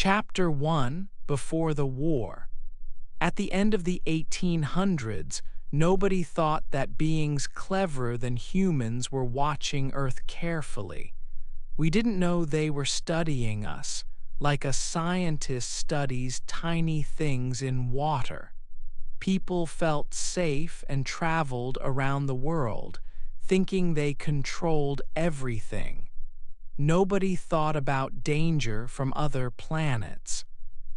Chapter 1, Before the War. At the end of the 1800s, nobody thought that beings cleverer than humans were watching Earth carefully. We didn't know they were studying us, like a scientist studies tiny things in water. People felt safe and traveled around the world, thinking they controlled everything. Nobody thought about danger from other planets.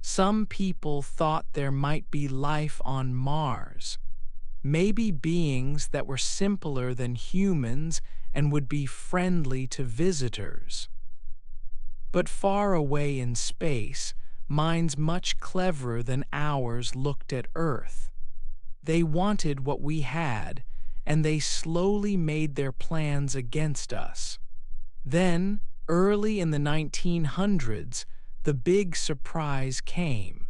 Some people thought there might be life on Mars, maybe beings that were simpler than humans and would be friendly to visitors. But far away in space, minds much cleverer than ours looked at Earth. They wanted what we had, and they slowly made their plans against us. Then, early in the 1900s, the big surprise came.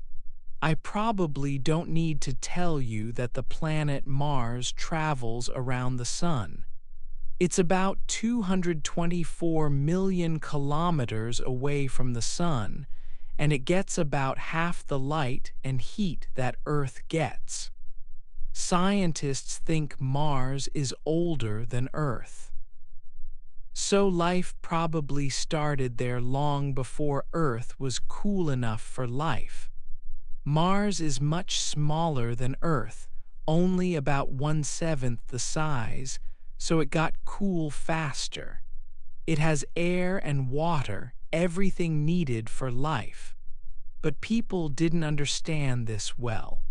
I probably don't need to tell you that the planet Mars travels around the Sun. It's about 224 million kilometers away from the Sun, and it gets about half the light and heat that Earth gets. Scientists think Mars is older than Earth. So life probably started there long before Earth was cool enough for life. Mars is much smaller than Earth, only about 1/7 the size, so it got cool faster. It has air and water, everything needed for life. But people didn't understand this well.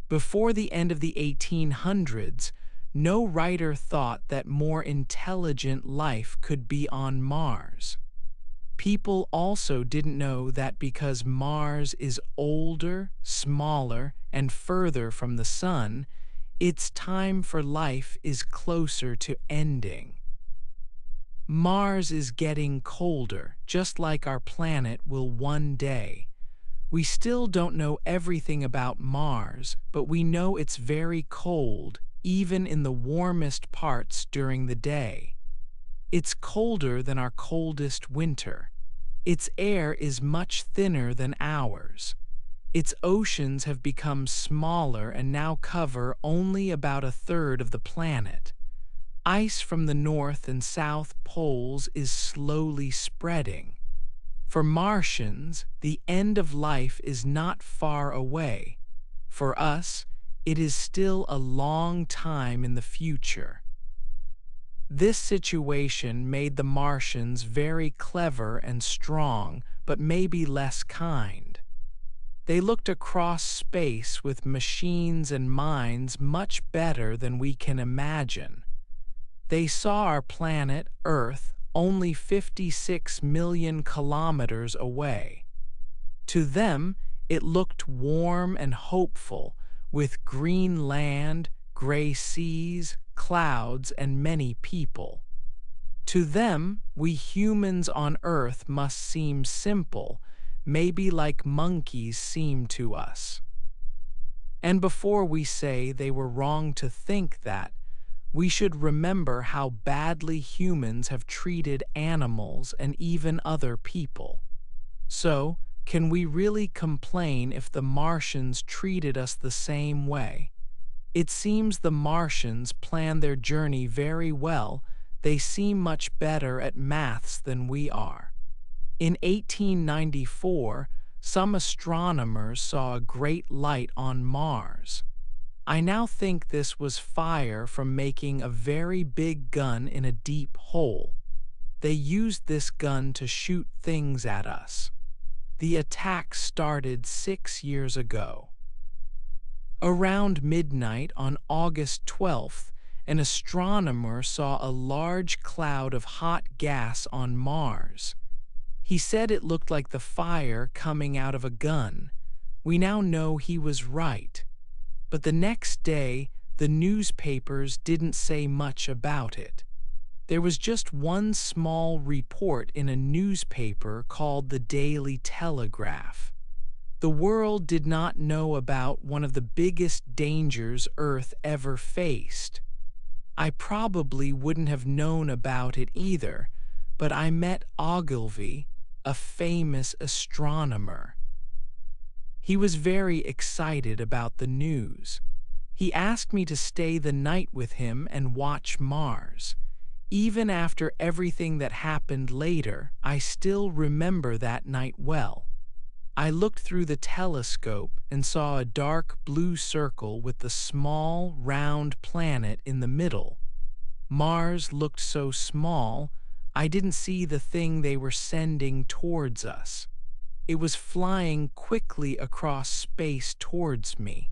Before the end of the 1800s, no writer thought that more intelligent life could be on Mars. People also didn't know that because Mars is older, smaller, and further from the Sun, its time for life is closer to ending. Mars is getting colder, just like our planet will one day. We still don't know everything about Mars, but we know it's very cold, even in the warmest parts during the day. It's colder than our coldest winter. Its air is much thinner than ours. Its oceans have become smaller and now cover only about 1/3 of the planet. Ice from the North and South poles is slowly spreading. For Martians, the end of life is not far away. For us, it is still a long time in the future. This situation made the Martians very clever and strong, but maybe less kind. They looked across space with machines and minds much better than we can imagine. They saw our planet, Earth, only 56 million kilometers away. To them, it looked warm and hopeful, with green land, gray seas, clouds, and many people. To them, we humans on Earth must seem simple, maybe like monkeys seem to us. And before we say they were wrong to think that, we should remember how badly humans have treated animals and even other people. So, can we really complain if the Martians treated us the same way? It seems the Martians planned their journey very well. They seem much better at maths than we are. In 1894, some astronomers saw a great light on Mars. I now think this was fire from making a very big gun in a deep hole. They used this gun to shoot things at us. The attack started 6 years ago. Around midnight on August 12th, an astronomer saw a large cloud of hot gas on Mars. He said it looked like the fire coming out of a gun. We now know he was right. But the next day, the newspapers didn't say much about it. There was just one small report in a newspaper called the Daily Telegraph. The world did not know about one of the biggest dangers Earth ever faced. I probably wouldn't have known about it either, but I met Ogilvy, a famous astronomer. He was very excited about the news. He asked me to stay the night with him and watch Mars. Even after everything that happened later, I still remember that night well. I looked through the telescope and saw a dark blue circle with the small, round planet in the middle. Mars looked so small, I didn't see the thing they were sending towards us. It was flying quickly across space towards me.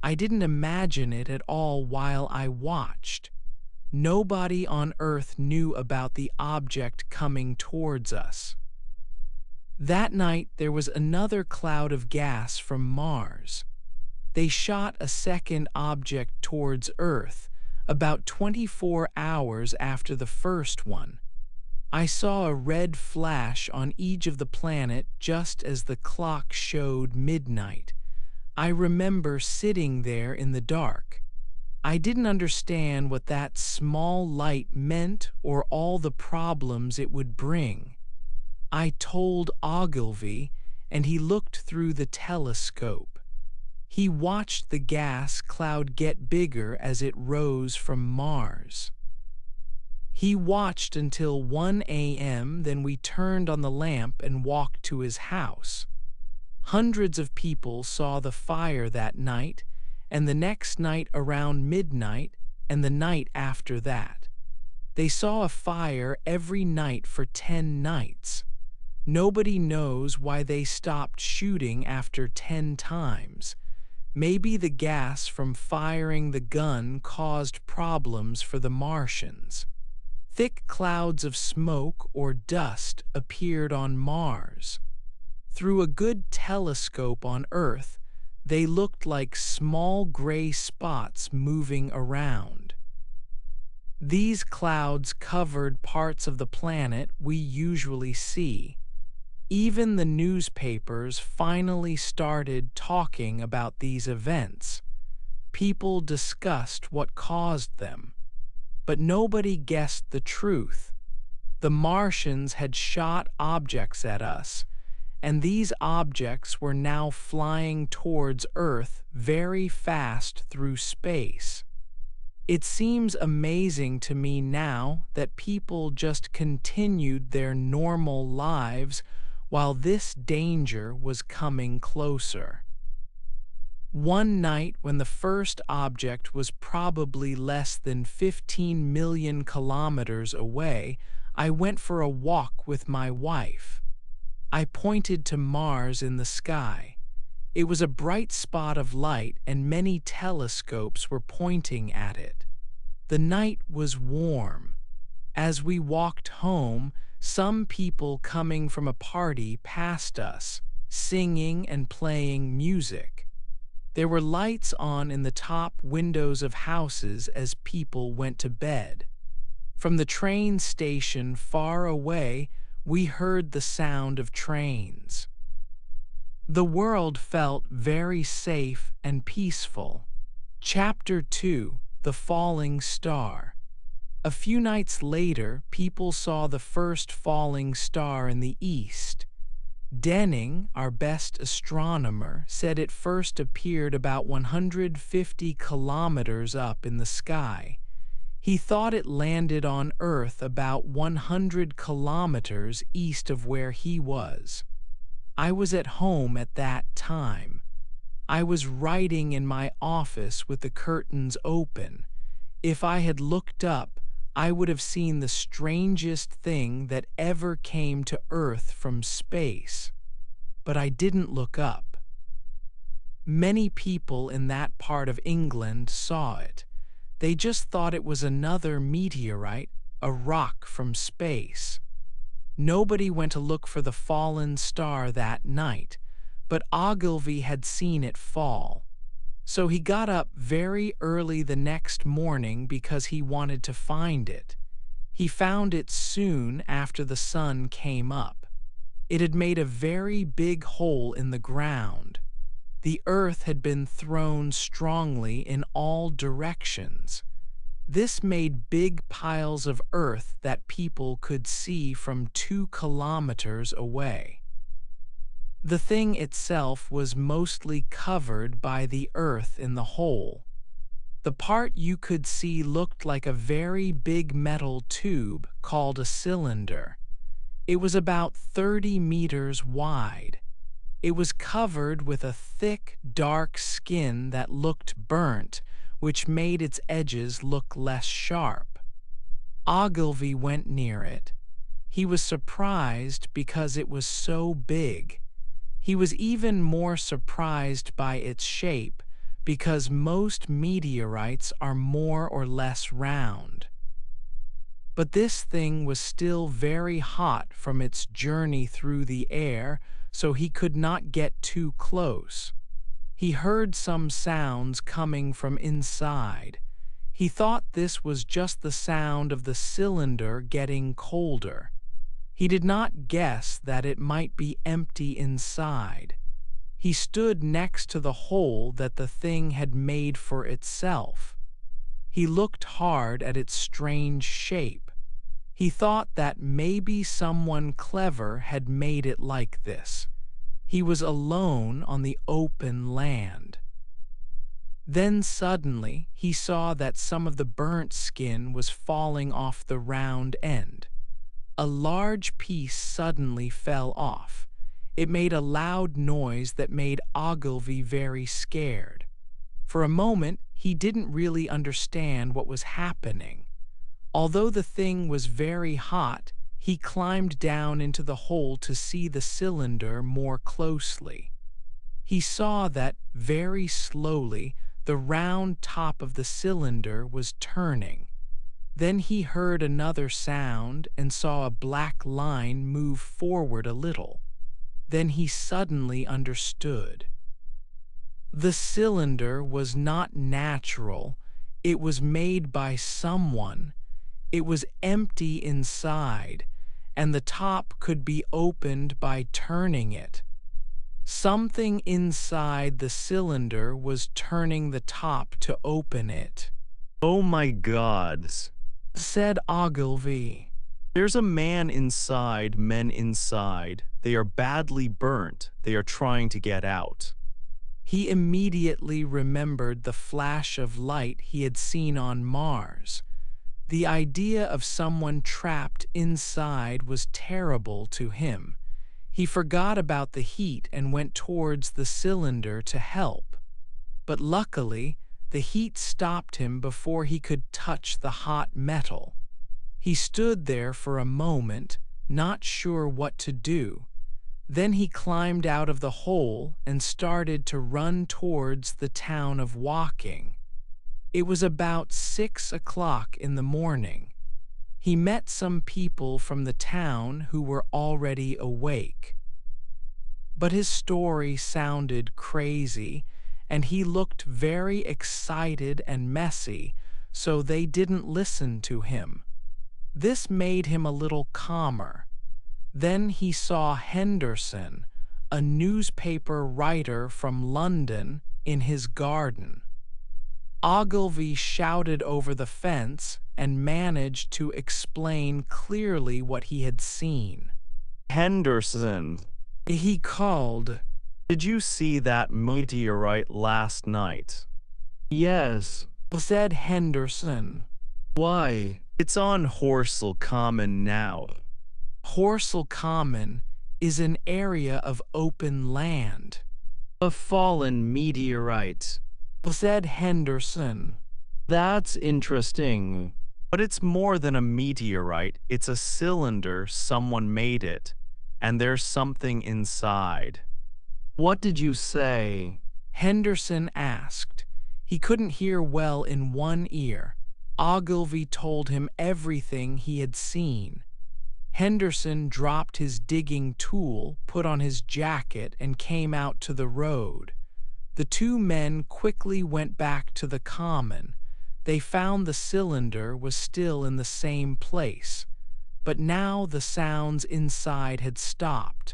I didn't imagine it at all while I watched. Nobody on Earth knew about the object coming towards us. That night there was another cloud of gas from Mars. They shot a second object towards Earth about 24 hours after the first one. I saw a red flash on each of the planet just as the clock showed midnight. I remember sitting there in the dark. I didn't understand what that small light meant or all the problems it would bring. I told Ogilvy, and he looked through the telescope. He watched the gas cloud get bigger as it rose from Mars. He watched until 1 a.m., then we turned on the lamp and walked to his house. Hundreds of people saw the fire that night, and the next night around midnight, and the night after that. They saw a fire every night for 10 nights. Nobody knows why they stopped shooting after 10 times. Maybe the gas from firing the gun caused problems for the Martians. Thick clouds of smoke or dust appeared on Mars. Through a good telescope on Earth, they looked like small gray spots moving around. These clouds covered parts of the planet we usually see. Even the newspapers finally started talking about these events. People discussed what caused them. But nobody guessed the truth. The Martians had shot objects at us, and these objects were now flying towards Earth very fast through space. It seems amazing to me now that people just continued their normal lives while this danger was coming closer. One night when the first object was probably less than 15 million kilometers away, I went for a walk with my wife. I pointed to Mars in the sky. It was a bright spot of light and many telescopes were pointing at it. The night was warm. As we walked home, some people coming from a party passed us, singing and playing music. There were lights on in the top windows of houses as people went to bed. From the train station far away, we heard the sound of trains. The world felt very safe and peaceful. Chapter 2: The Falling Star. A few nights later, people saw the first falling star in the east. Denning, our best astronomer, said it first appeared about 150 kilometers up in the sky. He thought it landed on Earth about 100 kilometers east of where he was. I was at home at that time. I was writing in my office with the curtains open. If I had looked up, I would have seen the strangest thing that ever came to Earth from space. But I didn't look up. Many people in that part of England saw it. They just thought it was another meteorite, a rock from space. Nobody went to look for the fallen star that night, but Ogilvy had seen it fall. So he got up very early the next morning because he wanted to find it. He found it soon after the sun came up. It had made a very big hole in the ground. The earth had been thrown strongly in all directions. This made big piles of earth that people could see from 2 kilometers away. The thing itself was mostly covered by the earth in the hole. The part you could see looked like a very big metal tube called a cylinder. It was about 30 meters wide. It was covered with a thick, dark skin that looked burnt, which made its edges look less sharp. Ogilvy went near it. He was surprised because it was so big. He was even more surprised by its shape because most meteorites are more or less round. But this thing was still very hot from its journey through the air, so he could not get too close. He heard some sounds coming from inside. He thought this was just the sound of the cylinder getting colder. He did not guess that it might be empty inside. He stood next to the hole that the thing had made for itself. He looked hard at its strange shape. He thought that maybe someone clever had made it like this. He was alone on the open land. Then suddenly he saw that some of the burnt skin was falling off the round end. A large piece suddenly fell off. It made a loud noise that made Ogilvy very scared. For a moment, he didn't really understand what was happening. Although the thing was very hot, he climbed down into the hole to see the cylinder more closely. He saw that, very slowly, the round top of the cylinder was turning. Then he heard another sound and saw a black line move forward a little. Then he suddenly understood. The cylinder was not natural. It was made by someone. It was empty inside, and the top could be opened by turning it. Something inside the cylinder was turning the top to open it. "Oh my God," said Ogilvy. "There's a man inside, men inside. They are badly burnt. They are trying to get out." He immediately remembered the flash of light he had seen on Mars. The idea of someone trapped inside was terrible to him. He forgot about the heat and went towards the cylinder to help. But luckily, the heat stopped him before he could touch the hot metal. He stood there for a moment, not sure what to do. Then he climbed out of the hole and started to run towards the town of Woking. It was about 6 o'clock in the morning. He met some people from the town who were already awake. But his story sounded crazy, and he looked very excited and messy, so they didn't listen to him. This made him a little calmer. Then he saw Henderson, a newspaper writer from London, in his garden. Ogilvy shouted over the fence and managed to explain clearly what he had seen. "Henderson," he called, "did you see that meteorite last night?" "Yes," said Henderson. "Why, it's on Horsell Common now." Horsell Common is an area of open land. "A fallen meteorite," said Henderson. "That's interesting. But it's more than a meteorite. It's a cylinder. Someone made it. And there's something inside." "What did you say?" Henderson asked. He couldn't hear well in one ear. Ogilvy told him everything he had seen. Henderson dropped his digging tool, put on his jacket, and came out to the road. The two men quickly went back to the common. They found the cylinder was still in the same place, but now the sounds inside had stopped.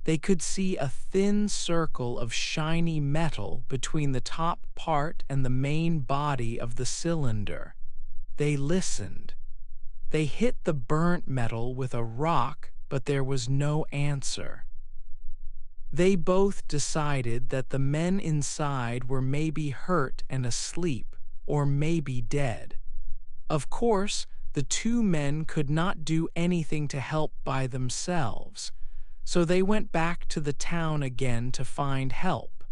They could see a thin circle of shiny metal between the top part and the main body of the cylinder. They listened. They hit the burnt metal with a rock, but there was no answer. They both decided that the men inside were maybe hurt and asleep, or maybe dead. Of course, the two men could not do anything to help by themselves, so they went back to the town again to find help.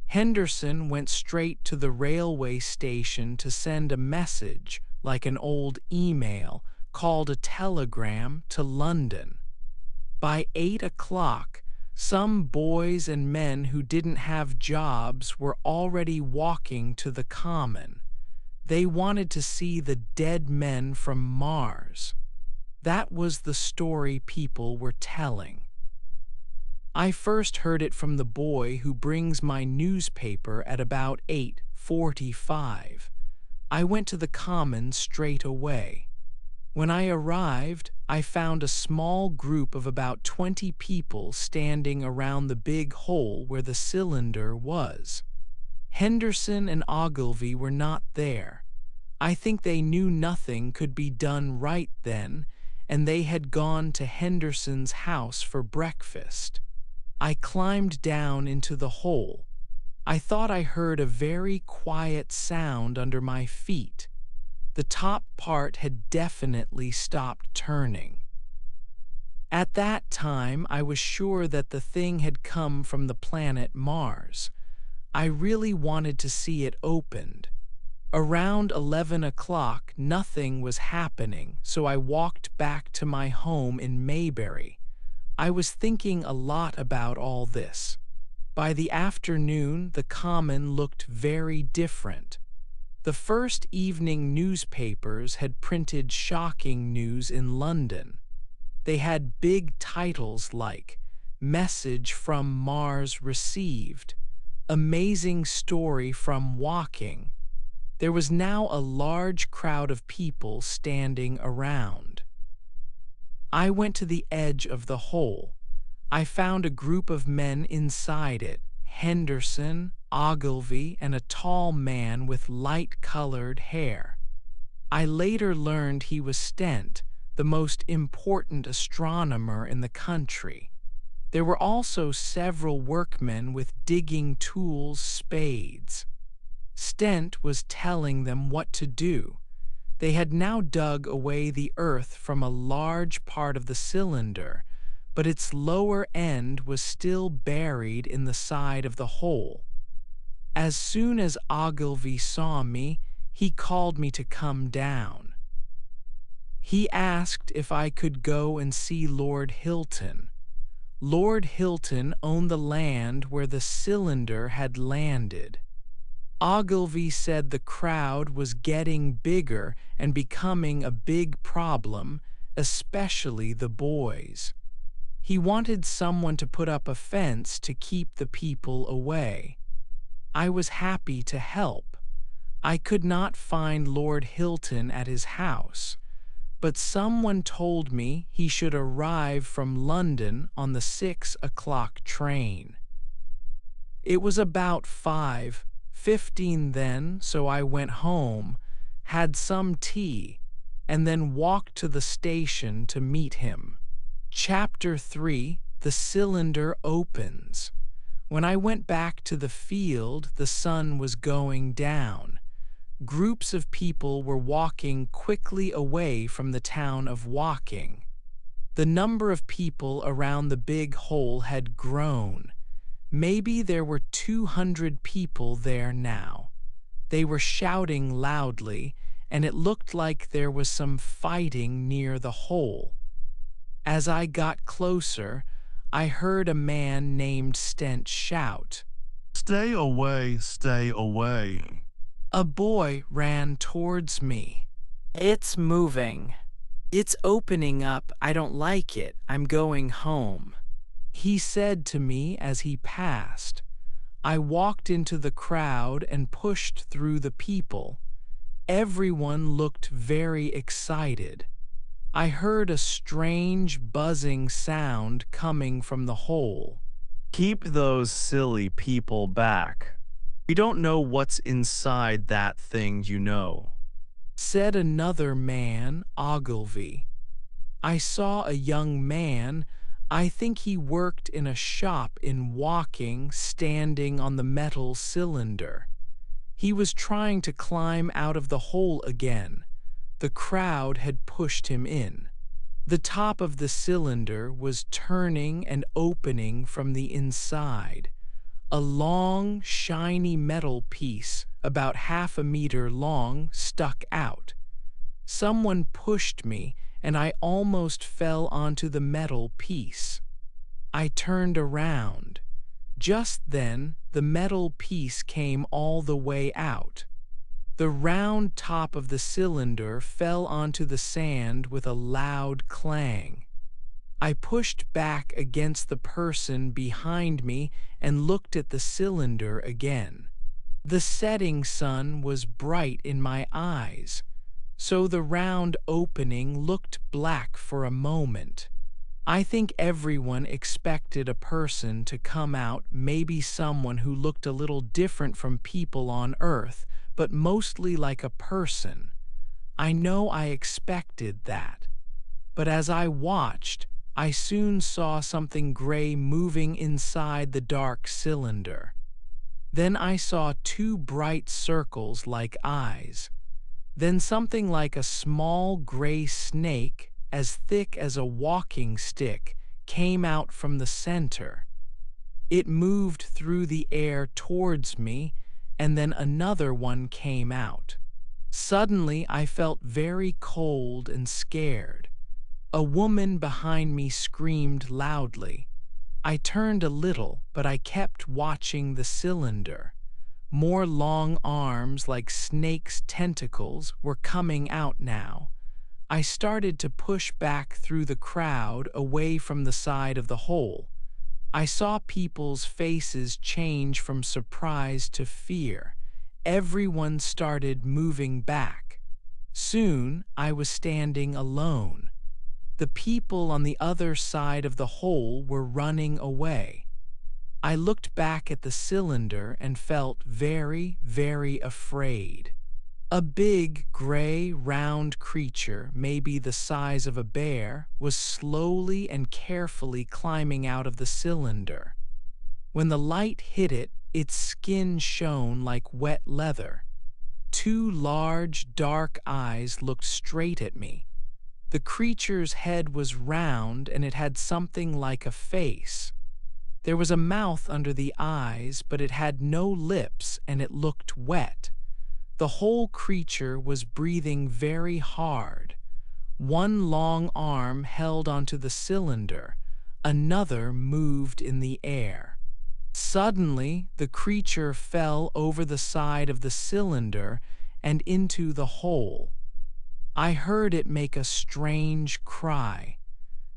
Henderson went straight to the railway station to send a message, like an old email, called a telegram, to London. By 8 o'clock, some boys and men who didn't have jobs were already walking to the common. They wanted to see the dead men from Mars. That was the story people were telling. I first heard it from the boy who brings my newspaper at about 8:45. I went to the common straight away. When I arrived, I found a small group of about 20 people standing around the big hole where the cylinder was. Henderson and Ogilvy were not there. I think they knew nothing could be done right then, and they had gone to Henderson's house for breakfast. I climbed down into the hole. I thought I heard a very quiet sound under my feet. The top part had definitely stopped turning. At that time, I was sure that the thing had come from the planet Mars. I really wanted to see it opened. Around 11 o'clock, nothing was happening, so I walked back to my home in Maybury. I was thinking a lot about all this. By the afternoon, the common looked very different. The first evening newspapers had printed shocking news in London. They had big titles like "Message from Mars Received," "Amazing Story from Walking." There was now a large crowd of people standing around. I went to the edge of the hole. I found a group of men inside it: Henderson, Ogilvy, and a tall man with light-colored hair. I later learned he was Stent, the most important astronomer in the country. There were also several workmen with digging tools, spades. Stent was telling them what to do. They had now dug away the earth from a large part of the cylinder, but its lower end was still buried in the side of the hole. As soon as Ogilvy saw me, he called me to come down. He asked if I could go and see Lord Hilton. Lord Hilton owned the land where the cylinder had landed. Ogilvy said the crowd was getting bigger and becoming a big problem, especially the boys. He wanted someone to put up a fence to keep the people away. I was happy to help. I could not find Lord Hilton at his house, but someone told me he should arrive from London on the 6 o'clock train. It was about 5:15 then, so I went home, had some tea, and then walked to the station to meet him. Chapter 3: The Cylinder Opens. When I went back to the field, the sun was going down. Groups of people were walking quickly away from the town of Woking. The number of people around the big hole had grown. Maybe there were 200 people there now. They were shouting loudly, and it looked like there was some fighting near the hole. As I got closer, I heard a man named Stent shout, Stay away, stay away. A boy ran towards me. It's moving. It's opening up. I don't like it. I'm going home, he said to me as he passed. I walked into the crowd and pushed through the people. Everyone looked very excited. I heard a strange buzzing sound coming from the hole. Keep those silly people back. We don't know what's inside that thing, you know, said another man, Ogilvy. I saw a young man. I think he worked in a shop in walking, standing on the metal cylinder. He was trying to climb out of the hole again. The crowd had pushed him in. The top of the cylinder was turning and opening from the inside. A long, shiny metal piece, about half a meter long, stuck out. Someone pushed me, and I almost fell onto the metal piece. I turned around. Just then, the metal piece came all the way out. The round top of the cylinder fell onto the sand with a loud clang. I pushed back against the person behind me and looked at the cylinder again. The setting sun was bright in my eyes, so the round opening looked black for a moment. I think everyone expected a person to come out, maybe someone who looked a little different from people on Earth, but mostly like a person. I know I expected that. But as I watched, I soon saw something gray moving inside the dark cylinder. Then I saw two bright circles like eyes. Then something like a small gray snake, as thick as a walking stick, came out from the center. It moved through the air towards me, and then another one came out. Suddenly I felt very cold and scared. A woman behind me screamed loudly. I turned a little, but I kept watching the cylinder. More long arms like snakes' tentacles were coming out now. I started to push back through the crowd away from the side of the hole. I saw people's faces change from surprise to fear. Everyone started moving back. Soon I was standing alone. The people on the other side of the hole were running away. I looked back at the cylinder and felt very, very afraid. A big, gray, round creature, maybe the size of a bear, was slowly and carefully climbing out of the cylinder. When the light hit it, its skin shone like wet leather. Two large, dark eyes looked straight at me. The creature's head was round and it had something like a face. There was a mouth under the eyes, but it had no lips and it looked wet. The whole creature was breathing very hard. One long arm held onto the cylinder, another moved in the air. Suddenly, the creature fell over the side of the cylinder and into the hole. I heard it make a strange cry.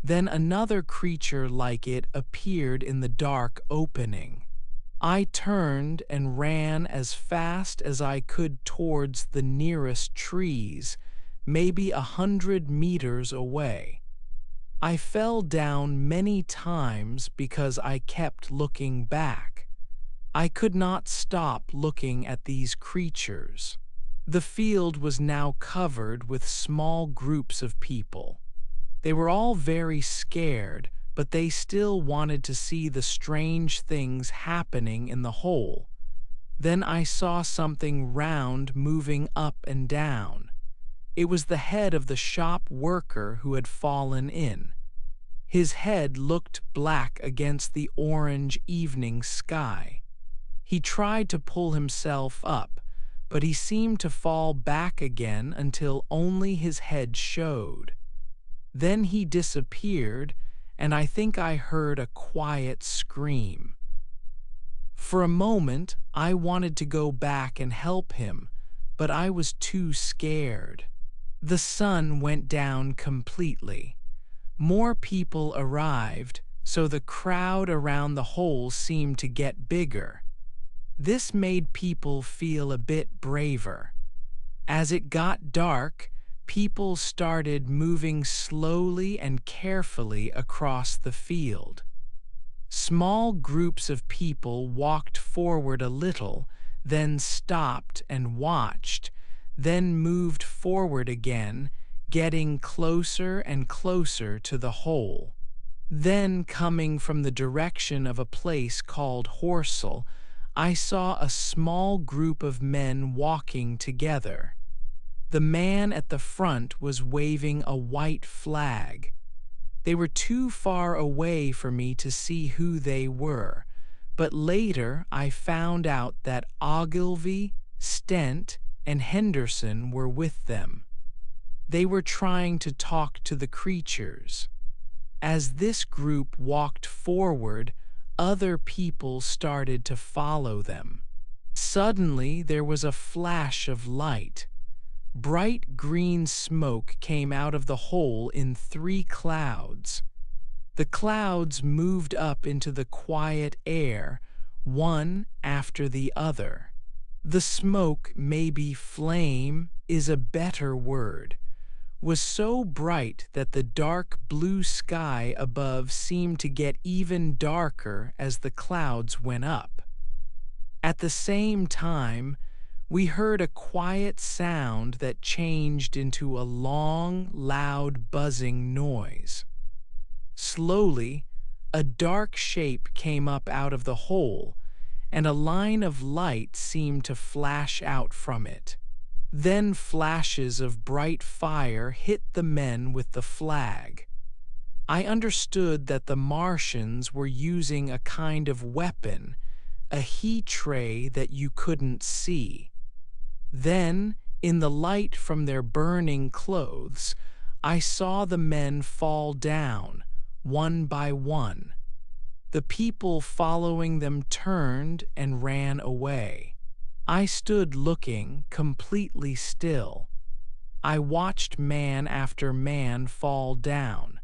Then another creature like it appeared in the dark opening. I turned and ran as fast as I could towards the nearest trees, maybe 100 meters away. I fell down many times because I kept looking back. I could not stop looking at these creatures. The field was now covered with small groups of people. They were all very scared, but they still wanted to see the strange things happening in the hole. Then I saw something round moving up and down. It was the head of the shop worker who had fallen in. His head looked black against the orange evening sky. He tried to pull himself up, but he seemed to fall back again until only his head showed. Then he disappeared, and I think I heard a quiet scream. For a moment, I wanted to go back and help him, but I was too scared. The sun went down completely. More people arrived, so the crowd around the hole seemed to get bigger. This made people feel a bit braver. As it got dark, people started moving slowly and carefully across the field. Small groups of people walked forward a little, then stopped and watched, then moved forward again, getting closer and closer to the hole. Then, coming from the direction of a place called Horsell, I saw a small group of men walking together. The man at the front was waving a white flag. They were too far away for me to see who they were, but later I found out that Ogilvy, Stent, and Henderson were with them. They were trying to talk to the creatures. As this group walked forward, other people started to follow them. Suddenly there was a flash of light. Bright green smoke came out of the hole in 3 clouds. The clouds moved up into the quiet air, one after the other. The smoke, maybe flame is a better word, was so bright that the dark blue sky above seemed to get even darker as the clouds went up. At the same time, we heard a quiet sound that changed into a long, loud buzzing noise. Slowly, a dark shape came up out of the hole, and a line of light seemed to flash out from it. Then flashes of bright fire hit the men with the flag. I understood that the Martians were using a kind of weapon, a heat ray that you couldn't see. Then, in the light from their burning clothes, I saw the men fall down, one by one. The people following them turned and ran away. I stood looking, completely still. I watched man after man fall down.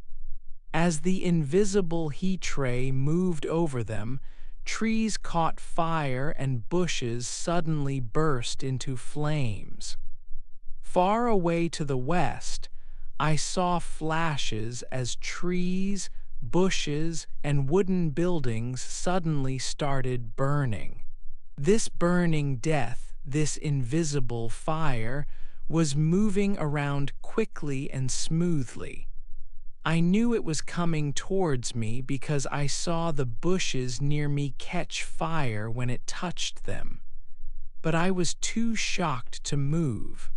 As the invisible heat ray moved over them, trees caught fire and bushes suddenly burst into flames. Far away to the west, I saw flashes as trees, bushes, and wooden buildings suddenly started burning. This burning death, this invisible fire, was moving around quickly and smoothly. I knew it was coming towards me because I saw the bushes near me catch fire when it touched them. But I was too shocked to move.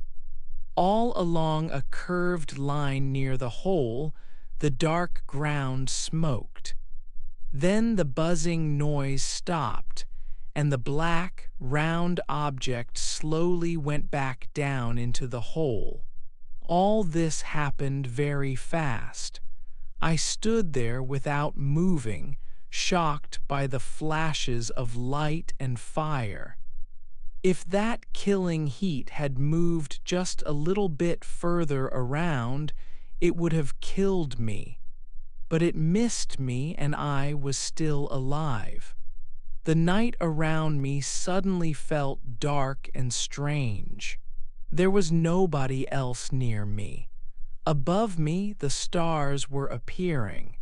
All along a curved line near the hole, the dark ground smoked. Then the buzzing noise stopped, and the black, round object slowly went back down into the hole. All this happened very fast. I stood there without moving, shocked by the flashes of light and fire. If that killing heat had moved just a little bit further around, it would have killed me. But it missed me and I was still alive. The night around me suddenly felt dark and strange. There was nobody else near me. Above me, the stars were appearing.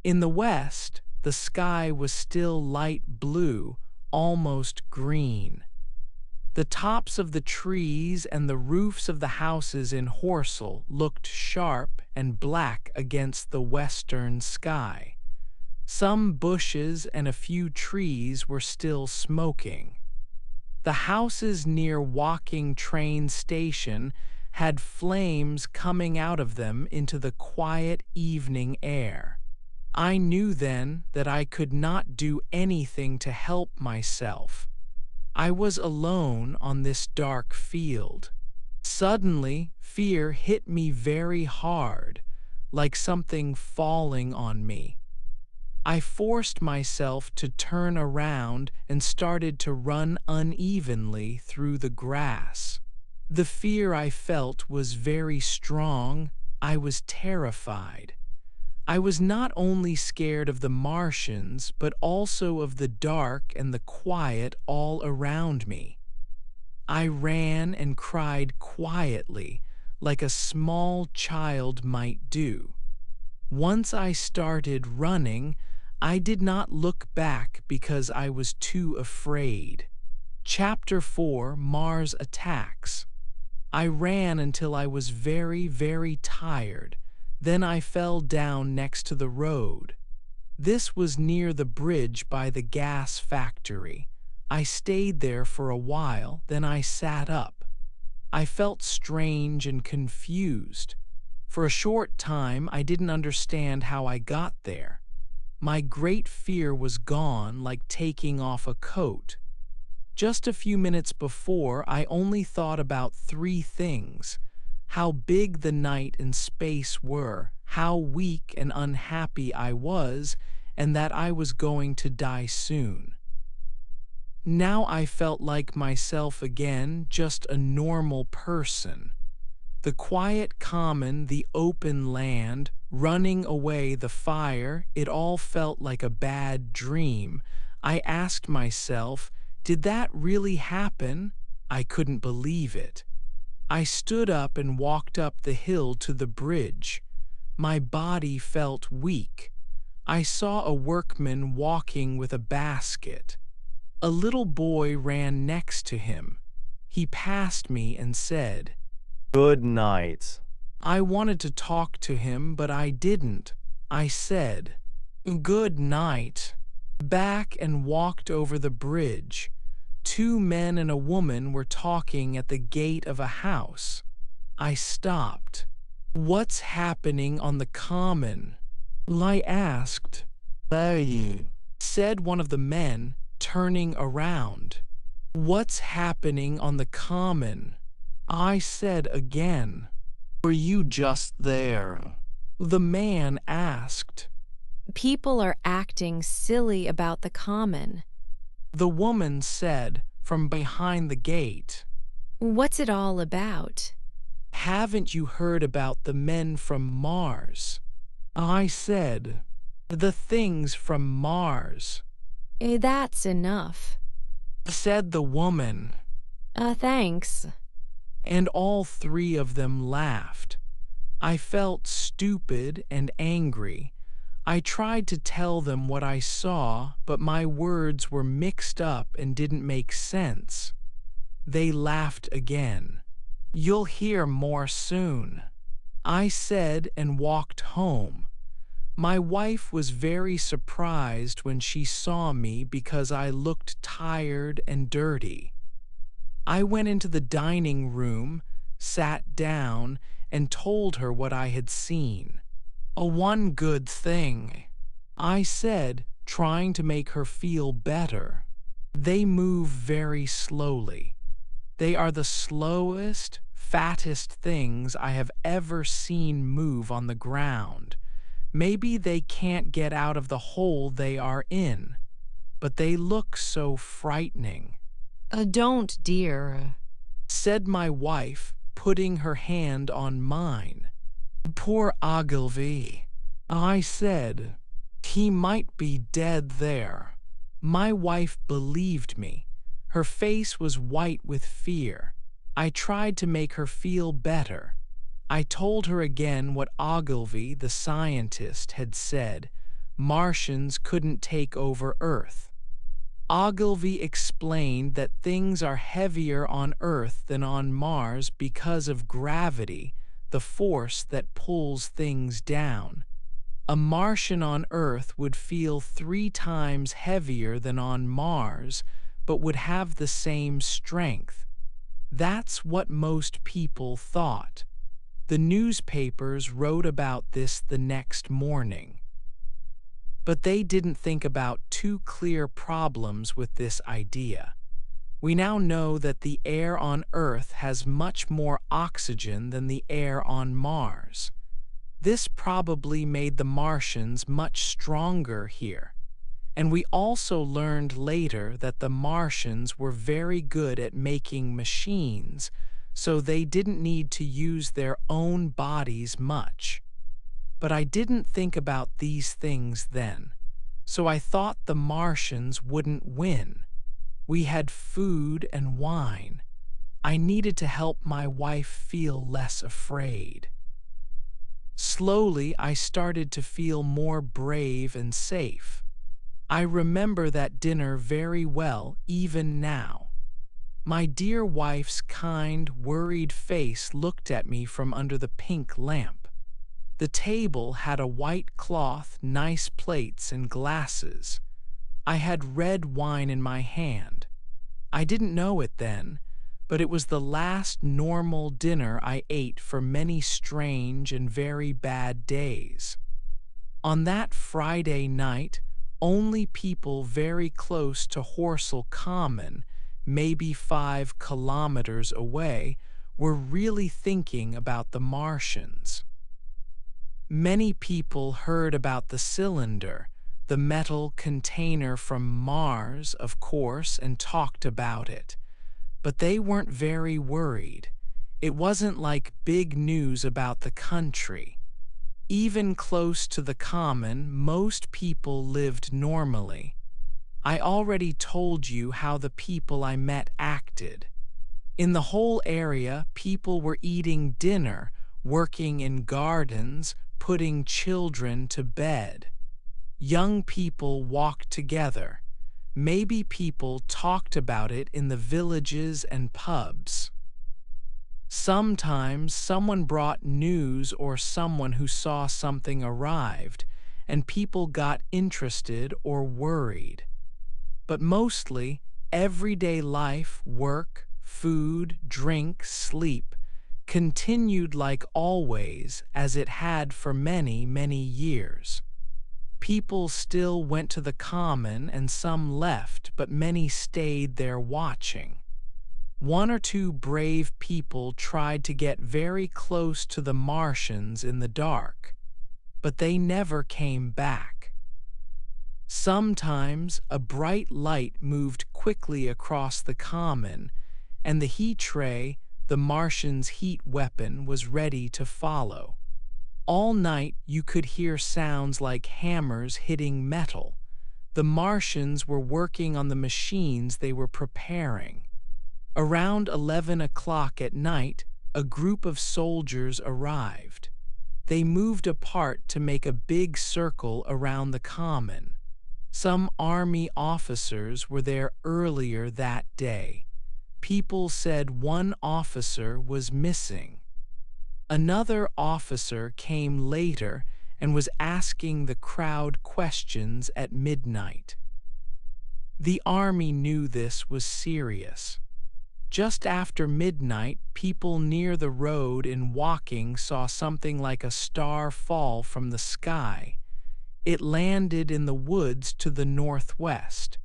In the west, the sky was still light blue, almost green. The tops of the trees and the roofs of the houses in Horsell looked sharp and black against the western sky. Some bushes and a few trees were still smoking. The houses near Walking Train Station had flames coming out of them into the quiet evening air. I knew then that I could not do anything to help myself. I was alone on this dark field. Suddenly, fear hit me very hard, like something falling on me. I forced myself to turn around and started to run unevenly through the grass. The fear I felt was very strong. I was terrified. I was not only scared of the Martians, but also of the dark and the quiet all around me. I ran and cried quietly, like a small child might do. Once I started running, I did not look back because I was too afraid. Chapter 4: Mars Attacks. I ran until I was very, very tired. Then I fell down next to the road. This was near the bridge by the gas factory. I stayed there for a while, then I sat up. I felt strange and confused. For a short time, I didn't understand how I got there. My great fear was gone like taking off a coat. Just a few minutes before, I only thought about three things: how big the night and space were, how weak and unhappy I was, and that I was going to die soon. Now I felt like myself again, just a normal person. The quiet common, the open land, running away the fire, it all felt like a bad dream. I asked myself, did that really happen? I couldn't believe it. I stood up and walked up the hill to the bridge. My body felt weak. I saw a workman walking with a basket. A little boy ran next to him. He passed me and said, Good night. I wanted to talk to him, but I didn't. I said, Good night, back and walked over the bridge. Two men and a woman were talking at the gate of a house. I stopped. What's happening on the common? I asked. There you, Said one of the men, turning around. What's happening on the common? I said again. were you just there? The man asked. People are acting silly about the common. The woman said from behind the gate. What's it all about? Haven't you heard about the men from Mars? I said, the things from Mars. That's enough. Said the woman. Thanks. And all three of them laughed. I felt stupid and angry. I tried to tell them what I saw, but my words were mixed up and didn't make sense. They laughed again. You'll hear more soon, I said and walked home. My wife was very surprised when she saw me because I looked tired and dirty. I went into the dining room, sat down, and told her what I had seen. One good thing, I said, trying to make her feel better. They move very slowly. They are the slowest, fattest things I have ever seen move on the ground. Maybe they can't get out of the hole they are in, but they look so frightening. Don't, dear, Said my wife, putting her hand on mine. Poor Ogilvy, I said. He might be dead there. My wife believed me. Her face was white with fear. I tried to make her feel better. I told her again what Ogilvy, the scientist, had said. Martians couldn't take over Earth. Ogilvy explained that things are heavier on Earth than on Mars because of gravity, the force that pulls things down. A Martian on Earth would feel 3 times heavier than on Mars, but would have the same strength. That's what most people thought. The newspapers wrote about this the next morning. But they didn't think about 2 clear problems with this idea. We now know that the air on Earth has much more oxygen than the air on Mars. This probably made the Martians much stronger here. And we also learned later that the Martians were very good at making machines, so they didn't need to use their own bodies much. But I didn't think about these things then, so I thought the Martians wouldn't win. We had food and wine. I needed to help my wife feel less afraid. Slowly, I started to feel more brave and safe. I remember that dinner very well, even now. My dear wife's kind, worried face looked at me from under the pink lamp. The table had a white cloth, nice plates and glasses. I had red wine in my hand. I didn't know it then, but it was the last normal dinner I ate for many strange and very bad days. On that Friday night, only people very close to Horsell Common, maybe 5 kilometers away, were really thinking about the Martians. Many people heard about the cylinder, the metal container from Mars, of course, and talked about it. But they weren't very worried. It wasn't like big news about the country. Even close to the common, most people lived normally. I already told you how the people I met acted. In the whole area, people were eating dinner, working in gardens, putting children to bed. Young people walked together. Maybe people talked about it in the villages and pubs. Sometimes someone brought news or someone who saw something arrived, and people got interested or worried. But mostly, everyday life, work, food, drink, sleep, continued like always as it had for many, many years. People still went to the common and some left, but many stayed there watching. 1 or 2 brave people tried to get very close to the Martians in the dark, but they never came back. Sometimes a bright light moved quickly across the common, and the heat ray, the Martians' heat weapon, was ready to follow. All night you could hear sounds like hammers hitting metal. The Martians were working on the machines they were preparing. Around 11 o'clock at night, a group of soldiers arrived. They moved apart to make a big circle around the common. Some army officers were there earlier that day. People said one officer was missing. Another officer came later and was asking the crowd questions at midnight. The army knew this was serious. Just after midnight, people near the road in Woking saw something like a star fall from the sky. It landed in the woods to the northwest.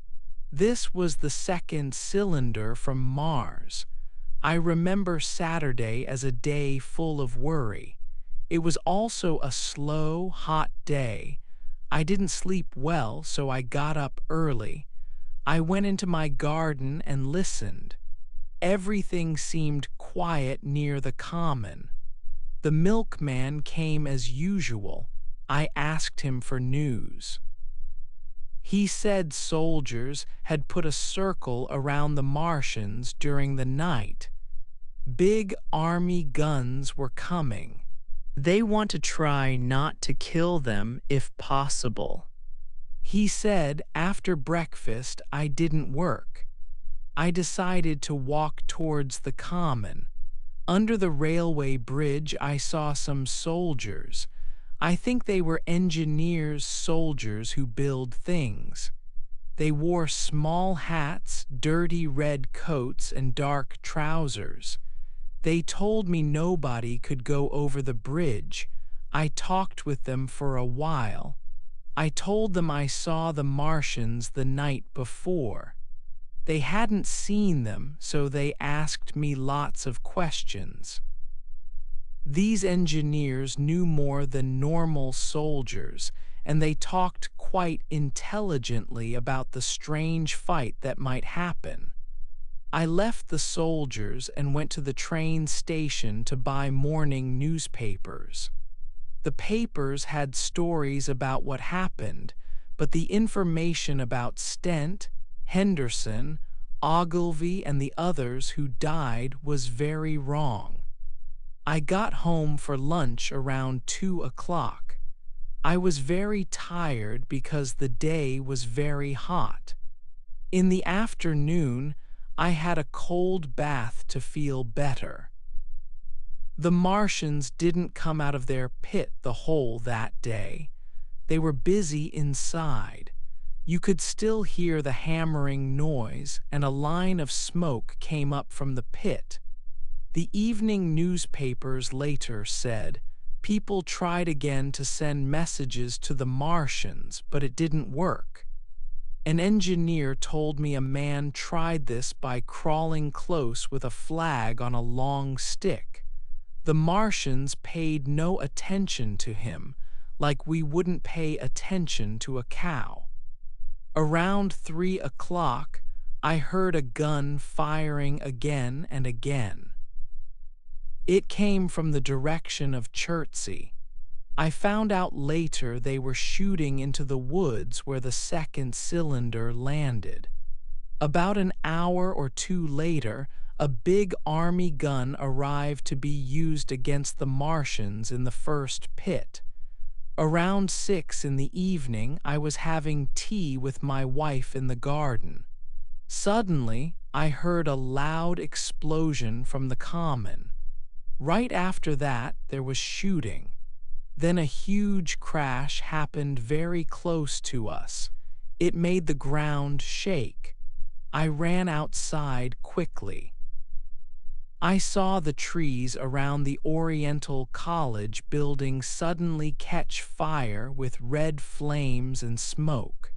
This was the second cylinder from Mars. I remember Saturday as a day full of worry. It was also a slow, hot day. I didn't sleep well, so I got up early. I went into my garden and listened. Everything seemed quiet near the common. The milkman came as usual. I asked him for news. He said soldiers had put a circle around the Martians during the night. Big army guns were coming. They want to try not to kill them if possible. He said after breakfast I didn't work. I decided to walk towards the common. Under the railway bridge I saw some soldiers. I think they were engineers, soldiers who build things. They wore small hats, dirty red coats, and dark trousers. They told me nobody could go over the bridge. I talked with them for a while. I told them I saw the Martians the night before. They hadn't seen them, so they asked me lots of questions. These engineers knew more than normal soldiers, and they talked quite intelligently about the strange fight that might happen. I left the soldiers and went to the train station to buy morning newspapers. The papers had stories about what happened, but the information about Stent, Henderson, Ogilvy, and the others who died was very wrong. I got home for lunch around 2 o'clock. I was very tired because the day was very hot. In the afternoon, I had a cold bath to feel better. The Martians didn't come out of their pit the hole that day. They were busy inside. You could still hear the hammering noise, and a line of smoke came up from the pit. The evening newspapers later said, people tried again to send messages to the Martians, but it didn't work. An engineer told me a man tried this by crawling close with a flag on a long stick. The Martians paid no attention to him, like we wouldn't pay attention to a cow. Around 3 o'clock, I heard a gun firing again and again. It came from the direction of Chertsey. I found out later they were shooting into the woods where the second cylinder landed. About an hour or two later, a big army gun arrived to be used against the Martians in the first pit. Around 6 in the evening, I was having tea with my wife in the garden. Suddenly, I heard a loud explosion from the common. Right after that, there was shooting. Then a huge crash happened very close to us. It made the ground shake. I ran outside quickly. I saw the trees around the Oriental College building suddenly catch fire with red flames and smoke.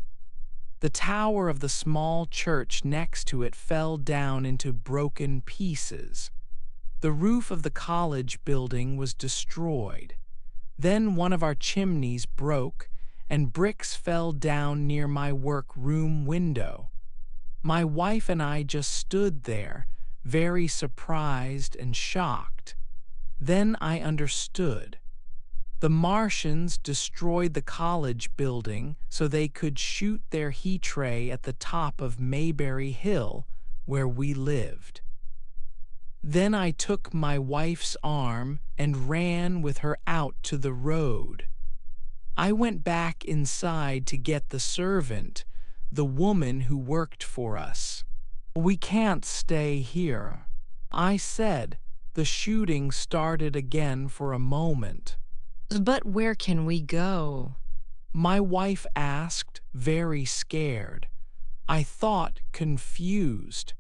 The tower of the small church next to it fell down into broken pieces. The roof of the college building was destroyed. Then one of our chimneys broke, and bricks fell down near my workroom window. My wife and I just stood there, very surprised and shocked. Then I understood. The Martians destroyed the college building so they could shoot their heat ray at the top of Mayberry Hill, where we lived. Then I took my wife's arm and ran with her out to the road. I went back inside to get the servant, the woman who worked for us. We can't stay here, I said. The shooting started again for a moment. But where can we go? My wife asked, very scared. I thought confused.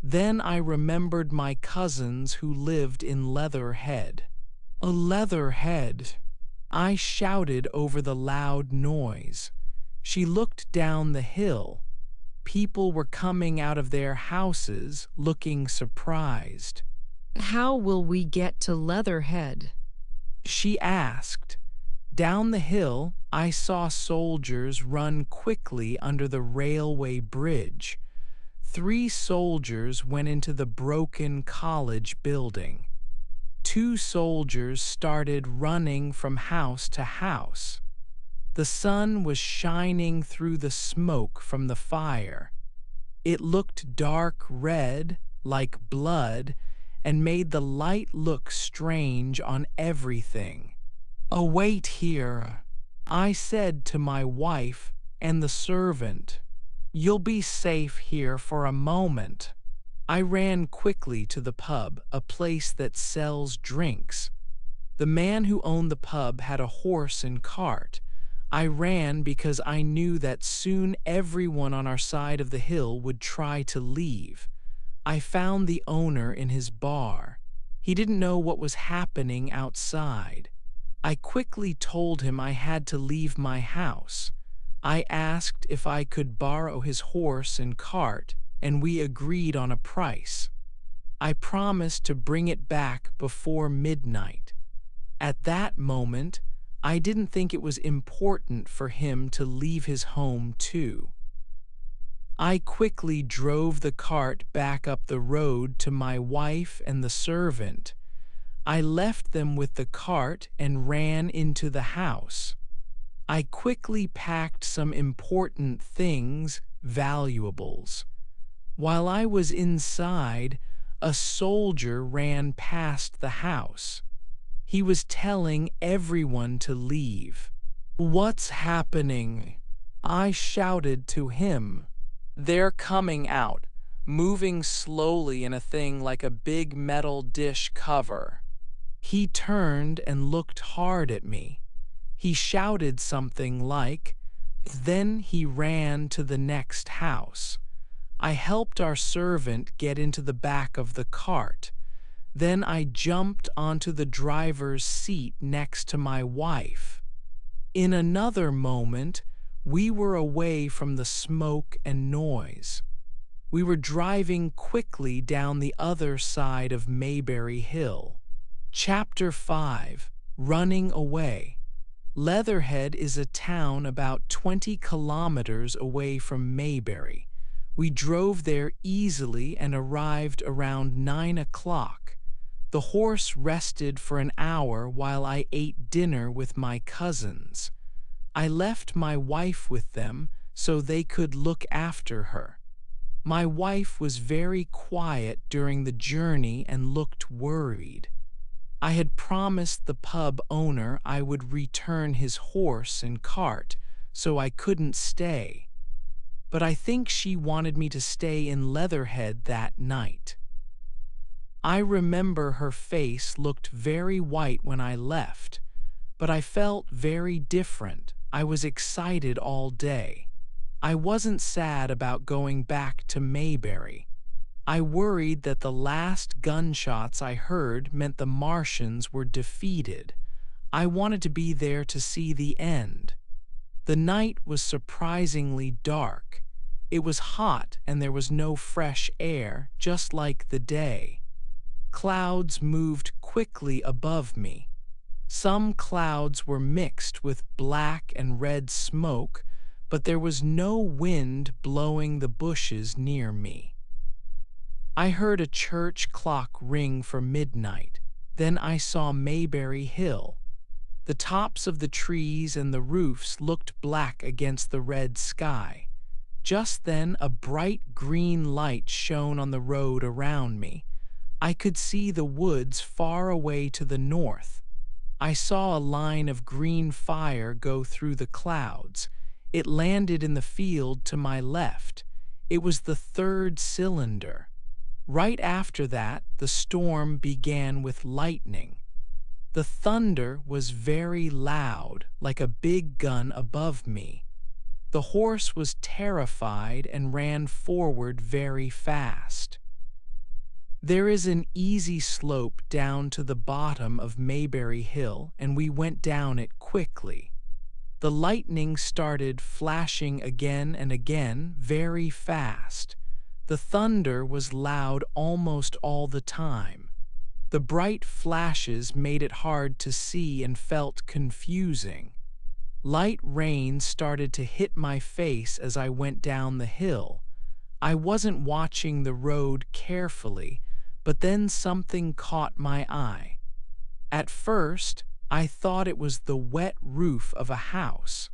Then I remembered my cousins who lived in Leatherhead. A Leatherhead! I shouted over the loud noise. She looked down the hill. People were coming out of their houses, looking surprised. How will we get to Leatherhead? She asked. Down the hill, I saw soldiers run quickly under the railway bridge. 3 soldiers went into the broken college building. 2 soldiers started running from house to house. The sun was shining through the smoke from the fire. It looked dark red, like blood, and made the light look strange on everything. "Wait here," I said to my wife and the servant. "You'll be safe here for a moment." I ran quickly to the pub, a place that sells drinks. The man who owned the pub had a horse and cart. I ran because I knew that soon everyone on our side of the hill would try to leave. I found the owner in his bar. He didn't know what was happening outside. I quickly told him I had to leave my house. I asked if I could borrow his horse and cart, and we agreed on a price. I promised to bring it back before midnight. At that moment, I didn't think it was important for him to leave his home too. I quickly drove the cart back up the road to my wife and the servant. I left them with the cart and ran into the house. I quickly packed some important things, valuables. While I was inside, a soldier ran past the house. He was telling everyone to leave. "What's happening?" I shouted to him. "They're coming out, moving slowly in a thing like a big metal dish cover." He turned and looked hard at me. He shouted something like, then he ran to the next house. I helped our servant get into the back of the cart. Then I jumped onto the driver's seat next to my wife. In another moment, we were away from the smoke and noise. We were driving quickly down the other side of Mayberry Hill. Chapter 5: Running Away. Leatherhead is a town about 20 kilometers away from Mayberry. We drove there easily and arrived around 9 o'clock. The horse rested for an hour while I ate dinner with my cousins. I left my wife with them so they could look after her. My wife was very quiet during the journey and looked worried. I had promised the pub owner I would return his horse and cart, so I couldn't stay. But I think she wanted me to stay in Leatherhead that night. I remember her face looked very white when I left, but I felt very different. I was excited all day. I wasn't sad about going back to Mayberry. I worried that the last gunshots I heard meant the Martians were defeated. I wanted to be there to see the end. The night was surprisingly dark. It was hot and there was no fresh air, just like the day. Clouds moved quickly above me. Some clouds were mixed with black and red smoke, but there was no wind blowing the bushes near me. I heard a church clock ring for midnight. Then I saw Mayberry Hill. The tops of the trees and the roofs looked black against the red sky. Just then a bright green light shone on the road around me. I could see the woods far away to the north. I saw a line of green fire go through the clouds. It landed in the field to my left. It was the third cylinder. Right after that, the storm began with lightning. The thunder was very loud, like a big gun above me. The horse was terrified and ran forward very fast. There is an easy slope down to the bottom of Mayberry Hill, and we went down it quickly. The lightning started flashing again and again, very fast. The thunder was loud almost all the time. The bright flashes made it hard to see and felt confusing. Light rain started to hit my face as I went down the hill. I wasn't watching the road carefully, but then something caught my eye. At first, I thought it was the wet roof of a house.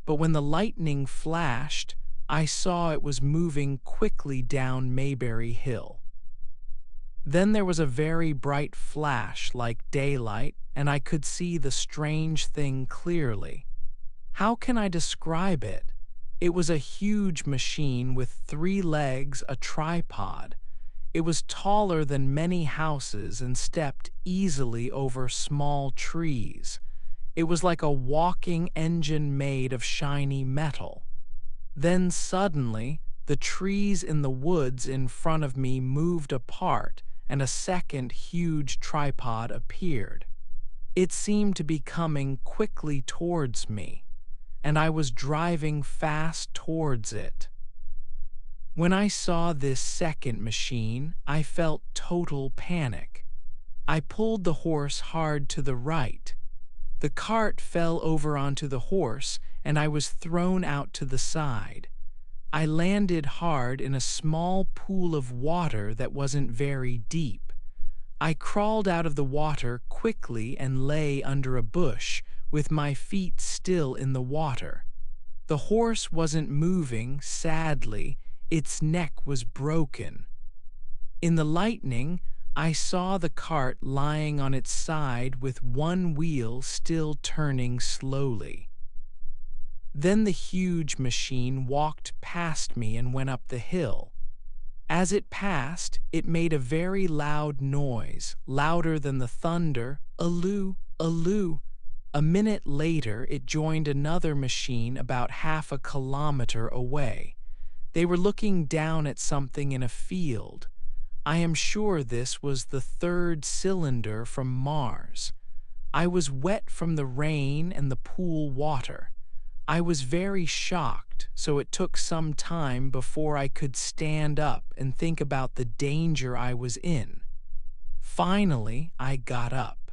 But when the lightning flashed, I saw it was moving quickly down Mayberry Hill. Then there was a very bright flash like daylight, and I could see the strange thing clearly. How can I describe it? It was a huge machine with 3 legs, a tripod. It was taller than many houses and stepped easily over small trees. It was like a walking engine made of shiny metal. Then suddenly, the trees in the woods in front of me moved apart and a second huge tripod appeared. It seemed to be coming quickly towards me, and I was driving fast towards it. When I saw this second machine, I felt total panic. I pulled the horse hard to the right. The cart fell over onto the horse, and I was thrown out to the side. I landed hard in a small pool of water that wasn't very deep. I crawled out of the water quickly and lay under a bush, with my feet still in the water. The horse wasn't moving, sadly. Its neck was broken. In the lightning, I saw the cart lying on its side with one wheel still turning slowly. Then the huge machine walked past me and went up the hill. As it passed, it made a very loud noise, louder than the thunder, aloo, aloo. A minute later, it joined another machine about half a kilometer away. They were looking down at something in a field. I am sure this was the third cylinder from Mars. I was wet from the rain and the pool water. I was very shocked, so it took some time before I could stand up and think about the danger I was in. Finally, I got up.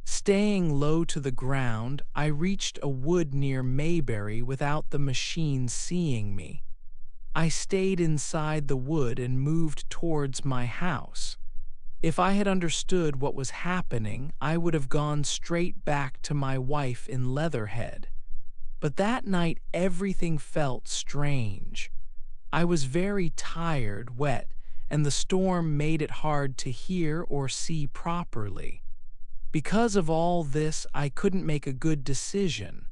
Staying low to the ground, I reached a wood near Mayberry without the machine seeing me. I stayed inside the wood and moved towards my house. If I had understood what was happening, I would have gone straight back to my wife in Leatherhead. But that night everything felt strange. I was very tired, wet, and the storm made it hard to hear or see properly. Because of all this, I couldn't make a good decision.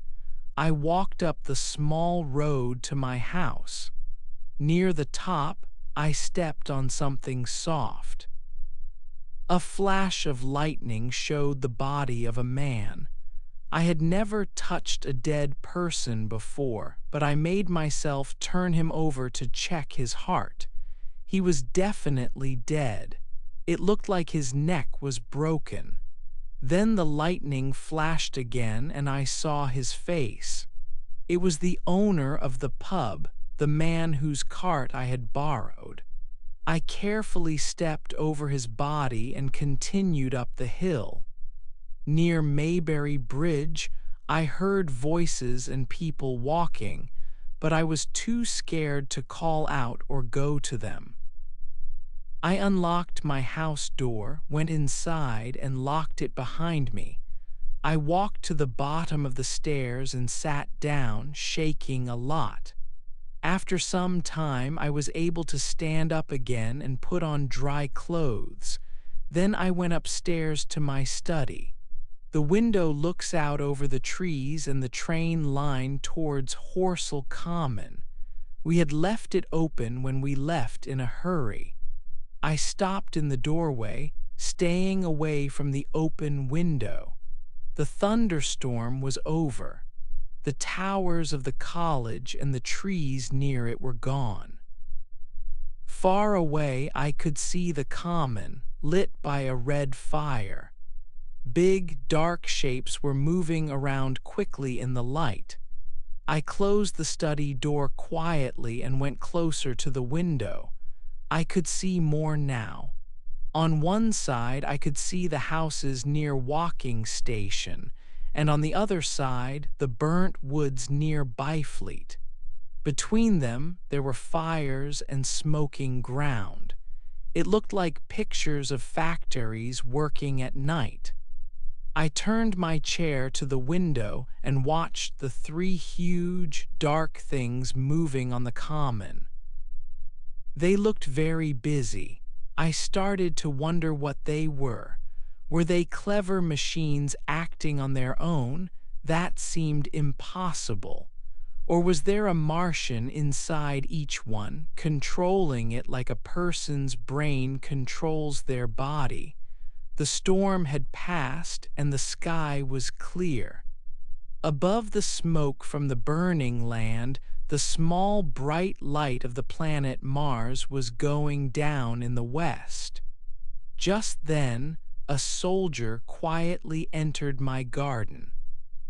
I walked up the small road to my house. Near the top, I stepped on something soft. A flash of lightning showed the body of a man. I had never touched a dead person before, but I made myself turn him over to check his heart. He was definitely dead. It looked like his neck was broken. Then the lightning flashed again and I saw his face. It was the owner of the pub, the man whose cart I had borrowed. I carefully stepped over his body and continued up the hill. Near Mayberry Bridge, I heard voices and people walking, but I was too scared to call out or go to them. I unlocked my house door, went inside, and locked it behind me. I walked to the bottom of the stairs and sat down, shaking a lot. After some time, I was able to stand up again and put on dry clothes. Then I went upstairs to my study. The window looks out over the trees and the train line towards Horsell Common. We had left it open when we left in a hurry. I stopped in the doorway, staying away from the open window. The thunderstorm was over. The towers of the college and the trees near it were gone. Far away I could see the common, lit by a red fire. Big, dark shapes were moving around quickly in the light. I closed the study door quietly and went closer to the window. I could see more now. On one side I could see the houses near Walking Station, and on the other side the burnt woods near Byfleet. Between them there were fires and smoking ground. It looked like pictures of factories working at night. I turned my chair to the window and watched the three huge, dark things moving on the common. They looked very busy. I started to wonder what they were. Were they clever machines acting on their own? That seemed impossible. Or was there a Martian inside each one, controlling it like a person's brain controls their body? The storm had passed and the sky was clear. Above the smoke from the burning land, the small bright light of the planet Mars was going down in the west. Just then, a soldier quietly entered my garden.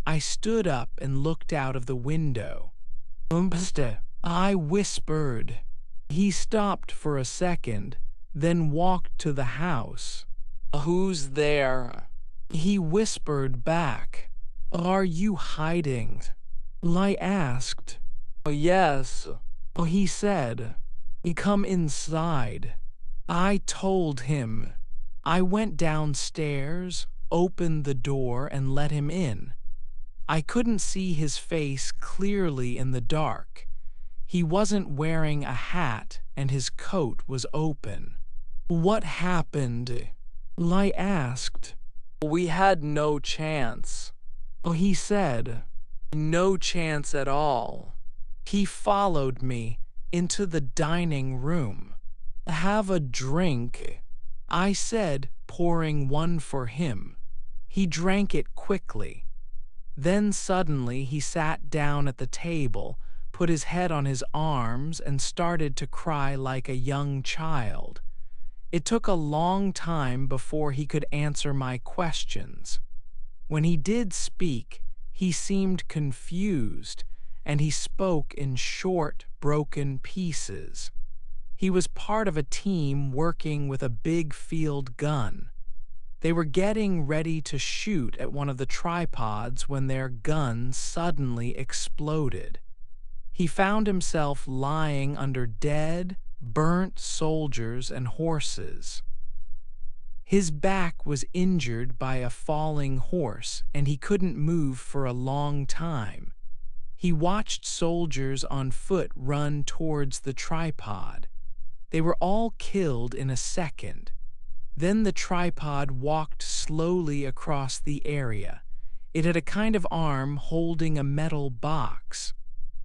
I stood up and looked out of the window. I whispered. He stopped for a second, then walked to the house. "Who's there?" He whispered back. "Are you hiding?" I asked. "Yes," he said. "Come inside." I told him. I went downstairs, opened the door, and let him in. I couldn't see his face clearly in the dark. He wasn't wearing a hat and his coat was open. "What happened?" I asked. "We had no chance," he said. "No chance at all." He followed me, into the dining room. "Have a drink," I said, pouring one for him. He drank it quickly. Then suddenly he sat down at the table, put his head on his arms, and started to cry like a young child. It took a long time before he could answer my questions. When he did speak, he seemed confused, and he spoke in short, broken pieces. He was part of a team working with a big field gun. They were getting ready to shoot at one of the tripods when their gun suddenly exploded. He found himself lying under dead, burnt soldiers and horses. His back was injured by a falling horse, and he couldn't move for a long time. He watched soldiers on foot run towards the tripod. They were all killed in a second. Then the tripod walked slowly across the area. It had a kind of arm holding a metal box.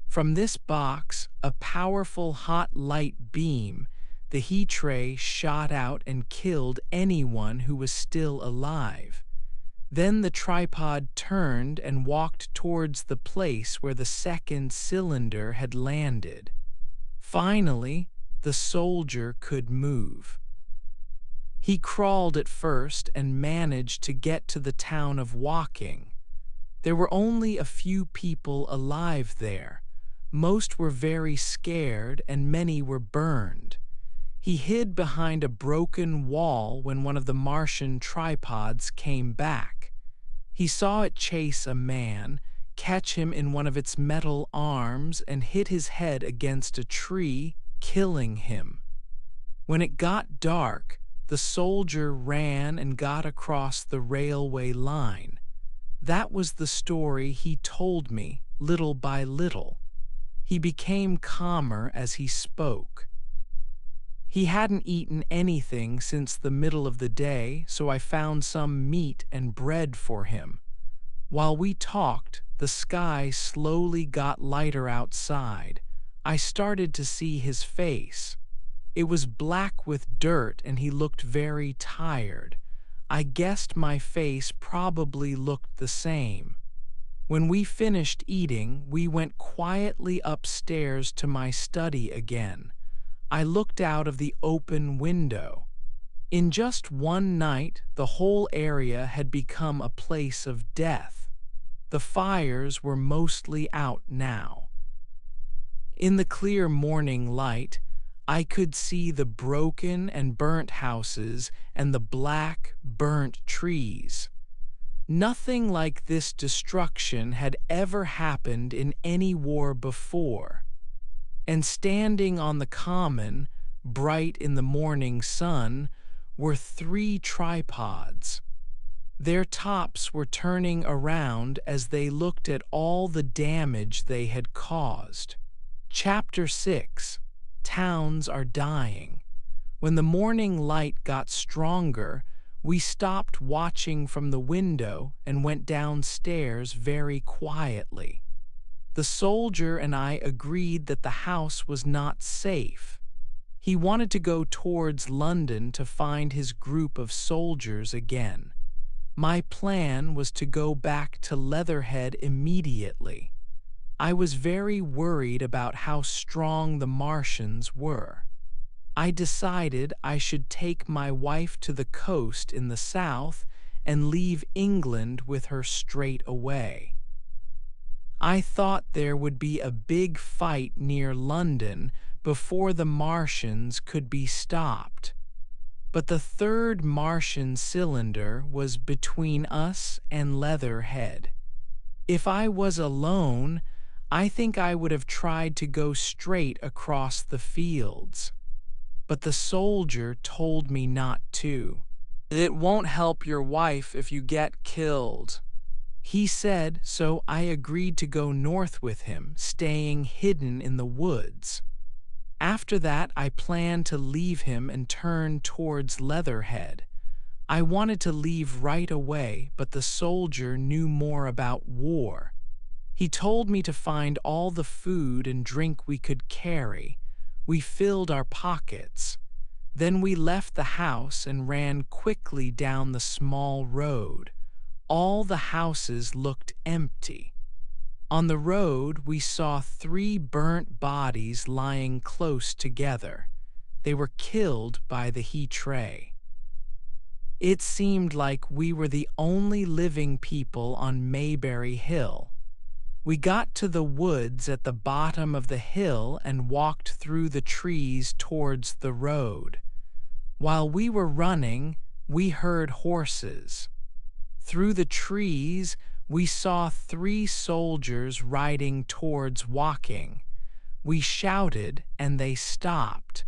From this box, a powerful hot light beam, the heat ray, shot out and killed anyone who was still alive. Then the tripod turned and walked towards the place where the second cylinder had landed. Finally, the soldier could move. He crawled at first and managed to get to the town of Woking. There were only a few people alive there. Most were very scared and many were burned. He hid behind a broken wall when one of the Martian tripods came back. He saw it chase a man, catch him in one of its metal arms, and hit his head against a tree, killing him. When it got dark, the soldier ran and got across the railway line. That was the story he told me, little by little. He became calmer as he spoke. He hadn't eaten anything since the middle of the day, so I found some meat and bread for him. While we talked, the sky slowly got lighter outside. I started to see his face. It was black with dirt and he looked very tired. I guessed my face probably looked the same. When we finished eating, we went quietly upstairs to my study again. I looked out of the open window. In just one night, the whole area had become a place of death. The fires were mostly out now. In the clear morning light, I could see the broken and burnt houses and the black, burnt trees. Nothing like this destruction had ever happened in any war before. And standing on the common, bright in the morning sun, were 3 tripods. Their tops were turning around as they looked at all the damage they had caused. Chapter 6. Towns are dying. When the morning light got stronger, we stopped watching from the window and went downstairs very quietly. The soldier and I agreed that the house was not safe. He wanted to go towards London to find his group of soldiers again. My plan was to go back to Leatherhead immediately. I was very worried about how strong the Martians were. I decided I should take my wife to the coast in the south and leave England with her straight away. I thought there would be a big fight near London before the Martians could be stopped. But the 3rd Martian cylinder was between us and Leatherhead. If I was alone, I think I would have tried to go straight across the fields. But the soldier told me not to. "It won't help your wife if you get killed," he said, so I agreed to go north with him, staying hidden in the woods. After that, I planned to leave him and turn towards Leatherhead. I wanted to leave right away, but the soldier knew more about war. He told me to find all the food and drink we could carry, We filled our pockets. Then we left the house and ran quickly down the small road. All the houses looked empty. On the road, we saw 3 burnt bodies lying close together. They were killed by the heat ray. It seemed like we were the only living people on Mayberry Hill. We got to the woods at the bottom of the hill and walked through the trees towards the road. While we were running, we heard horses. Through the trees, we saw 3 soldiers riding towards walking. We shouted and they stopped.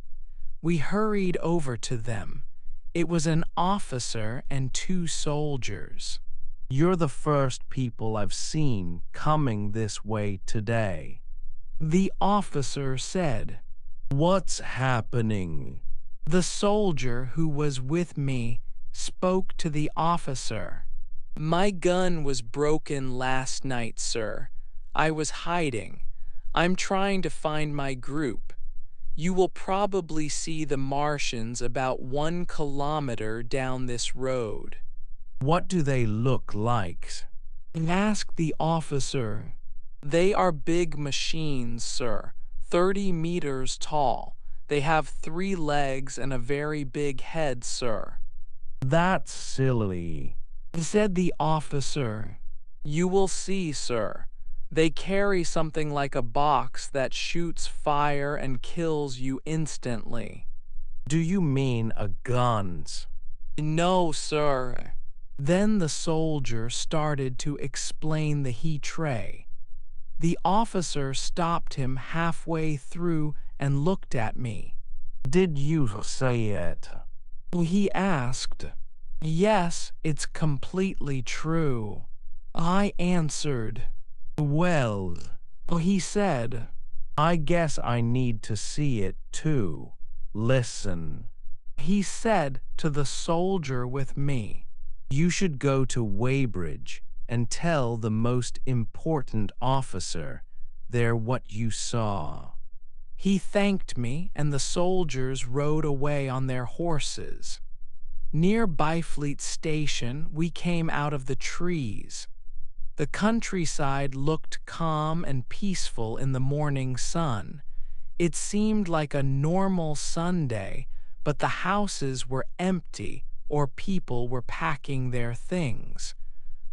We hurried over to them. It was an officer and 2 soldiers. You're the first people I've seen coming this way today, The officer said. What's happening? The soldier who was with me spoke to the officer. My gun was broken last night, sir. I was hiding. I'm trying to find my group. You will probably see the Martians about 1 kilometer down this road. What do they look like? Asked the officer. They are big machines, sir, 30 meters tall. They have 3 legs and a very big head, sir. That's silly, Said the officer. You will see, sir. They carry something like a box that shoots fire and kills you instantly. Do you mean a guns? No, sir. Then the soldier started to explain the heat ray. The officer stopped him halfway through and looked at me. Did you say it? He asked. Yes, it's completely true. I answered. Well, He said. I guess I need to see it too. Listen, He said to the soldier with me. You should go to Weybridge and tell the most important officer there what you saw. He thanked me, and the soldiers rode away on their horses. Near Byfleet Station, we came out of the trees. The countryside looked calm and peaceful in the morning sun. It seemed like a normal Sunday, but the houses were empty or people were packing their things.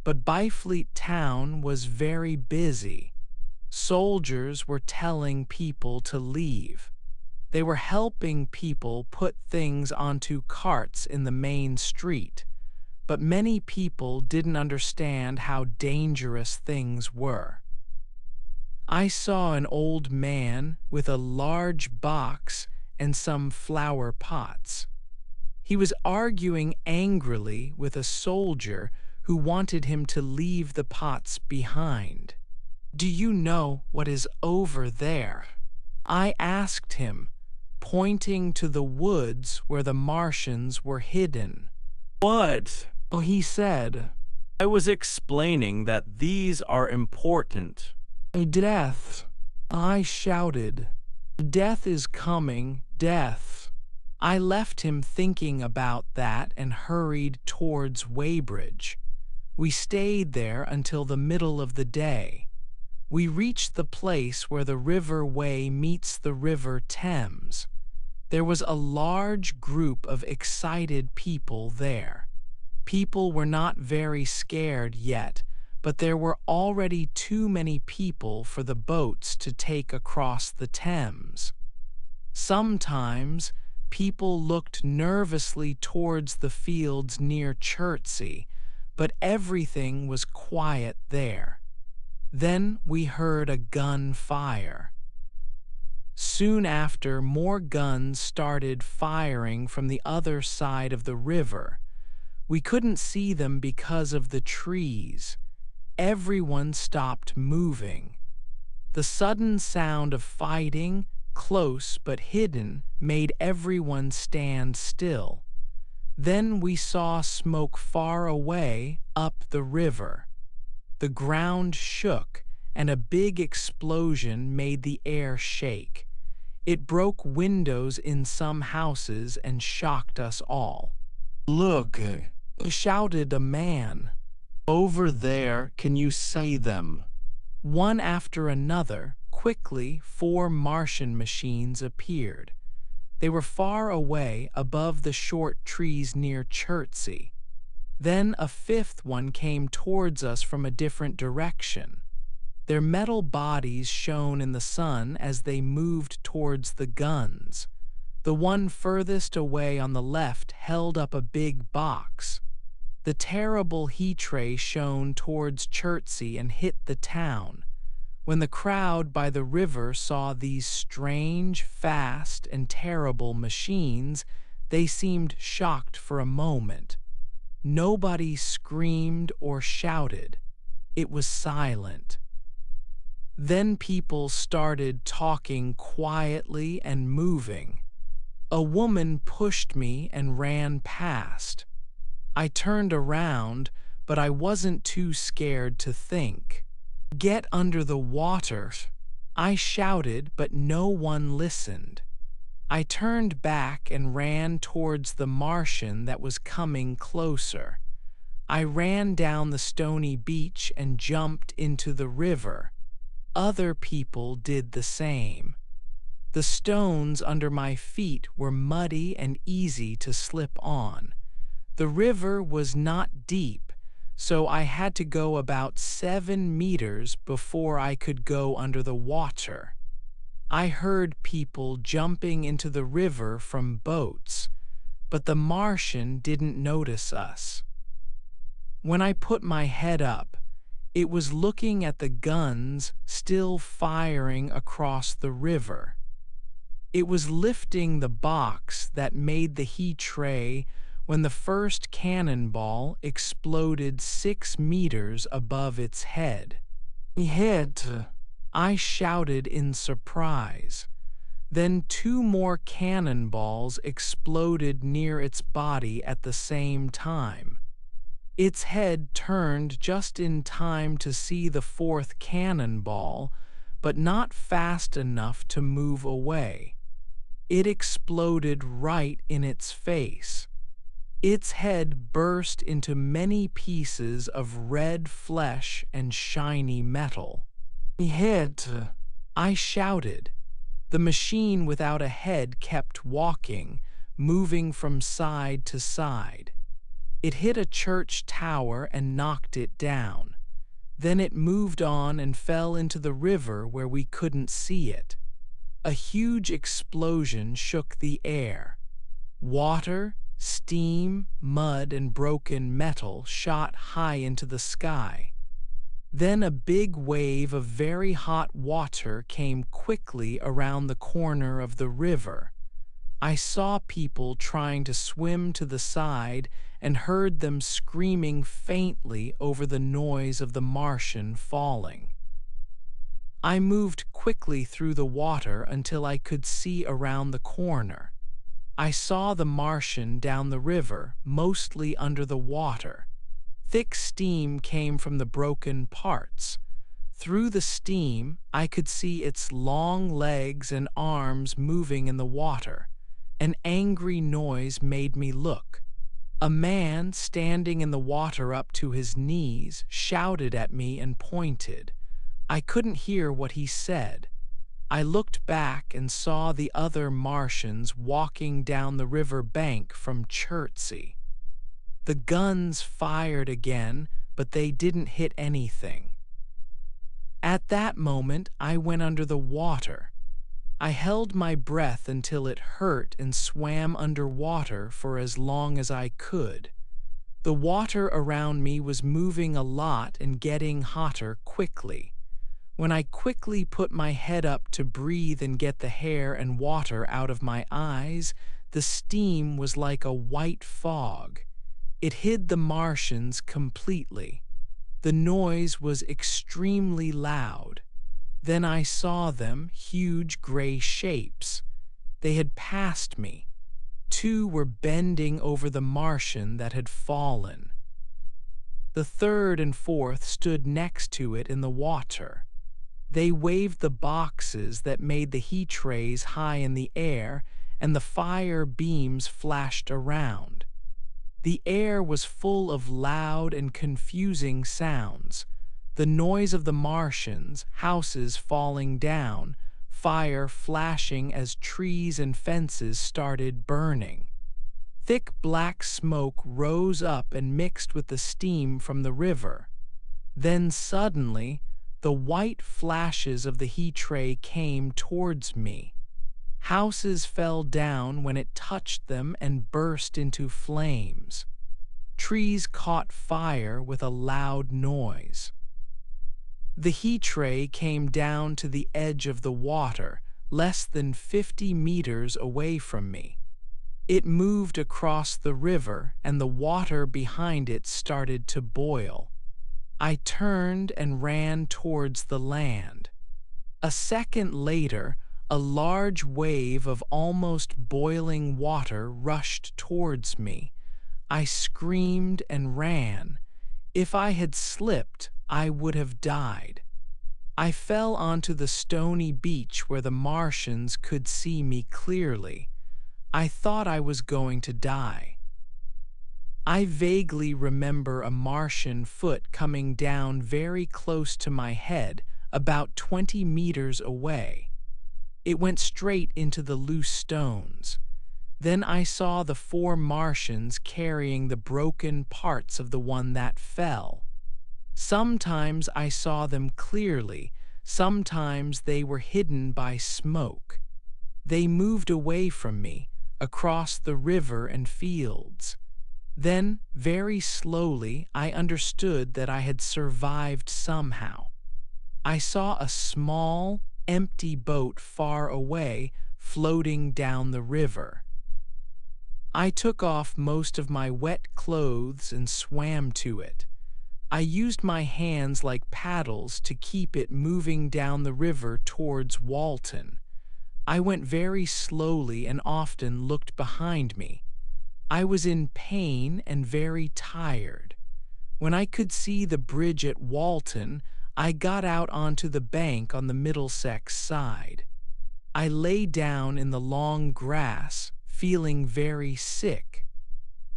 But Byfleet town was very busy. Soldiers were telling people to leave. They were helping people put things onto carts in the main street, but many people didn't understand how dangerous things were. I saw an old man with a large box and some flower pots. He was arguing angrily with a soldier who wanted him to leave the pots behind. Do you know what is over there? I asked him, pointing to the woods where the Martians were hidden. What? He said. I was explaining that these are important. Death. I shouted. Death is coming, death. I left him thinking about that and hurried towards Weybridge. We stayed there until the middle of the day. We reached the place where the River Wey meets the River Thames. There was a large group of excited people there. People were not very scared yet, but there were already too many people for the boats to take across the Thames. Sometimes, people looked nervously towards the fields near Chertsey, but everything was quiet there. Then we heard a gun fire. Soon after, more guns started firing from the other side of the river. We couldn't see them because of the trees. Everyone stopped moving. The sudden sound of fighting, close but hidden, made everyone stand still. Then we saw smoke far away up the river. The ground shook, and a big explosion made the air shake. It broke windows in some houses and shocked us all. Look, Shouted a man. over there, can you see them? One after another, quickly, 4 Martian machines appeared. They were far away above the short trees near Chertsey. Then a 5th one came towards us from a different direction. Their metal bodies shone in the sun as they moved towards the guns. The one furthest away on the left held up a big box. The terrible heat ray shone towards Chertsey and hit the town. When the crowd by the river saw these strange, fast, and terrible machines, they seemed shocked for a moment. Nobody screamed or shouted. It was silent. Then people started talking quietly and moving. A woman pushed me and ran past. I turned around, but I wasn't too scared to think. "Get under the water!" I shouted, but no one listened. I turned back and ran towards the Martian that was coming closer. I ran down the stony beach and jumped into the river. Other people did the same. The stones under my feet were muddy and easy to slip on. The river was not deep, so I had to go about 7 meters before I could go under the water. I heard people jumping into the river from boats, but the Martian didn't notice us. When I put my head up, it was looking at the guns still firing across the river. It was lifting the box that made the heat ray when the first cannonball exploded 6 meters above its head. "Hit!" I shouted in surprise. Then 2 more cannonballs exploded near its body at the same time. Its head turned just in time to see the 4th cannonball, but not fast enough to move away. It exploded right in its face. Its head burst into many pieces of red flesh and shiny metal. "Hit!" I shouted. The machine without a head kept walking, moving from side to side. It hit a church tower and knocked it down. Then it moved on and fell into the river where we couldn't see it. A huge explosion shook the air. Water, steam, mud, and broken metal shot high into the sky. Then a big wave of very hot water came quickly around the corner of the river. I saw people trying to swim to the side and heard them screaming faintly over the noise of the Martian falling. I moved quickly through the water until I could see around the corner. I saw the Martian down the river, mostly under the water. Thick steam came from the broken parts. Through the steam, I could see its long legs and arms moving in the water. An angry noise made me look. A man standing in the water up to his knees shouted at me and pointed. I couldn't hear what he said. I looked back and saw the other Martians walking down the river bank from Chertsey. The guns fired again, but they didn't hit anything. At that moment, I went under the water. I held my breath until it hurt and swam underwater for as long as I could. The water around me was moving a lot and getting hotter quickly. When I quickly put my head up to breathe and get the hair and water out of my eyes, the steam was like a white fog. It hid the Martians completely. The noise was extremely loud. Then I saw them, huge gray shapes. They had passed me. 2 were bending over the Martian that had fallen. The 3rd and 4th stood next to it in the water. They waved the boxes that made the heat rays high in the air, and the fire beams flashed around. The air was full of loud and confusing sounds. The noise of the Martians, houses falling down, fire flashing as trees and fences started burning. Thick black smoke rose up and mixed with the steam from the river. Then suddenly, the white flashes of the heat ray came towards me. Houses fell down when it touched them and burst into flames. Trees caught fire with a loud noise. The heat ray came down to the edge of the water, less than 50 meters away from me. It moved across the river, and the water behind it started to boil. I turned and ran towards the land. A second later, a large wave of almost boiling water rushed towards me. I screamed and ran. If I had slipped, I would have died. I fell onto the stony beach where the Martians could see me clearly. I thought I was going to die. I vaguely remember a Martian foot coming down very close to my head, about 20 meters away. It went straight into the loose stones. Then I saw the 4 Martians carrying the broken parts of the one that fell. Sometimes I saw them clearly, sometimes they were hidden by smoke. They moved away from me, across the river and fields. Then, very slowly, I understood that I had survived somehow. I saw a small, empty boat far away, floating down the river. I took off most of my wet clothes and swam to it. I used my hands like paddles to keep it moving down the river towards Walton. I went very slowly and often looked behind me. I was in pain and very tired. When I could see the bridge at Walton, I got out onto the bank on the Middlesex side. I lay down in the long grass, feeling very sick.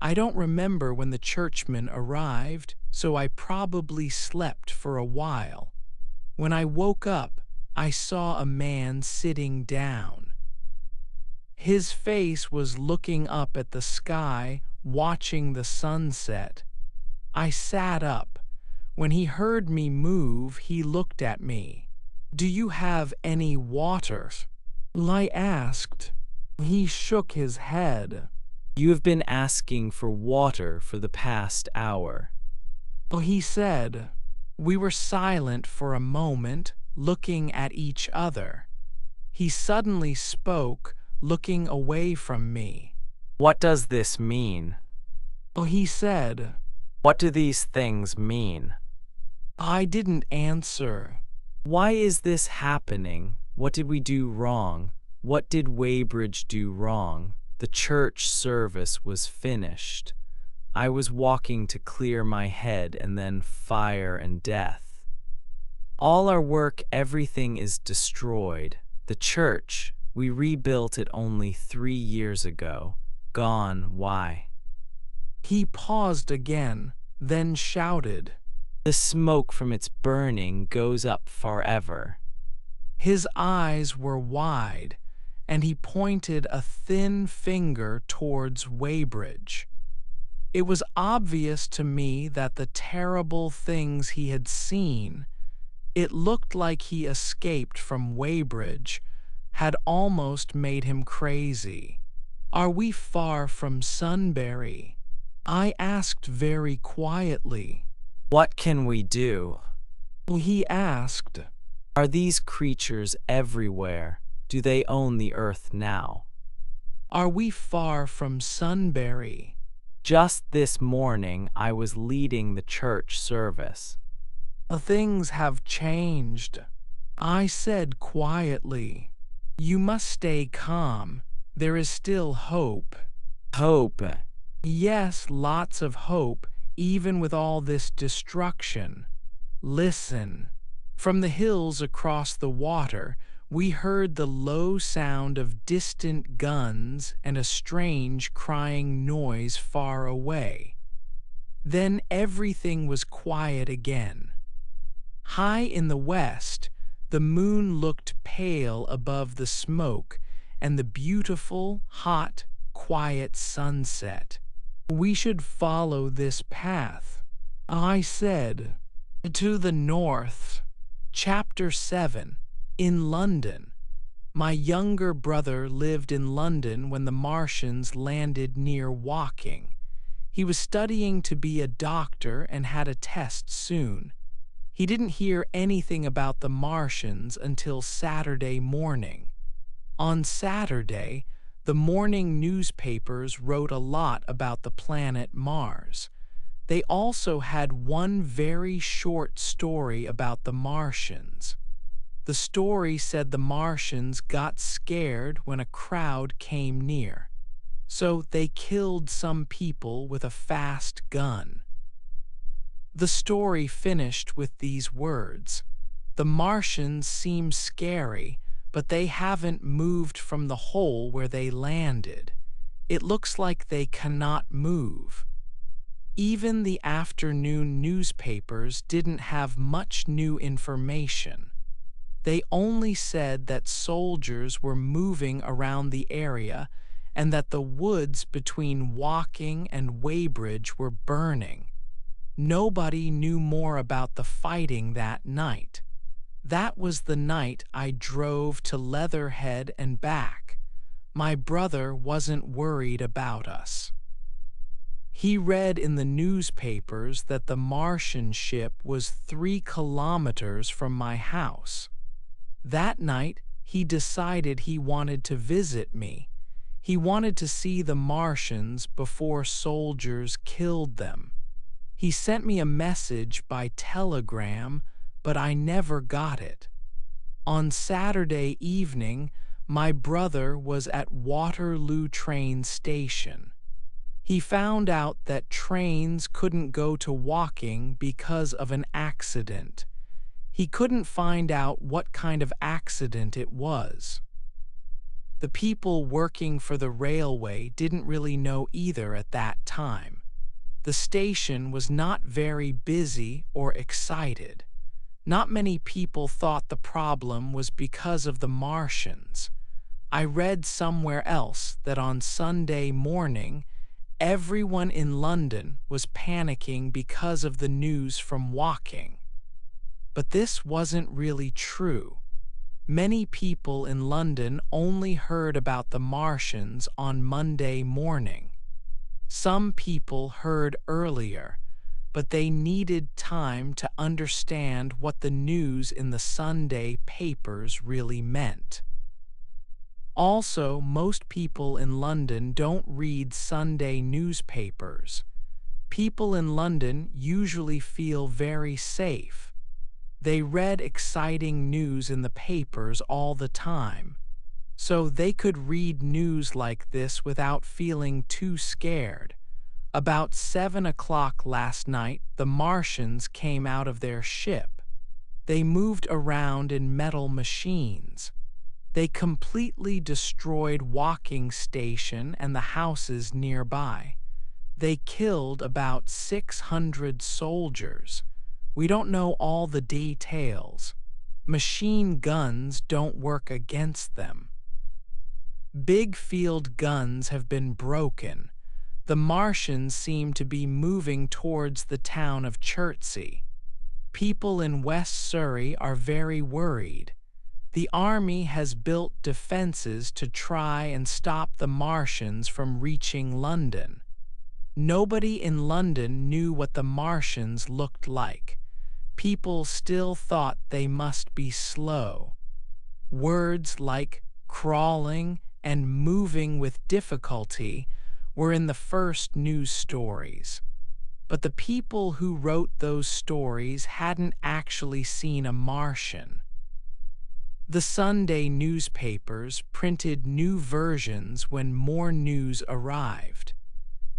I don't remember when the churchman arrived, so I probably slept for a while. When I woke up, I saw a man sitting down. His face was looking up at the sky, watching the sunset. I sat up. When he heard me move, he looked at me. "Do you have any water?" I asked. He shook his head. "You have been asking for water for the past hour," he said. We were silent for a moment, looking at each other. He suddenly spoke, looking away from me. "What does this mean?" He said. "What do these things mean?" I didn't answer. "Why is this happening? What did we do wrong? What did Weybridge do wrong?" The church service was finished. I was walking to clear my head, and then fire and death. All our work, everything is destroyed. The church, we rebuilt it only 3 years ago. Gone, why? He paused again, then shouted. The smoke from its burning goes up forever. His eyes were wide, and he pointed a thin finger towards Weybridge. It was obvious to me that the terrible things he had seen, it looked like he escaped from Weybridge, had almost made him crazy. "Are we far from Sunbury?" I asked very quietly. "What can we do?" he asked. "Are these creatures everywhere? Do they own the earth now?" "Are we far from Sunbury?" Just this morning I was leading the church service. "Things have changed," I said quietly. "You must stay calm. There is still hope." Hope? "Yes, lots of hope, even with all this destruction. Listen." From the hills across the water, we heard the low sound of distant guns and a strange crying noise far away. Then everything was quiet again. High in the west, the moon looked pale above the smoke and the beautiful, hot, quiet sunset. "We should follow this path," I said. "To the north." Chapter 7. In London. My younger brother lived in London when the Martians landed near Woking. He was studying to be a doctor and had a test soon. He didn't hear anything about the Martians until Saturday morning. On Saturday, the morning newspapers wrote a lot about the planet Mars. They also had one very short story about the Martians. The story said the Martians got scared when a crowd came near, so they killed some people with a fast gun. The story finished with these words: "The Martians seem scary, but they haven't moved from the hole where they landed. It looks like they cannot move." Even the afternoon newspapers didn't have much new information. They only said that soldiers were moving around the area and that the woods between Woking and Weybridge were burning. Nobody knew more about the fighting that night. That was the night I drove to Leatherhead and back. My brother wasn't worried about us. He read in the newspapers that the Martian ship was 3 kilometers from my house. That night, he decided he wanted to visit me. He wanted to see the Martians before soldiers killed them. He sent me a message by telegram, but I never got it. On Saturday evening, my brother was at Waterloo train station. He found out that trains couldn't go to Woking because of an accident. He couldn't find out what kind of accident it was. The people working for the railway didn't really know either at that time. The station was not very busy or excited. Not many people thought the problem was because of the Martians. I read somewhere else that on Sunday morning, everyone in London was panicking because of the news from Woking. But this wasn't really true. Many people in London only heard about the Martians on Monday morning. Some people heard earlier, but they needed time to understand what the news in the Sunday papers really meant. Also, most people in London don't read Sunday newspapers. People in London usually feel very safe. They read exciting news in the papers all the time, so they could read news like this without feeling too scared. About 7 o'clock last night, the Martians came out of their ship. They moved around in metal machines. They completely destroyed Woking Station and the houses nearby. They killed about 600 soldiers. We don't know all the details. Machine guns don't work against them. Big field guns have been broken. The Martians seem to be moving towards the town of Chertsey. People in West Surrey are very worried. The army has built defenses to try and stop the Martians from reaching London. Nobody in London knew what the Martians looked like. People still thought they must be slow. Words like crawling and moving with difficulty were in the first news stories. But the people who wrote those stories hadn't actually seen a Martian. The Sunday newspapers printed new versions when more news arrived.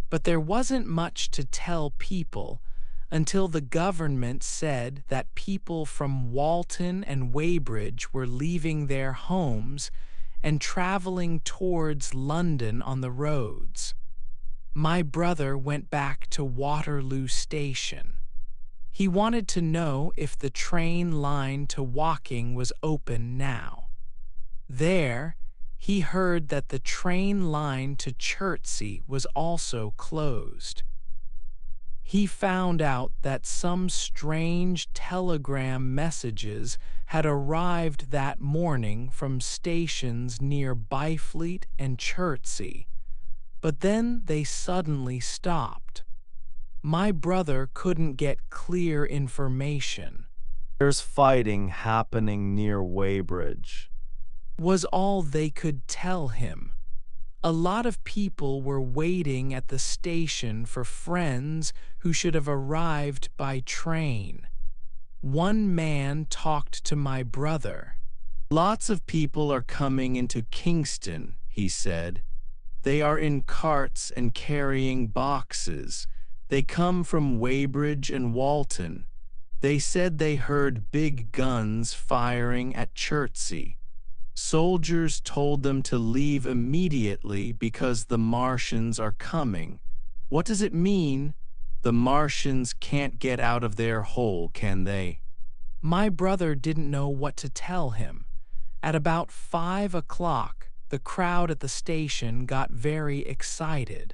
But there wasn't much to tell people until the government said that people from Walton and Weybridge were leaving their homes and traveling towards London on the roads. My brother went back to Waterloo Station. He wanted to know if the train line to Woking was open now. There, he heard that the train line to Chertsey was also closed. He found out that some strange telegram messages had arrived that morning from stations near Byfleet and Chertsey, but then they suddenly stopped. My brother couldn't get clear information. There's fighting happening near Weybridge, Was all they could tell him. A lot of people were waiting at the station for friends who should have arrived by train. One man talked to my brother. Lots of people are coming into Kingston, he said. They are in carts and carrying boxes. They come from Weybridge and Walton. They said they heard big guns firing at Chertsey. Soldiers told them to leave immediately because the Martians are coming. What does it mean? The Martians can't get out of their hole, can they? My brother didn't know what to tell him. At about 5 o'clock, the crowd at the station got very excited.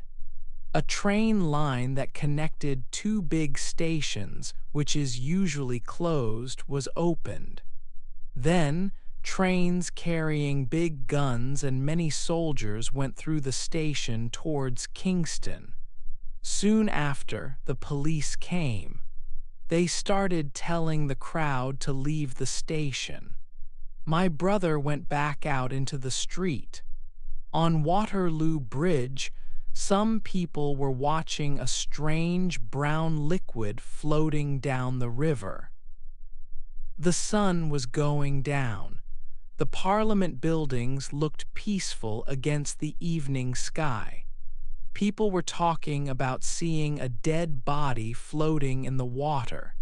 A train line that connected two big stations, which is usually closed, was opened. Then, trains carrying big guns and many soldiers went through the station towards Kingston. Soon after, the police came. They started telling the crowd to leave the station. My brother went back out into the street. On Waterloo Bridge, some people were watching a strange brown liquid floating down the river. The sun was going down. The Parliament buildings looked peaceful against the evening sky. People were talking about seeing a dead body floating in the water.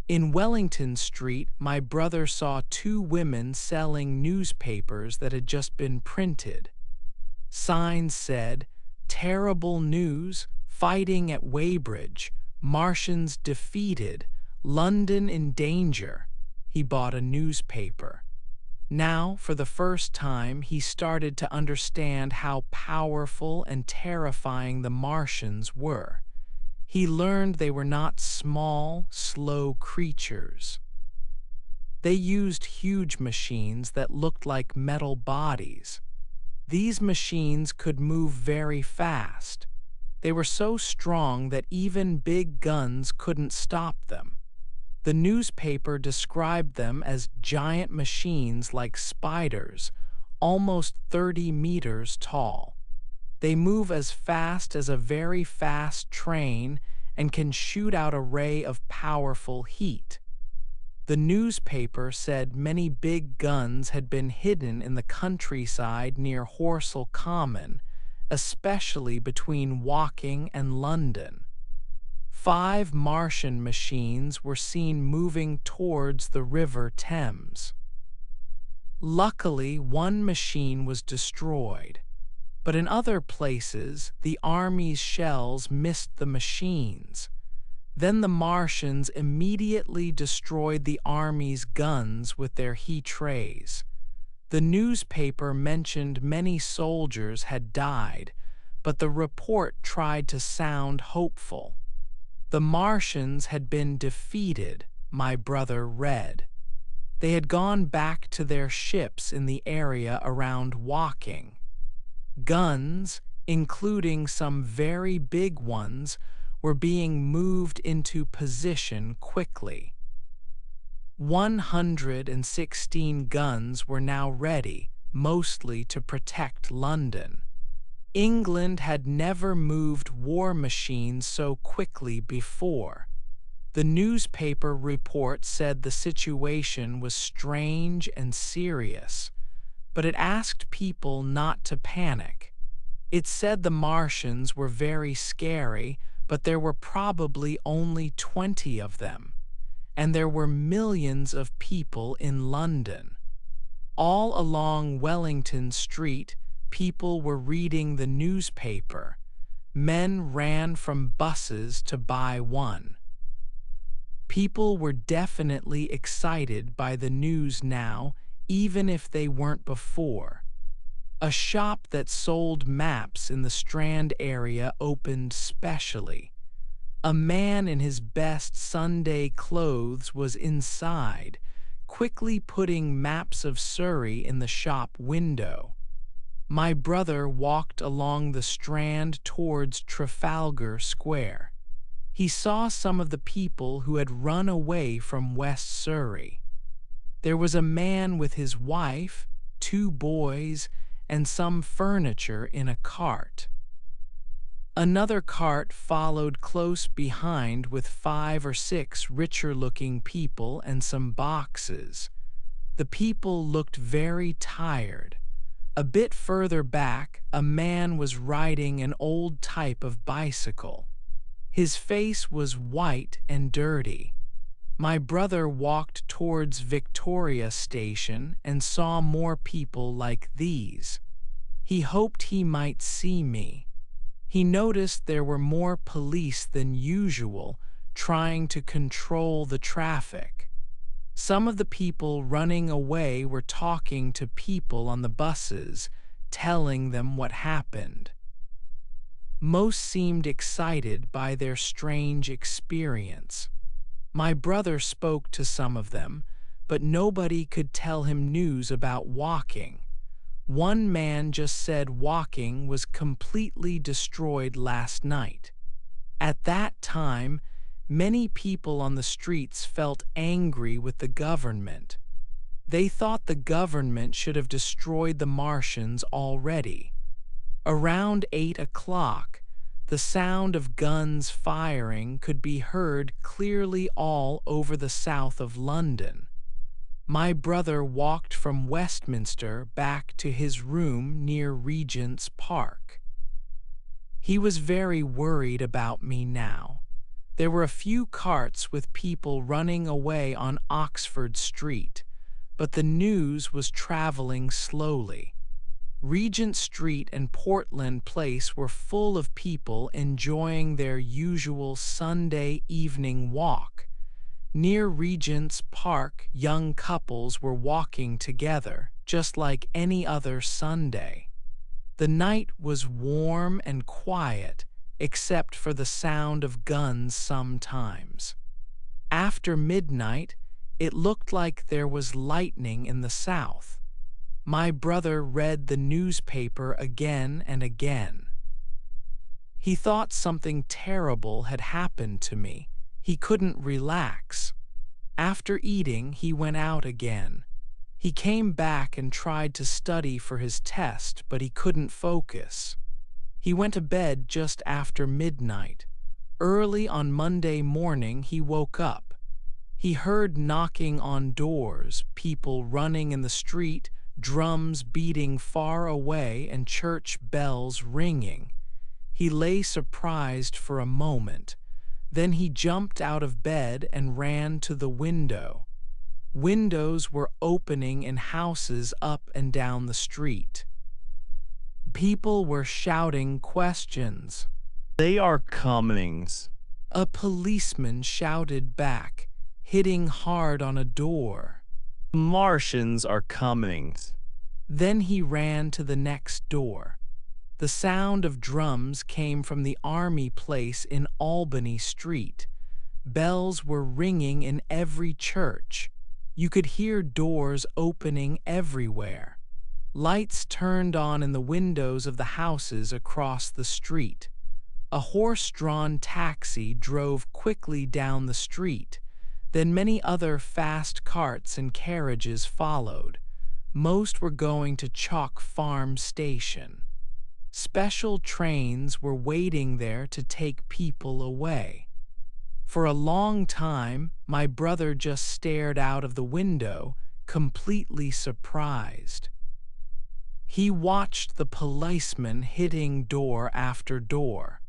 In Wellington Street, my brother saw two women selling newspapers that had just been printed. Signs said, "Terrible news, fighting at Weybridge, Martians defeated, London in danger." He bought a newspaper. Now, for the first time, he started to understand how powerful and terrifying the Martians were. He learned they were not small, slow creatures. They used huge machines that looked like metal bodies. These machines could move very fast. They were so strong that even big guns couldn't stop them. The newspaper described them as giant machines like spiders, almost 30 meters tall. They move as fast as a very fast train and can shoot out a ray of powerful heat. The newspaper said many big guns had been hidden in the countryside near Horsell Common, especially between Woking and London. 5 Martian machines were seen moving towards the River Thames. Luckily, one machine was destroyed, but in other places, the army's shells missed the machines. Then the Martians immediately destroyed the army's guns with their heat rays. The newspaper mentioned many soldiers had died, but the report tried to sound hopeful. The Martians had been defeated, my brother read. They had gone back to their ships in the area around Woking. Guns, including some very big ones, were being moved into position quickly. 116 guns were now ready, mostly to protect London. England had never moved war machines so quickly before. The newspaper report said the situation was strange and serious, but it asked people not to panic. It said the Martians were very scary, but there were probably only 20 of them, and there were millions of people in London. All along Wellington Street, people were reading the newspaper. Men ran from buses to buy one. People were definitely excited by the news now, even if they weren't before. A shop that sold maps in the Strand area opened specially. A man in his best Sunday clothes was inside, quickly putting maps of Surrey in the shop window. My brother walked along the Strand towards Trafalgar Square. He saw some of the people who had run away from West Surrey. There was a man with his wife, 2 boys, and some furniture in a cart. Another cart followed close behind with 5 or 6 richer-looking people and some boxes. The people looked very tired. A bit further back, a man was riding an old type of bicycle. His face was white and dirty. My brother walked towards Victoria Station and saw more people like these. He hoped he might see me. He noticed there were more police than usual, trying to control the traffic. Some of the people running away were talking to people on the buses, telling them what happened. Most seemed excited by their strange experience. My brother spoke to some of them, but nobody could tell him news about walking. One man just said walking was completely destroyed last night. At that time, many people on the streets felt angry with the government. They thought the government should have destroyed the Martians already. Around 8 o'clock, the sound of guns firing could be heard clearly all over the south of London. My brother walked from Westminster back to his room near Regent's Park. He was very worried about me now. There were a few carts with people running away on Oxford Street, but the news was traveling slowly. Regent Street and Portland Place were full of people enjoying their usual Sunday evening walk. Near Regent's Park, young couples were walking together, just like any other Sunday. The night was warm and quiet, except for the sound of guns sometimes. After midnight, it looked like there was lightning in the south. My brother read the newspaper again and again. He thought something terrible had happened to me. He couldn't relax. After eating, he went out again. He came back and tried to study for his test, but he couldn't focus. He went to bed just after midnight. Early on Monday morning, he woke up. He heard knocking on doors, people running in the street, drums beating far away, and church bells ringing. He lay surprised for a moment. Then he jumped out of bed and ran to the window. Windows were opening in houses up and down the street. People were shouting questions. They are comings. A policeman shouted back, hitting hard on a door. Martians are comings. Then he ran to the next door. The sound of drums came from the Army Place in Albany Street. Bells were ringing in every church. You could hear doors opening everywhere. Lights turned on in the windows of the houses across the street. A horse-drawn taxi drove quickly down the street. Then many other fast carts and carriages followed. Most were going to Chalk Farm Station. Special trains were waiting there to take people away. For a long time, my brother just stared out of the window, completely surprised. He watched the policemen hitting door after door.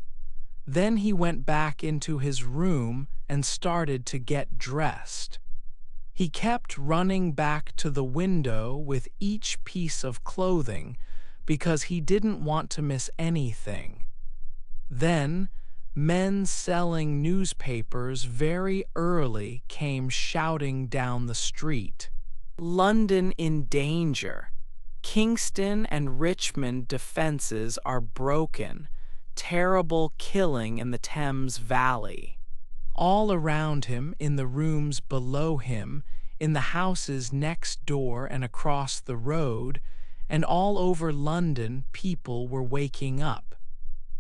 Then he went back into his room and started to get dressed. He kept running back to the window with each piece of clothing because he didn't want to miss anything. Then, men selling newspapers very early came shouting down the street. London in danger. Kingston and Richmond defenses are broken. Terrible killing in the Thames Valley. All around him, in the rooms below him, in the houses next door and across the road, and all over London, people were waking up.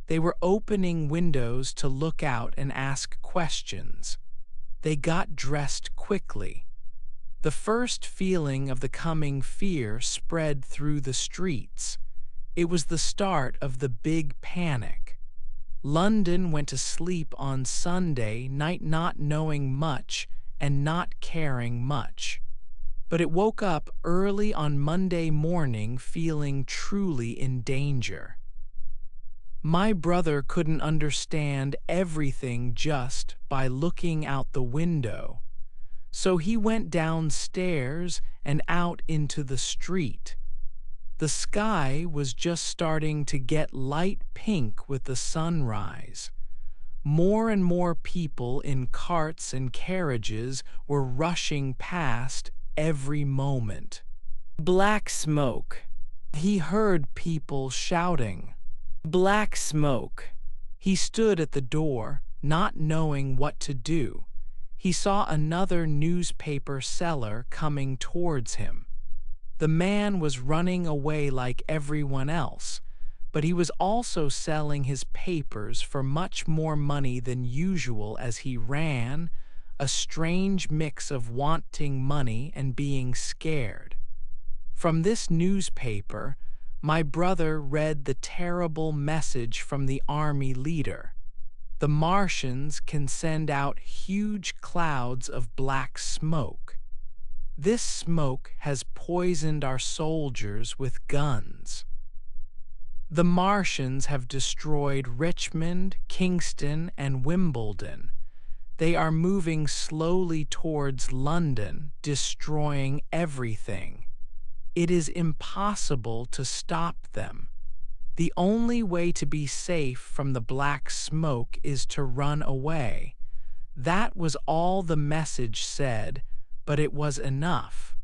They were opening windows to look out and ask questions. They got dressed quickly. The first feeling of the coming fear spread through the streets. It was the start of the big panic. London went to sleep on Sunday night not knowing much and not caring much. But it woke up early on Monday morning feeling truly in danger. My brother couldn't understand everything just by looking out the window, so he went downstairs and out into the street. The sky was just starting to get light pink with the sunrise. More and more people in carts and carriages were rushing past every moment. Black smoke. He heard people shouting. Black smoke. He stood at the door, not knowing what to do. He saw another newspaper seller coming towards him. The man was running away like everyone else, but he was also selling his papers for much more money than usual as he ran, a strange mix of wanting money and being scared. From this newspaper, my brother read the terrible message from the army leader. The Martians can send out huge clouds of black smoke. This smoke has poisoned our soldiers with guns. The Martians have destroyed Richmond, Kingston, and Wimbledon. They are moving slowly towards London, destroying everything. It is impossible to stop them. The only way to be safe from the black smoke is to run away. That was all the message said, but it was enough.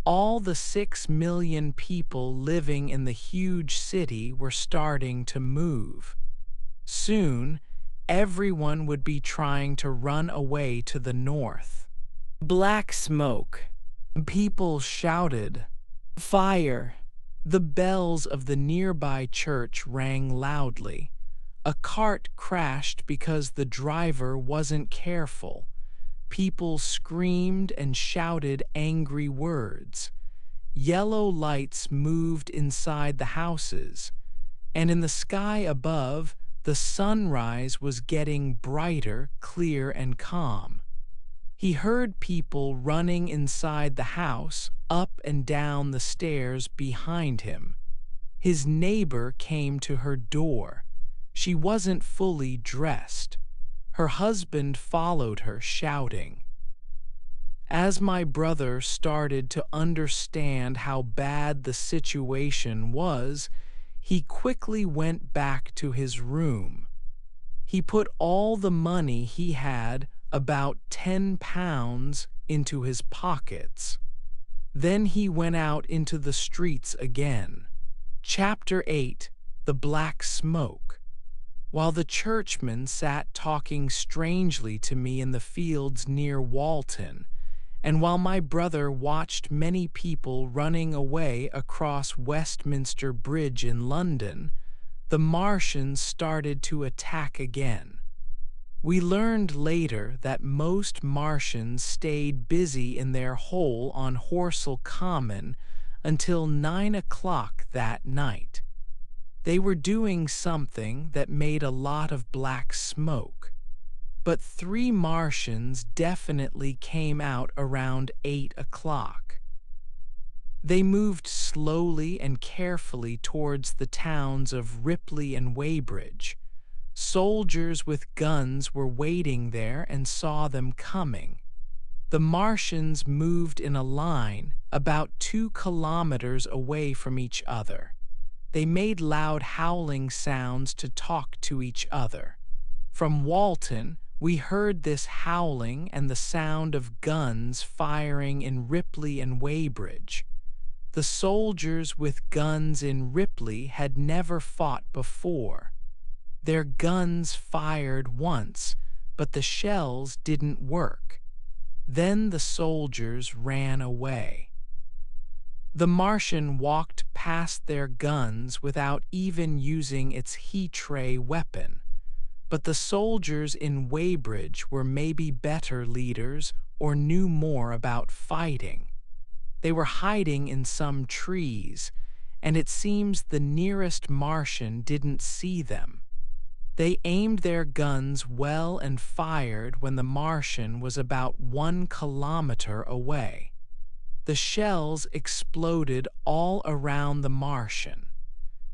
All the 6 million people living in the huge city were starting to move. Soon, everyone would be trying to run away to the north. Black smoke. People shouted. Fire. The bells of the nearby church rang loudly. A cart crashed because the driver wasn't careful. People screamed and shouted angry words. Yellow lights moved inside the houses, and in the sky above, the sunrise was getting brighter, clear, and calm. He heard people running inside the house, up and down the stairs behind him. His neighbor came to her door. She wasn't fully dressed. Her husband followed her, shouting. As my brother started to understand how bad the situation was, he quickly went back to his room. He put all the money he had, about £10, into his pockets. Then he went out into the streets again. Chapter 8: The Black Smoke. While the churchmen sat talking strangely to me in the fields near Walton, and while my brother watched many people running away across Westminster Bridge in London, the Martians started to attack again. We learned later that most Martians stayed busy in their hole on Horsell Common until 9 o'clock that night. They were doing something that made a lot of black smoke. But 3 Martians definitely came out around 8 o'clock. They moved slowly and carefully towards the towns of Ripley and Weybridge. Soldiers with guns were waiting there and saw them coming. The Martians moved in a line about 2 kilometers away from each other. They made loud howling sounds to talk to each other. From Walton, we heard this howling and the sound of guns firing in Ripley and Weybridge. The soldiers with guns in Ripley had never fought before. Their guns fired once, but the shells didn't work. Then the soldiers ran away. The Martian walked past their guns without even using its heat ray weapon. But the soldiers in Weybridge were maybe better leaders or knew more about fighting. They were hiding in some trees, and it seems the nearest Martian didn't see them. They aimed their guns well and fired when the Martian was about 1 kilometer away. The shells exploded all around the Martian.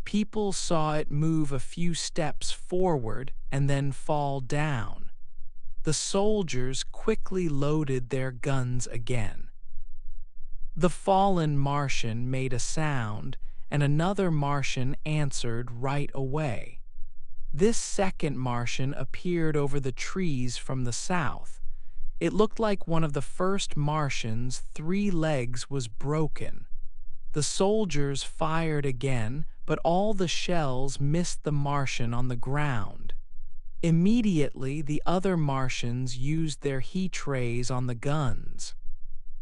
People saw it move a few steps forward and then fall down. The soldiers quickly loaded their guns again. The fallen Martian made a sound, and another Martian answered right away. This second Martian appeared over the trees from the south. It looked like one of the first Martians' 3 legs was broken. The soldiers fired again, but all the shells missed the Martian on the ground. Immediately, the other Martians used their heat rays on the guns.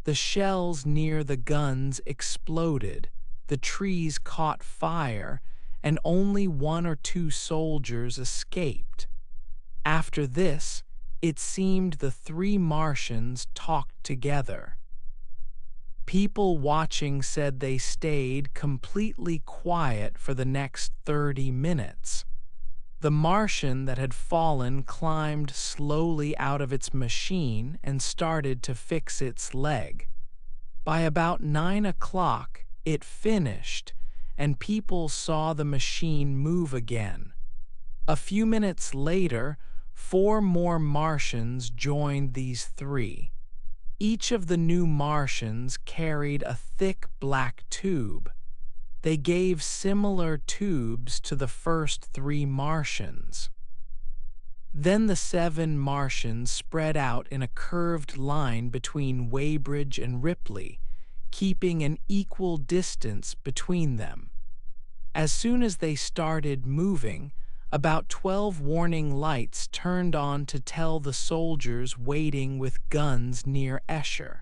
The shells near the guns exploded, the trees caught fire, and only 1 or 2 soldiers escaped. After this, it seemed the 3 Martians talked together. People watching said they stayed completely quiet for the next 30 minutes. The Martian that had fallen climbed slowly out of its machine and started to fix its leg. By about 9 o'clock, it finished, and people saw the machine move again. A few minutes later, 4 more Martians joined these 3. Each of the new Martians carried a thick black tube. They gave similar tubes to the first 3 Martians. Then the 7 Martians spread out in a curved line between Weybridge and Ripley, keeping an equal distance between them. As soon as they started moving, about 12 warning lights turned on to tell the soldiers waiting with guns near Escher.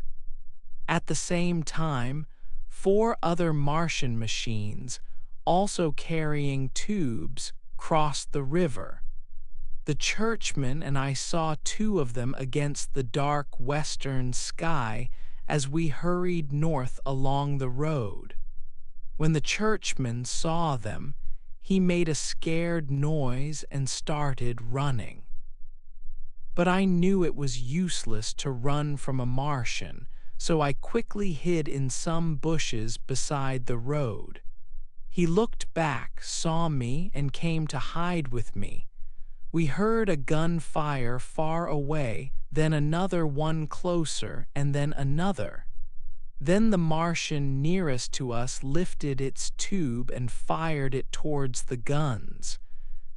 At the same time, 4 other Martian machines, also carrying tubes, crossed the river. The churchman and I saw 2 of them against the dark western sky as we hurried north along the road. When the churchman saw them, he made a scared noise and started running. But I knew it was useless to run from a Martian, so I quickly hid in some bushes beside the road. He looked back, saw me, and came to hide with me. We heard a gun fire far away, then another one closer, and then another. Then the Martian nearest to us lifted its tube and fired it towards the guns.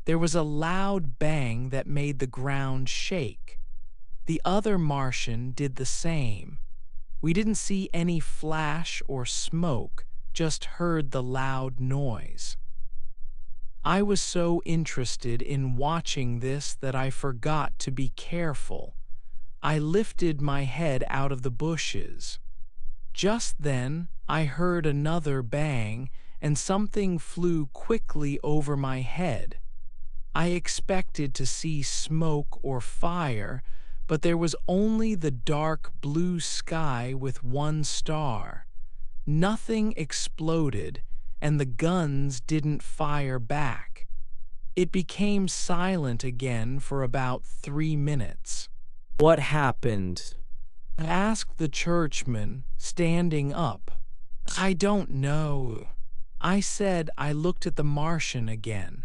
There was a loud bang that made the ground shake. The other Martian did the same. We didn't see any flash or smoke, just heard the loud noise. I was so interested in watching this that I forgot to be careful. I lifted my head out of the bushes. Just then, I heard another bang, and something flew quickly over my head. I expected to see smoke or fire, but there was only the dark blue sky with 1 star. Nothing exploded, and the guns didn't fire back. It became silent again for about 3 minutes. What happened? Asked the churchman, standing up. I don't know. I said I looked at the Martian again.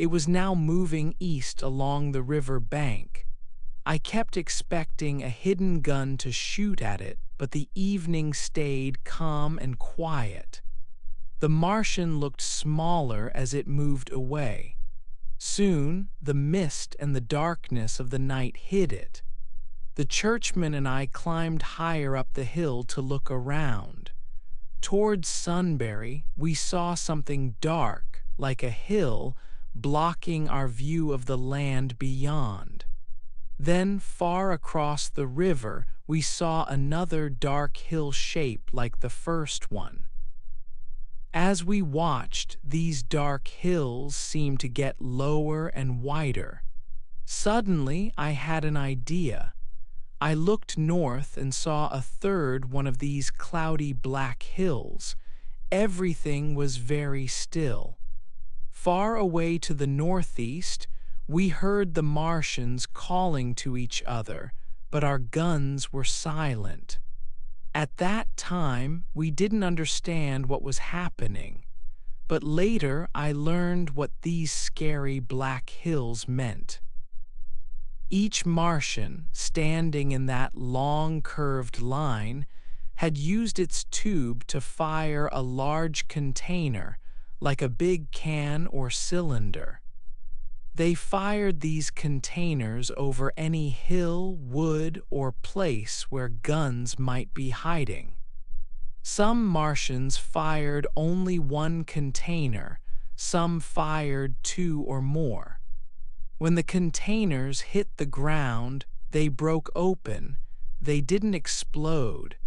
It was now moving east along the river bank. I kept expecting a hidden gun to shoot at it, but the evening stayed calm and quiet. The Martian looked smaller as it moved away. Soon, the mist and the darkness of the night hid it. The churchman and I climbed higher up the hill to look around. Towards Sunbury, we saw something dark, like a hill, blocking our view of the land beyond. Then, far across the river, we saw another dark hill shape like the first one. As we watched, these dark hills seemed to get lower and wider. Suddenly, I had an idea. I looked north and saw a third one of these cloudy black hills. Everything was very still. Far away to the northeast, we heard the Martians calling to each other, but our guns were silent. At that time, we didn't understand what was happening, but later I learned what these scary black hills meant. Each Martian, standing in that long curved line, had used its tube to fire a large container, like a big can or cylinder. They fired these containers over any hill, wood, or place where guns might be hiding. Some Martians fired only one container, some fired two or more. When the containers hit the ground, they broke open, they didn't explode,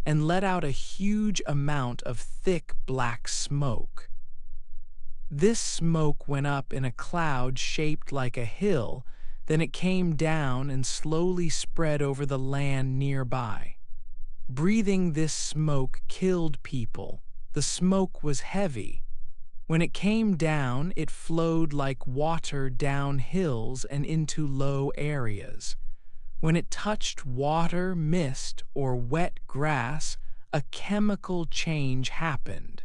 and let out a huge amount of thick black smoke. This smoke went up in a cloud shaped like a hill, then it came down and slowly spread over the land nearby. Breathing this smoke killed people. The smoke was heavy. When it came down, it flowed like water down hills and into low areas. When it touched water, mist, or wet grass, a chemical change happened.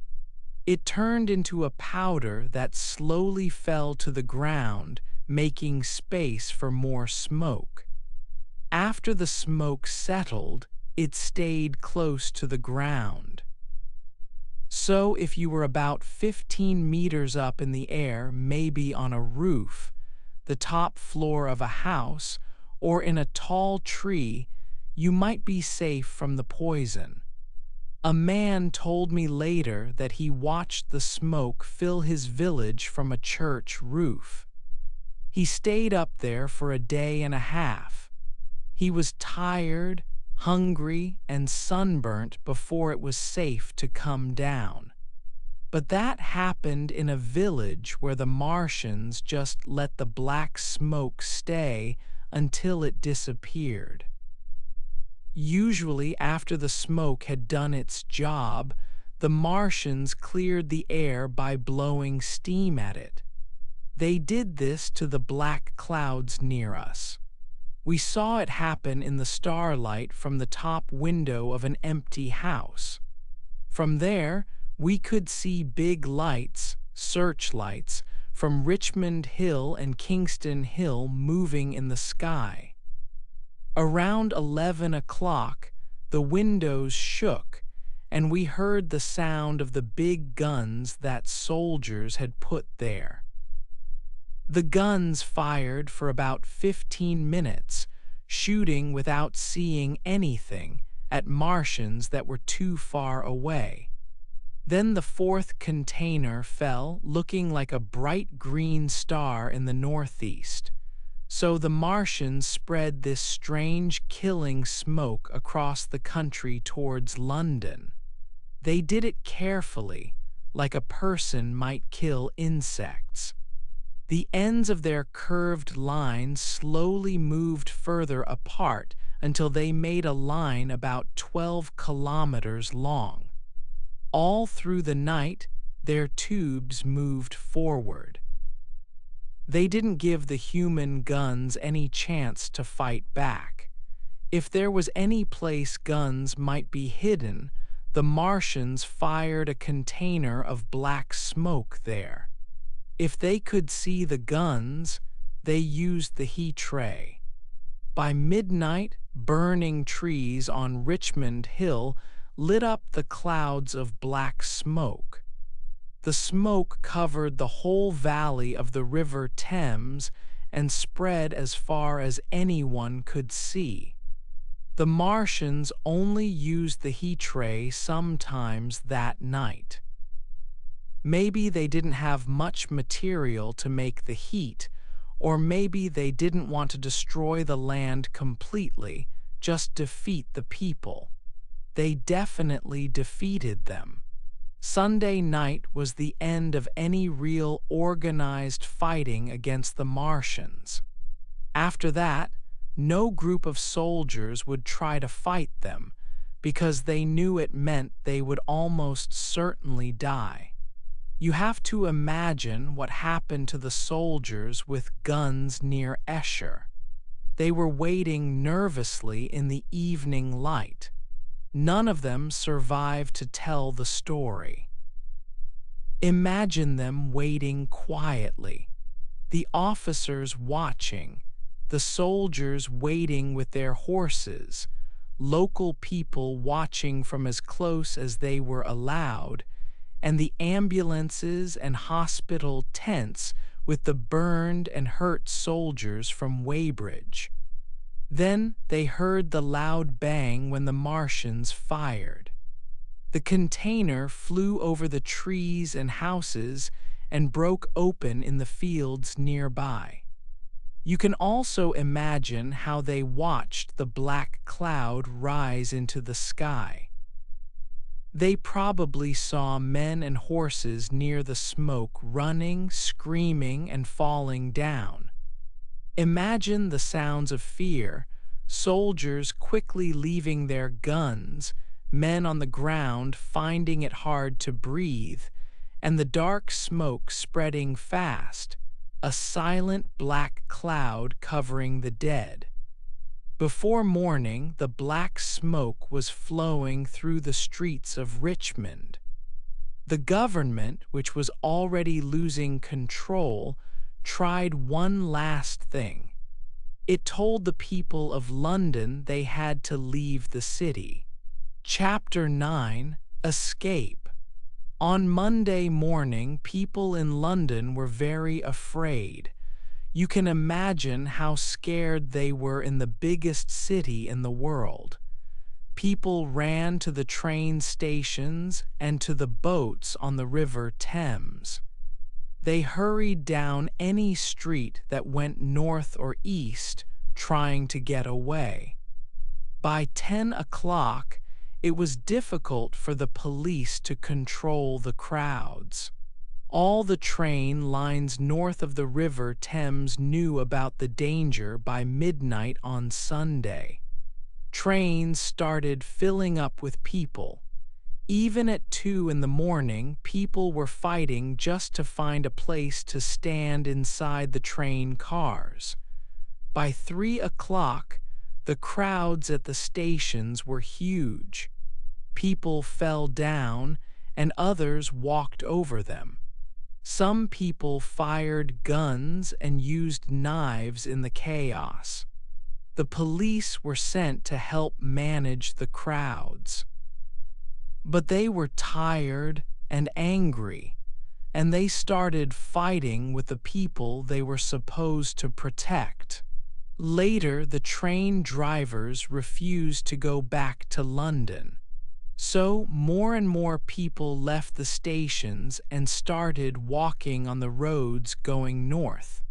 It turned into a powder that slowly fell to the ground, making space for more smoke. After the smoke settled, it stayed close to the ground. So if you were about 15 meters up in the air, maybe on a roof, the top floor of a house, or in a tall tree, you might be safe from the poison. A man told me later that he watched the smoke fill his village from a church roof. He stayed up there for a day and a half. He was tired, hungry, and sunburnt before it was safe to come down. But that happened in a village where the Martians just let the black smoke stay until it disappeared. Usually, after the smoke had done its job, the Martians cleared the air by blowing steam at it. They did this to the black clouds near us. We saw it happen in the starlight from the top window of an empty house. From there, we could see big lights, searchlights, from Richmond Hill and Kingston Hill moving in the sky. Around 11 o'clock, the windows shook, and we heard the sound of the big guns that soldiers had put there. The guns fired for about 15 minutes, shooting without seeing anything at Martians that were too far away. Then the fourth container fell, looking like a bright green star in the northeast. So the Martians spread this strange killing smoke across the country towards London. They did it carefully, like a person might kill insects. The ends of their curved lines slowly moved further apart until they made a line about 12 kilometers long. All through the night, their tubes moved forward. They didn't give the human guns any chance to fight back. If there was any place guns might be hidden, the Martians fired a container of black smoke there. If they could see the guns, they used the heat ray. By midnight, burning trees on Richmond Hill lit up the clouds of black smoke. The smoke covered the whole valley of the River Thames and spread as far as anyone could see. The Martians only used the heat ray sometimes that night. Maybe they didn't have much material to make the heat, or maybe they didn't want to destroy the land completely, just defeat the people. They definitely defeated them. Sunday night was the end of any real organized fighting against the Martians. After that, no group of soldiers would try to fight them, because they knew it meant they would almost certainly die. You have to imagine what happened to the soldiers with guns near Esher. They were waiting nervously in the evening light. None of them survived to tell the story. Imagine them waiting quietly, the officers watching, the soldiers waiting with their horses, local people watching from as close as they were allowed, and the ambulances and hospital tents with the burned and hurt soldiers from Weybridge. Then they heard the loud bang when the Martians fired. The container flew over the trees and houses and broke open in the fields nearby. You can also imagine how they watched the black cloud rise into the sky. They probably saw men and horses near the smoke running, screaming, and falling down. Imagine the sounds of fear, soldiers quickly leaving their guns, men on the ground finding it hard to breathe, and the dark smoke spreading fast, a silent black cloud covering the dead. Before morning, the black smoke was flowing through the streets of Richmond. The government, which was already losing control, tried one last thing. It told the people of London they had to leave the city. Chapter 9: Escape. On Monday morning, people in London were very afraid. You can imagine how scared they were in the biggest city in the world. People ran to the train stations and to the boats on the River Thames. They hurried down any street that went north or east, trying to get away. By 10 o'clock, it was difficult for the police to control the crowds. All the train lines north of the River Thames knew about the danger by midnight on Sunday. Trains started filling up with people. Even at 2 in the morning, people were fighting just to find a place to stand inside the train cars. By 3 o'clock, the crowds at the stations were huge. People fell down, and others walked over them. Some people fired guns and used knives in the chaos. The police were sent to help manage the crowds. But they were tired and angry, and they started fighting with the people they were supposed to protect. Later, the train drivers refused to go back to London. So more and more people left the stations and started walking on the roads going north.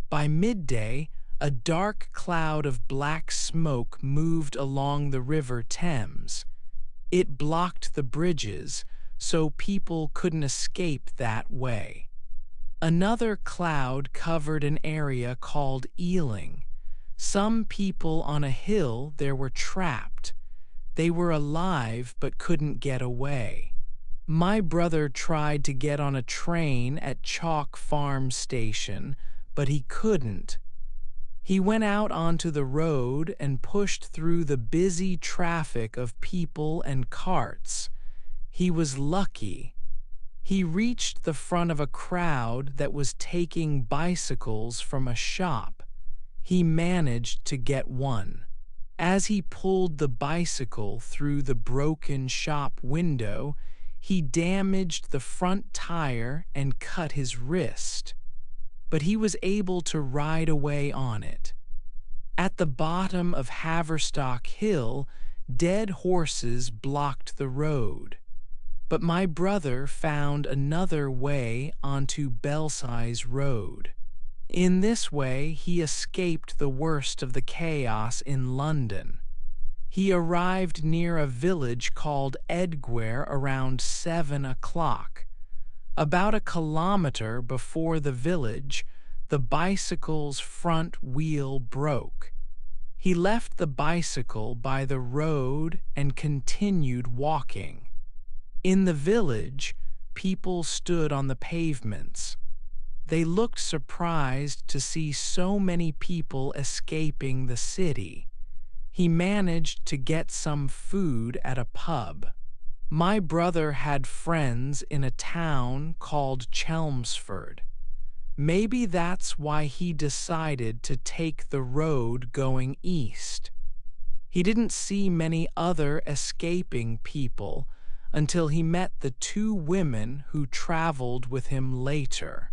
By midday, a dark cloud of black smoke moved along the River Thames. It blocked the bridges, so people couldn't escape that way. Another cloud covered an area called Ealing. Some people on a hill there were trapped. They were alive but couldn't get away. My brother tried to get on a train at Chalk Farm Station, but he couldn't. He went out onto the road and pushed through the busy traffic of people and carts. He was lucky. He reached the front of a crowd that was taking bicycles from a shop. He managed to get one. As he pulled the bicycle through the broken shop window, he damaged the front tire and cut his wrist. But he was able to ride away on it. At the bottom of Haverstock Hill, dead horses blocked the road. But my brother found another way onto Belsize Road. In this way, he escaped the worst of the chaos in London. He arrived near a village called Edgware around 7 o'clock. About a kilometer before the village, the bicycle's front wheel broke. He left the bicycle by the road and continued walking. In the village, people stood on the pavements. They looked surprised to see so many people escaping the city. He managed to get some food at a pub. My brother had friends in a town called Chelmsford. Maybe that's why he decided to take the road going east. He didn't see many other escaping people until he met the 2 women who traveled with him later.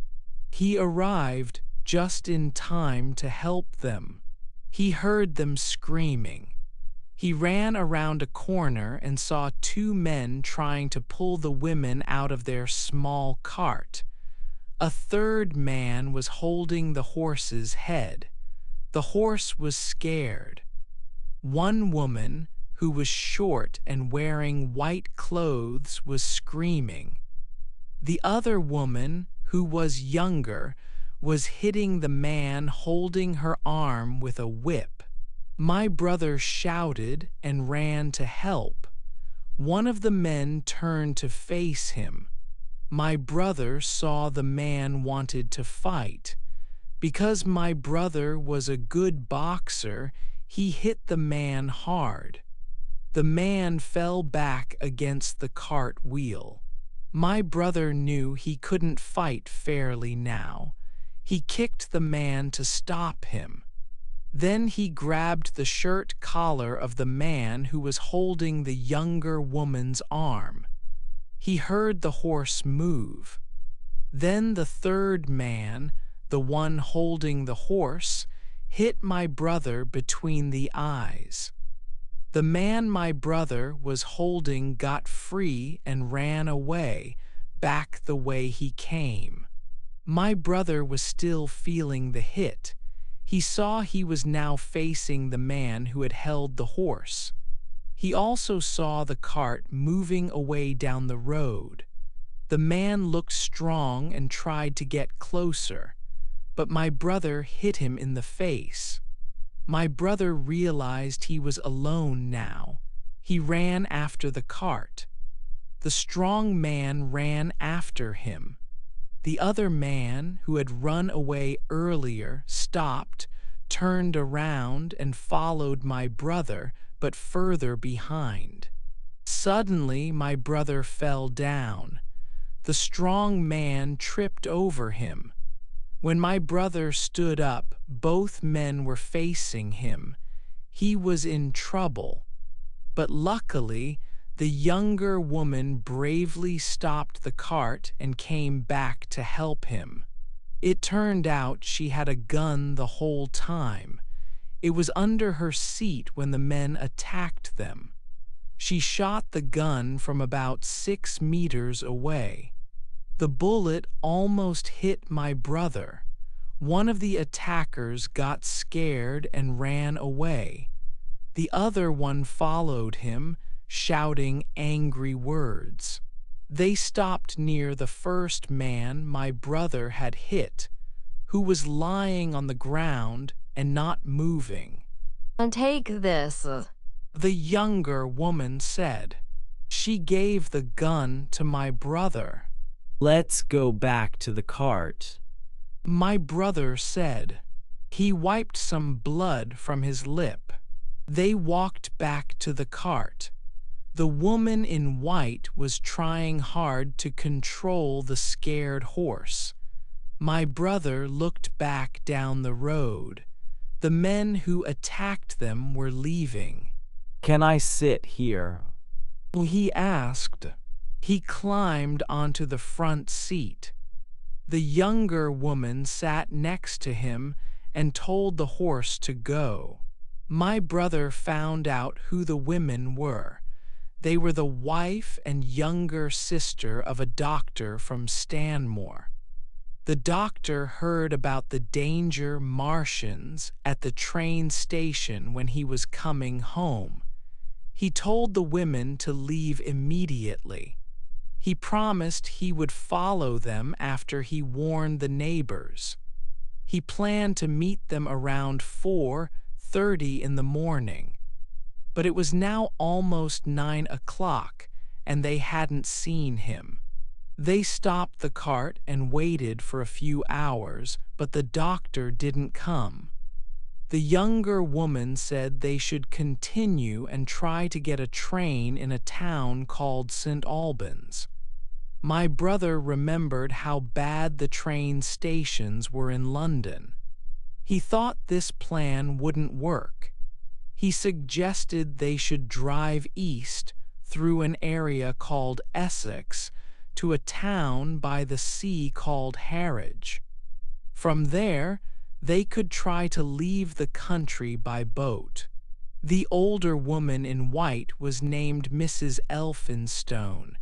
He arrived just in time to help them. He heard them screaming. He ran around a corner and saw 2 men trying to pull the women out of their small cart. A 3rd man was holding the horse's head. The horse was scared. One woman, who was short and wearing white clothes, was screaming. The other woman, who was younger, was hitting the man holding her arm with a whip. My brother shouted and ran to help. One of the men turned to face him. My brother saw the man wanted to fight. Because my brother was a good boxer, he hit the man hard. The man fell back against the cart wheel. My brother knew he couldn't fight fairly now. He kicked the man to stop him. Then he grabbed the shirt collar of the man who was holding the younger woman's arm. He heard the horse move. Then the 3rd man, the one holding the horse, hit my brother between the eyes. The man my brother was holding got free and ran away, back the way he came. My brother was still feeling the hit. He saw he was now facing the man who had held the horse. He also saw the cart moving away down the road. The man looked strong and tried to get closer, but my brother hit him in the face. My brother realized he was alone now. He ran after the cart. The strong man ran after him. The other man, who had run away earlier, stopped, turned around, and followed my brother, but further behind. Suddenly, my brother fell down. The strong man tripped over him. When my brother stood up, both men were facing him. He was in trouble. But luckily, the younger woman bravely stopped the cart and came back to help him. It turned out she had a gun the whole time. It was under her seat when the men attacked them. She shot the gun from about 6 meters away. The bullet almost hit my brother. One of the attackers got scared and ran away. The other one followed him, shouting angry words. They stopped near the first man my brother had hit, who was lying on the ground and not moving. Take this. The younger woman said. She gave the gun to my brother. Let's go back to the cart. My brother said. He wiped some blood from his lip. They walked back to the cart. The woman in white was trying hard to control the scared horse. My brother looked back down the road. The men who attacked them were leaving. Can I sit here? He asked. He climbed onto the front seat. The younger woman sat next to him and told the horse to go. My brother found out who the women were. They were the wife and younger sister of a doctor from Stanmore. The doctor heard about the danger Martians at the train station when he was coming home. He told the women to leave immediately. He promised he would follow them after he warned the neighbors. He planned to meet them around 4:30 in the morning. But it was now almost 9 o'clock, and they hadn't seen him. They stopped the cart and waited for a few hours, but the doctor didn't come. The younger woman said they should continue and try to get a train in a town called St. Albans. My brother remembered how bad the train stations were in London. He thought this plan wouldn't work. He suggested they should drive east through an area called Essex to a town by the sea called Harwich. From there, they could try to leave the country by boat. The older woman in white was named Mrs. Elphinstone.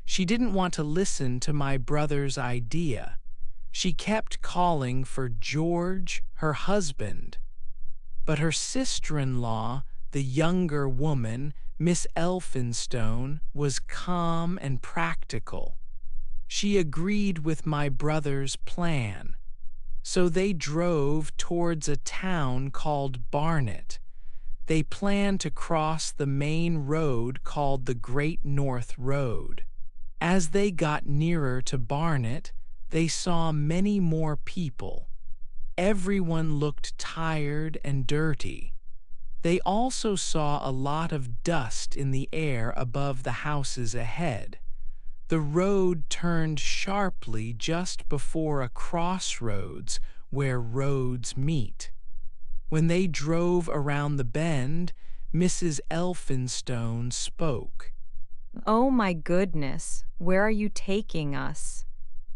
She didn't want to listen to my brother's idea. She kept calling for George, her husband. But her sister-in-law, the younger woman, Miss Elphinstone, was calm and practical. She agreed with my brother's plan. So they drove towards a town called Barnet. They planned to cross the main road called the Great North Road. As they got nearer to Barnet, they saw many more people. Everyone looked tired and dirty. They also saw a lot of dust in the air above the houses ahead. The road turned sharply just before a crossroads where roads meet. When they drove around the bend, Mrs. Elphinstone spoke. Oh my goodness, where are you taking us?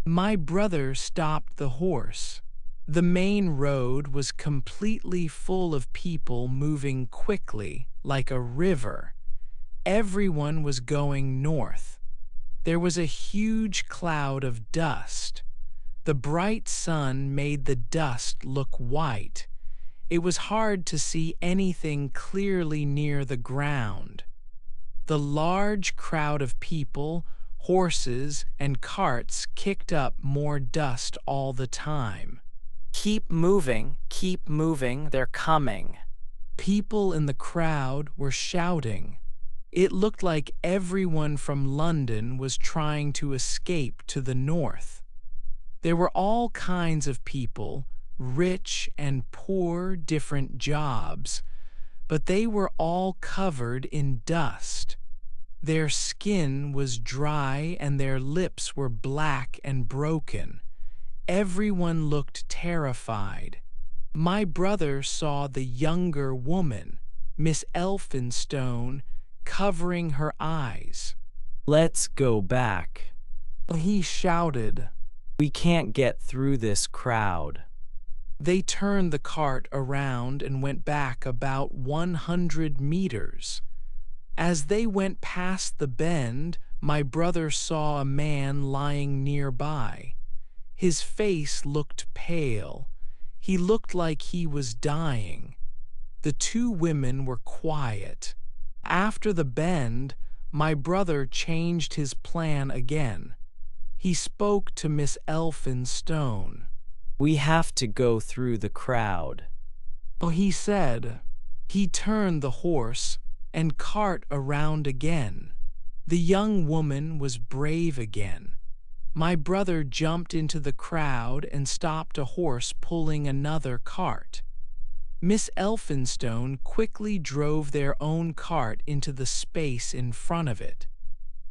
My brother stopped the horse. The main road was completely full of people moving quickly, like a river. Everyone was going north. There was a huge cloud of dust. The bright sun made the dust look white. It was hard to see anything clearly near the ground. The large crowd of people, horses, and carts kicked up more dust all the time. Keep moving, they're coming. People in the crowd were shouting. It looked like everyone from London was trying to escape to the north. There were all kinds of people, rich and poor, different jobs, but they were all covered in dust. Their skin was dry and their lips were black and broken. Everyone looked terrified. My brother saw the younger woman, Miss Elphinstone, covering her eyes. Let's go back. He shouted. We can't get through this crowd. They turned the cart around and went back about 100 meters. As they went past the bend, my brother saw a man lying nearby. His face looked pale. He looked like he was dying. The two women were quiet. After the bend, my brother changed his plan again. He spoke to Miss Elphinstone. We have to go through the crowd. He said. He turned the horse and cart around again. The young woman was brave again. My brother jumped into the crowd and stopped a horse pulling another cart. Miss Elphinstone quickly drove their own cart into the space in front of it.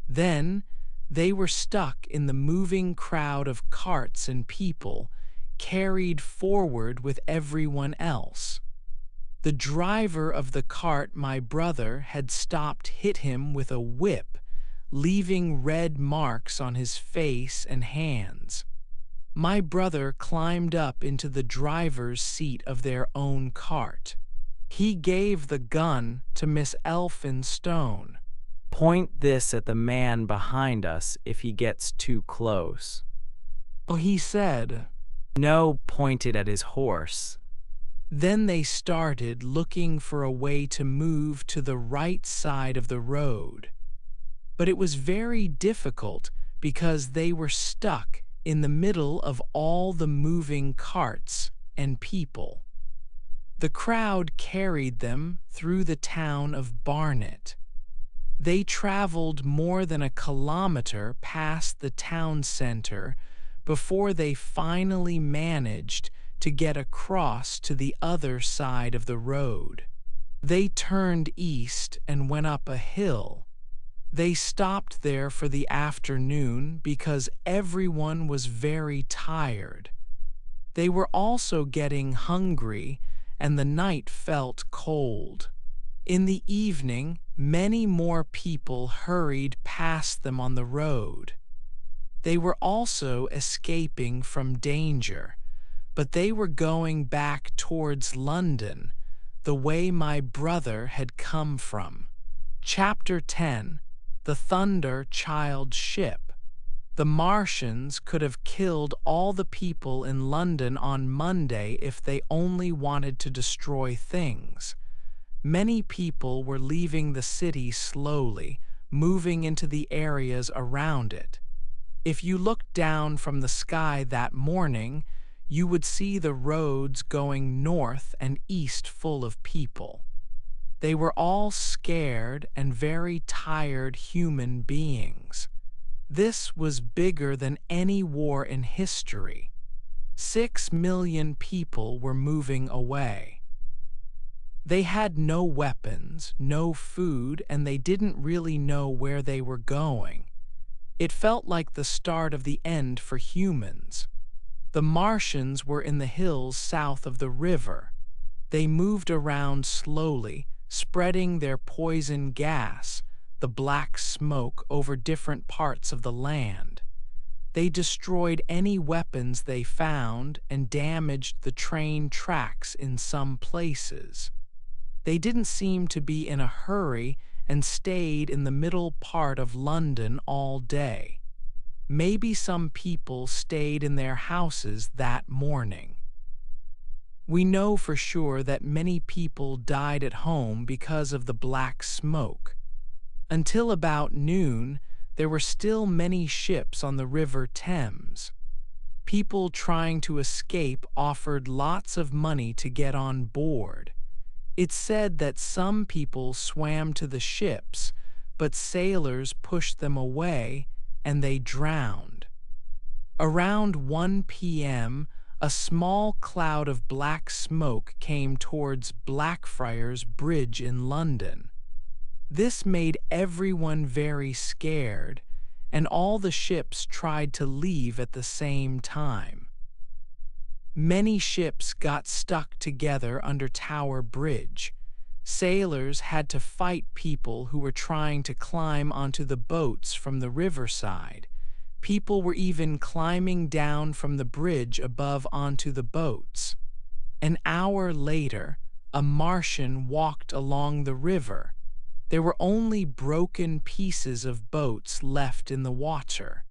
Then, they were stuck in the moving crowd of carts and people, carried forward with everyone else. The driver of the cart my brother had stopped hit him with a whip, leaving red marks on his face and hands. My brother climbed up into the driver's seat of their own cart. He gave the gun to Miss Elphinstone. Point this at the man behind us if he gets too close. Oh, he said. No, point it at his horse. Then they started looking for a way to move to the right side of the road. But it was very difficult because they were stuck in the middle of all the moving carts and people. The crowd carried them through the town of Barnet. They traveled more than a kilometer past the town center before they finally managed to get across to the other side of the road. They turned east and went up a hill. They stopped there for the afternoon because everyone was very tired. They were also getting hungry, and the night felt cold. In the evening, many more people hurried past them on the road. They were also escaping from danger, but they were going back towards London, the way my brother had come from. Chapter 10. The Thunder Child Ship. The Martians could have killed all the people in London on Monday if they only wanted to destroy things. Many people were leaving the city slowly, moving into the areas around it. If you looked down from the sky that morning, you would see the roads going north and east full of people. They were all scared and very tired human beings. This was bigger than any war in history. 6 million people were moving away. They had no weapons, no food, and they didn't really know where they were going. It felt like the start of the end for humans. The Martians were in the hills south of the river. They moved around slowly, spreading their poison gas, the black smoke, over different parts of the land. They destroyed any weapons they found and damaged the train tracks in some places. They didn't seem to be in a hurry and stayed in the middle part of London all day. Maybe some people stayed in their houses that morning. We know for sure that many people died at home because of the black smoke. Until about noon, there were still many ships on the River Thames. People trying to escape offered lots of money to get on board. It's said that some people swam to the ships, but sailors pushed them away and they drowned. Around 1 p.m., a small cloud of black smoke came towards Blackfriars Bridge in London. This made everyone very scared, and all the ships tried to leave at the same time. Many ships got stuck together under Tower Bridge. Sailors had to fight people who were trying to climb onto the boats from the riverside. People were even climbing down from the bridge above onto the boats. An hour later, a Martian walked along the river. There were only broken pieces of boats left in the water.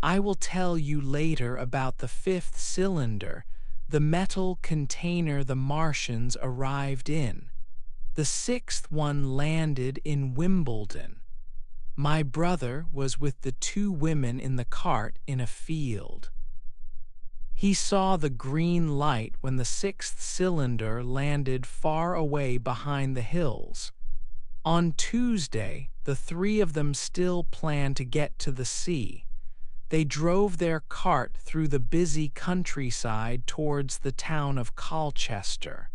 I will tell you later about the 5th cylinder, the metal container the Martians arrived in. The 6th one landed in Wimbledon. My brother was with the 2 women in the cart in a field. He saw the green light when the 6th cylinder landed far away behind the hills. On Tuesday, the 3 of them still planned to get to the sea. They drove their cart through the busy countryside towards the town of Colchester.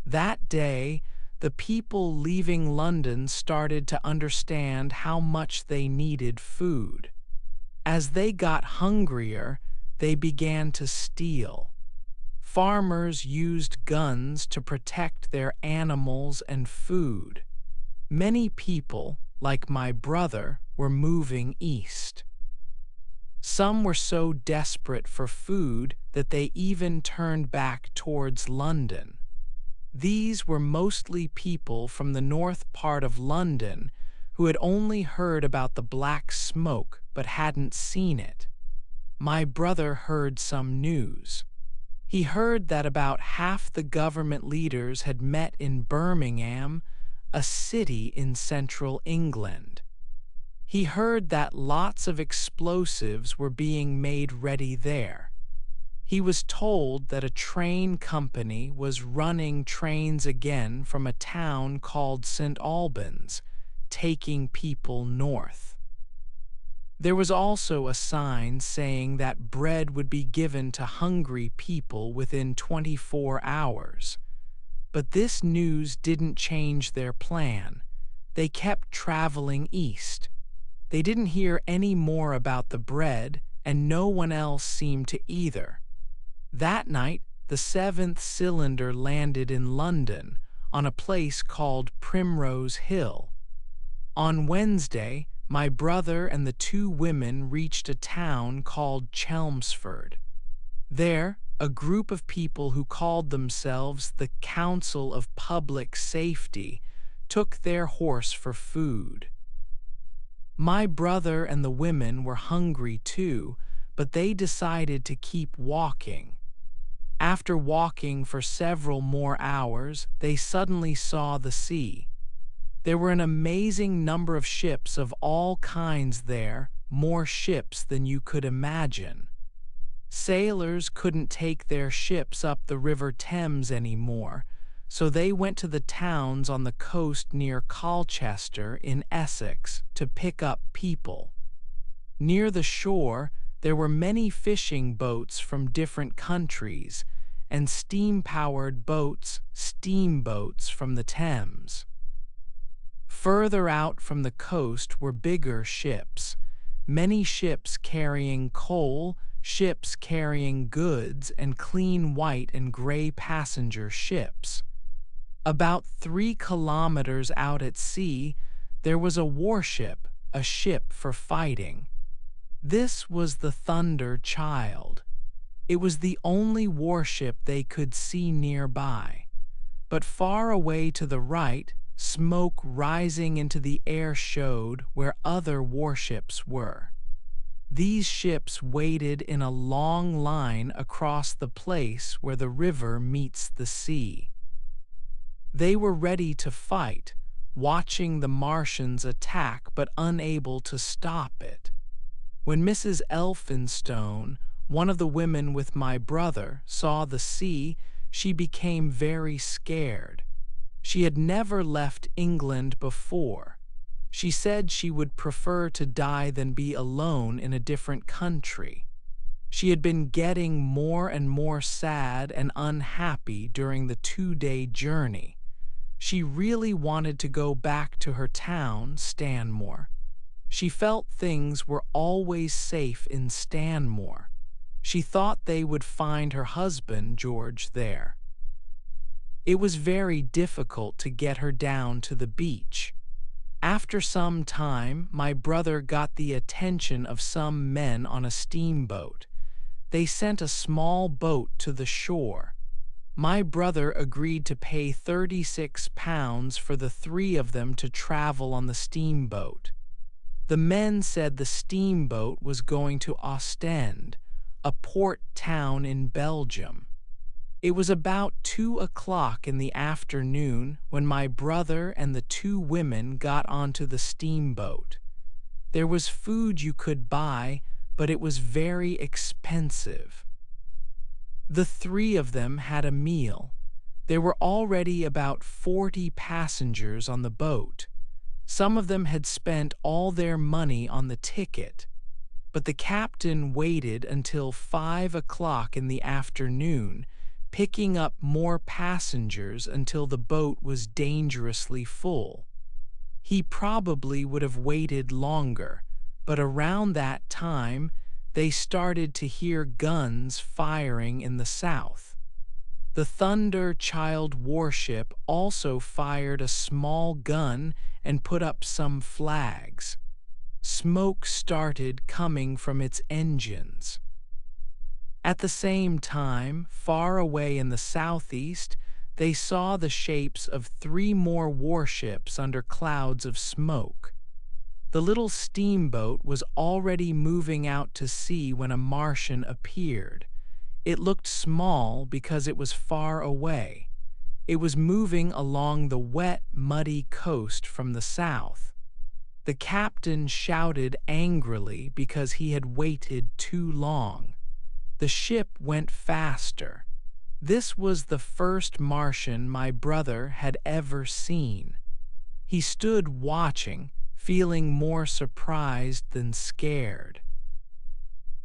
That day, the people leaving London started to understand how much they needed food. As they got hungrier, they began to steal. Farmers used guns to protect their animals and food. Many people, like my brother, were moving east. Some were so desperate for food that they even turned back towards London. These were mostly people from the north part of London who had only heard about the black smoke but hadn't seen it. My brother heard some news. He heard that about half the government leaders had met in Birmingham, a city in central England. He heard that lots of explosives were being made ready there. He was told that a train company was running trains again from a town called St. Albans, taking people north. There was also a sign saying that bread would be given to hungry people within 24 hours. But this news didn't change their plan. They kept traveling east. They didn't hear any more about the bread, and no one else seemed to either. That night, the 7th cylinder landed in London, on a place called Primrose Hill. On Wednesday, my brother and the 2 women reached a town called Chelmsford. There, a group of people who called themselves the Council of Public Safety took their horse for food. My brother and the women were hungry too, but they decided to keep walking. After walking for several more hours, they suddenly saw the sea. There were an amazing number of ships of all kinds there, more ships than you could imagine. Sailors couldn't take their ships up the River Thames anymore, so they went to the towns on the coast near Colchester in Essex to pick up people. Near the shore, there were many fishing boats from different countries, and steam-powered boats, steamboats from the Thames. Further out from the coast were bigger ships, many ships carrying coal, ships carrying goods, and clean white and gray passenger ships. About 3 kilometers out at sea, there was a warship, a ship for fighting. This was the Thunder Child. It was the only warship they could see nearby. But far away to the right, smoke rising into the air showed where other warships were. These ships waited in a long line across the place where the river meets the sea. They were ready to fight, watching the Martians attack but unable to stop it. When Mrs. Elphinstone, one of the women with my brother, saw the sea, she became very scared. She had never left England before. She said she would prefer to die than be alone in a different country. She had been getting more and more sad and unhappy during the 2-day journey. She really wanted to go back to her town, Stanmore. She felt things were always safe in Stanmore. She thought they would find her husband, George, there. It was very difficult to get her down to the beach. After some time, my brother got the attention of some men on a steamboat. They sent a small boat to the shore. My brother agreed to pay £36 for the 3 of them to travel on the steamboat. The men said the steamboat was going to Ostend, a port town in Belgium. It was about 2 o'clock in the afternoon when my brother and the 2 women got onto the steamboat. There was food you could buy, but it was very expensive. The 3 of them had a meal. There were already about 40 passengers on the boat. Some of them had spent all their money on the ticket, but the captain waited until 5 o'clock in the afternoon, picking up more passengers until the boat was dangerously full. He probably would have waited longer, but around that time, they started to hear guns firing in the south. The Thunder Child warship also fired a small gun and put up some flags. Smoke started coming from its engines. At the same time, far away in the southeast, they saw the shapes of 3 more warships under clouds of smoke. The little steamboat was already moving out to sea when a Martian appeared. It looked small because it was far away. It was moving along the wet, muddy coast from the south. The captain shouted angrily because he had waited too long. The ship went faster. This was the first Martian my brother had ever seen. He stood watching, feeling more surprised than scared.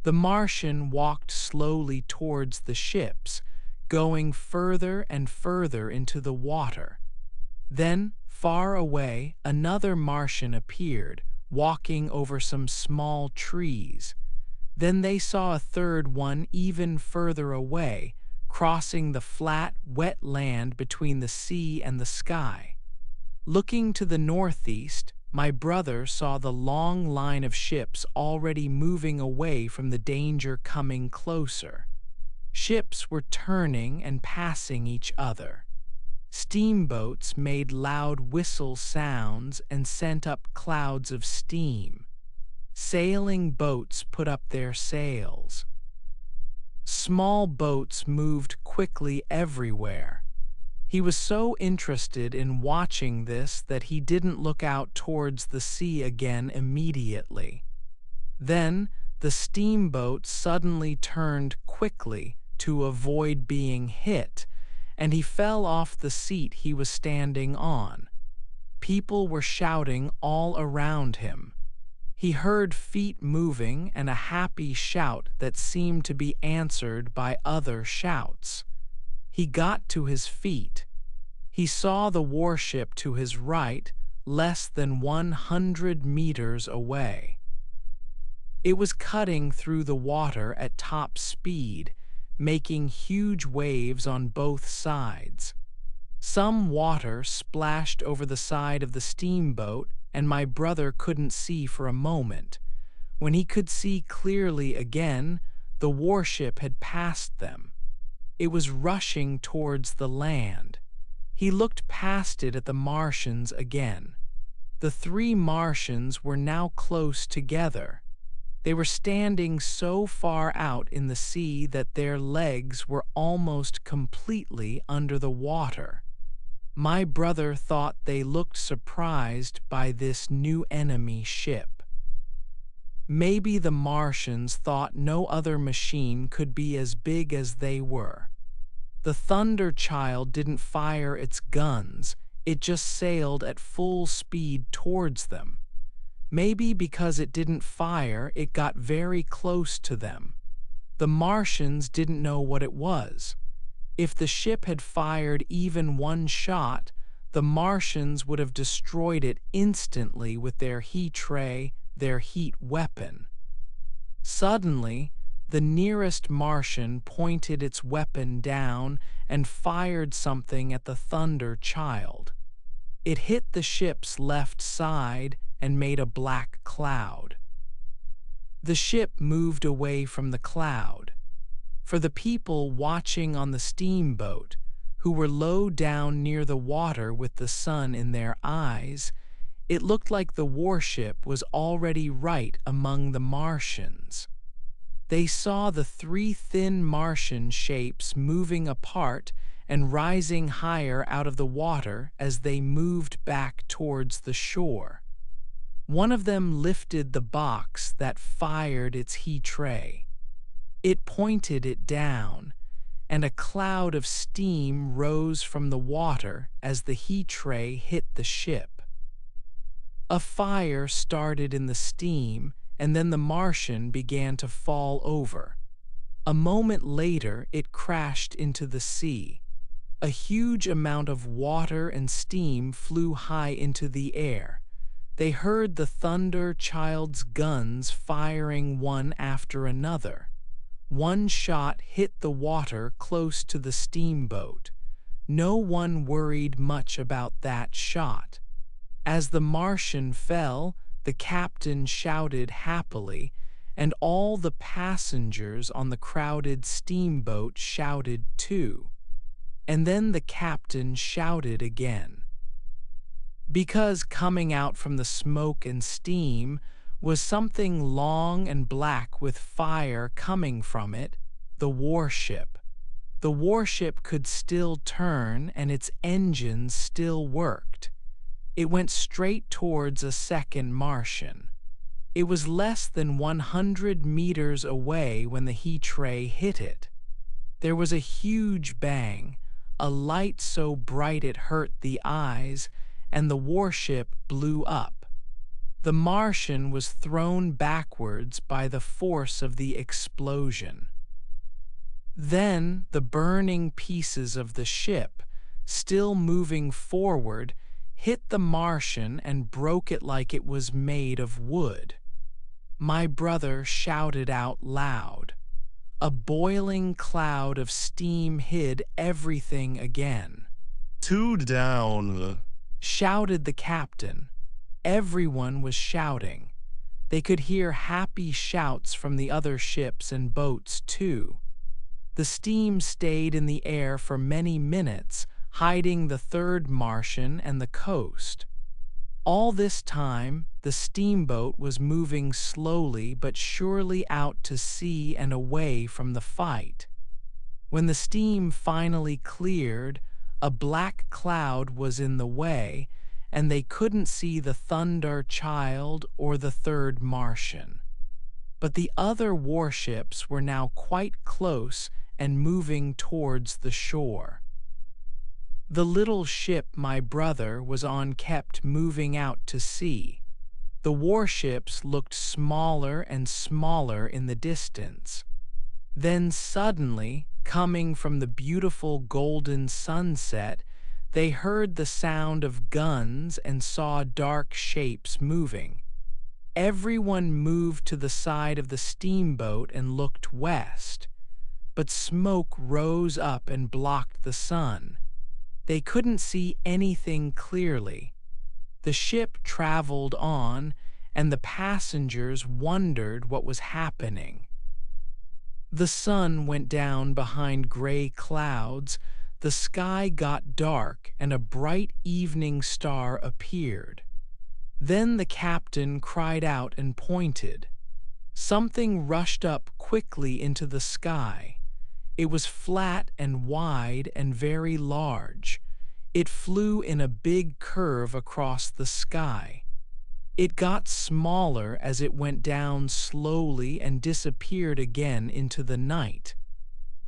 The Martian walked slowly towards the ships, going further and further into the water. Then, far away, another Martian appeared, walking over some small trees. Then they saw a third one even further away, crossing the flat, wet land between the sea and the sky. Looking to the northeast, my brother saw the long line of ships already moving away from the danger coming closer. Ships were turning and passing each other. Steamboats made loud whistle sounds and sent up clouds of steam. Sailing boats put up their sails. Small boats moved quickly everywhere. He was so interested in watching this that he didn't look out towards the sea again immediately. Then, the steamboat suddenly turned quickly to avoid being hit, and he fell off the seat he was standing on. People were shouting all around him. He heard feet moving and a happy shout that seemed to be answered by other shouts. He got to his feet. He saw the warship to his right, less than 100 meters away. It was cutting through the water at top speed, making huge waves on both sides. Some water splashed over the side of the steamboat, and my brother couldn't see for a moment. When he could see clearly again, the warship had passed them. It was rushing towards the land. He looked past it at the Martians again. The 3 Martians were now close together. They were standing so far out in the sea that their legs were almost completely under the water. My brother thought they looked surprised by this new enemy ship. Maybe the Martians thought no other machine could be as big as they were. The Thunder Child didn't fire its guns, it just sailed at full speed towards them. Maybe because it didn't fire, it got very close to them. The Martians didn't know what it was. If the ship had fired even one shot, the Martians would have destroyed it instantly with their heat ray, their heat weapon. Suddenly, the nearest Martian pointed its weapon down and fired something at the Thunder Child. It hit the ship's left side and made a black cloud. The ship moved away from the cloud. For the people watching on the steamboat, who were low down near the water with the sun in their eyes, it looked like the warship was already right among the Martians. They saw the 3 thin Martian shapes moving apart and rising higher out of the water as they moved back towards the shore. One of them lifted the box that fired its heat ray. It pointed it down, and a cloud of steam rose from the water as the heat ray hit the ship. A fire started in the steam, and then the Martian began to fall over. A moment later, it crashed into the sea. A huge amount of water and steam flew high into the air. They heard the Thunder Child's guns firing one after another. One shot hit the water close to the steamboat. No one worried much about that shot. As the Martian fell, the captain shouted happily, and all the passengers on the crowded steamboat shouted too. And then the captain shouted again. Because coming out from the smoke and steam was something long and black with fire coming from it, the warship. The warship could still turn and its engines still worked. It went straight towards a second Martian. It was less than 100 meters away when the heat ray hit it. There was a huge bang, a light so bright it hurt the eyes, and the warship blew up. The Martian was thrown backwards by the force of the explosion. Then the burning pieces of the ship, still moving forward, hit the Martian and broke it like it was made of wood. My brother shouted out loud. A boiling cloud of steam hid everything again. "Two down," shouted the captain. Everyone was shouting. They could hear happy shouts from the other ships and boats too. The steam stayed in the air for many minutes, hiding the third Martian and the coast. All this time, the steamboat was moving slowly but surely out to sea and away from the fight. When the steam finally cleared, a black cloud was in the way, and they couldn't see the Thunder Child or the third Martian. But the other warships were now quite close and moving towards the shore. The little ship my brother was on kept moving out to sea. The warships looked smaller and smaller in the distance. Then suddenly, coming from the beautiful golden sunset, they heard the sound of guns and saw dark shapes moving. Everyone moved to the side of the steamboat and looked west, but smoke rose up and blocked the sun. They couldn't see anything clearly. The ship traveled on, and the passengers wondered what was happening. The sun went down behind gray clouds, the sky got dark, and a bright evening star appeared. Then the captain cried out and pointed. Something rushed up quickly into the sky. It was flat and wide and very large. It flew in a big curve across the sky. It got smaller as it went down slowly and disappeared again into the night.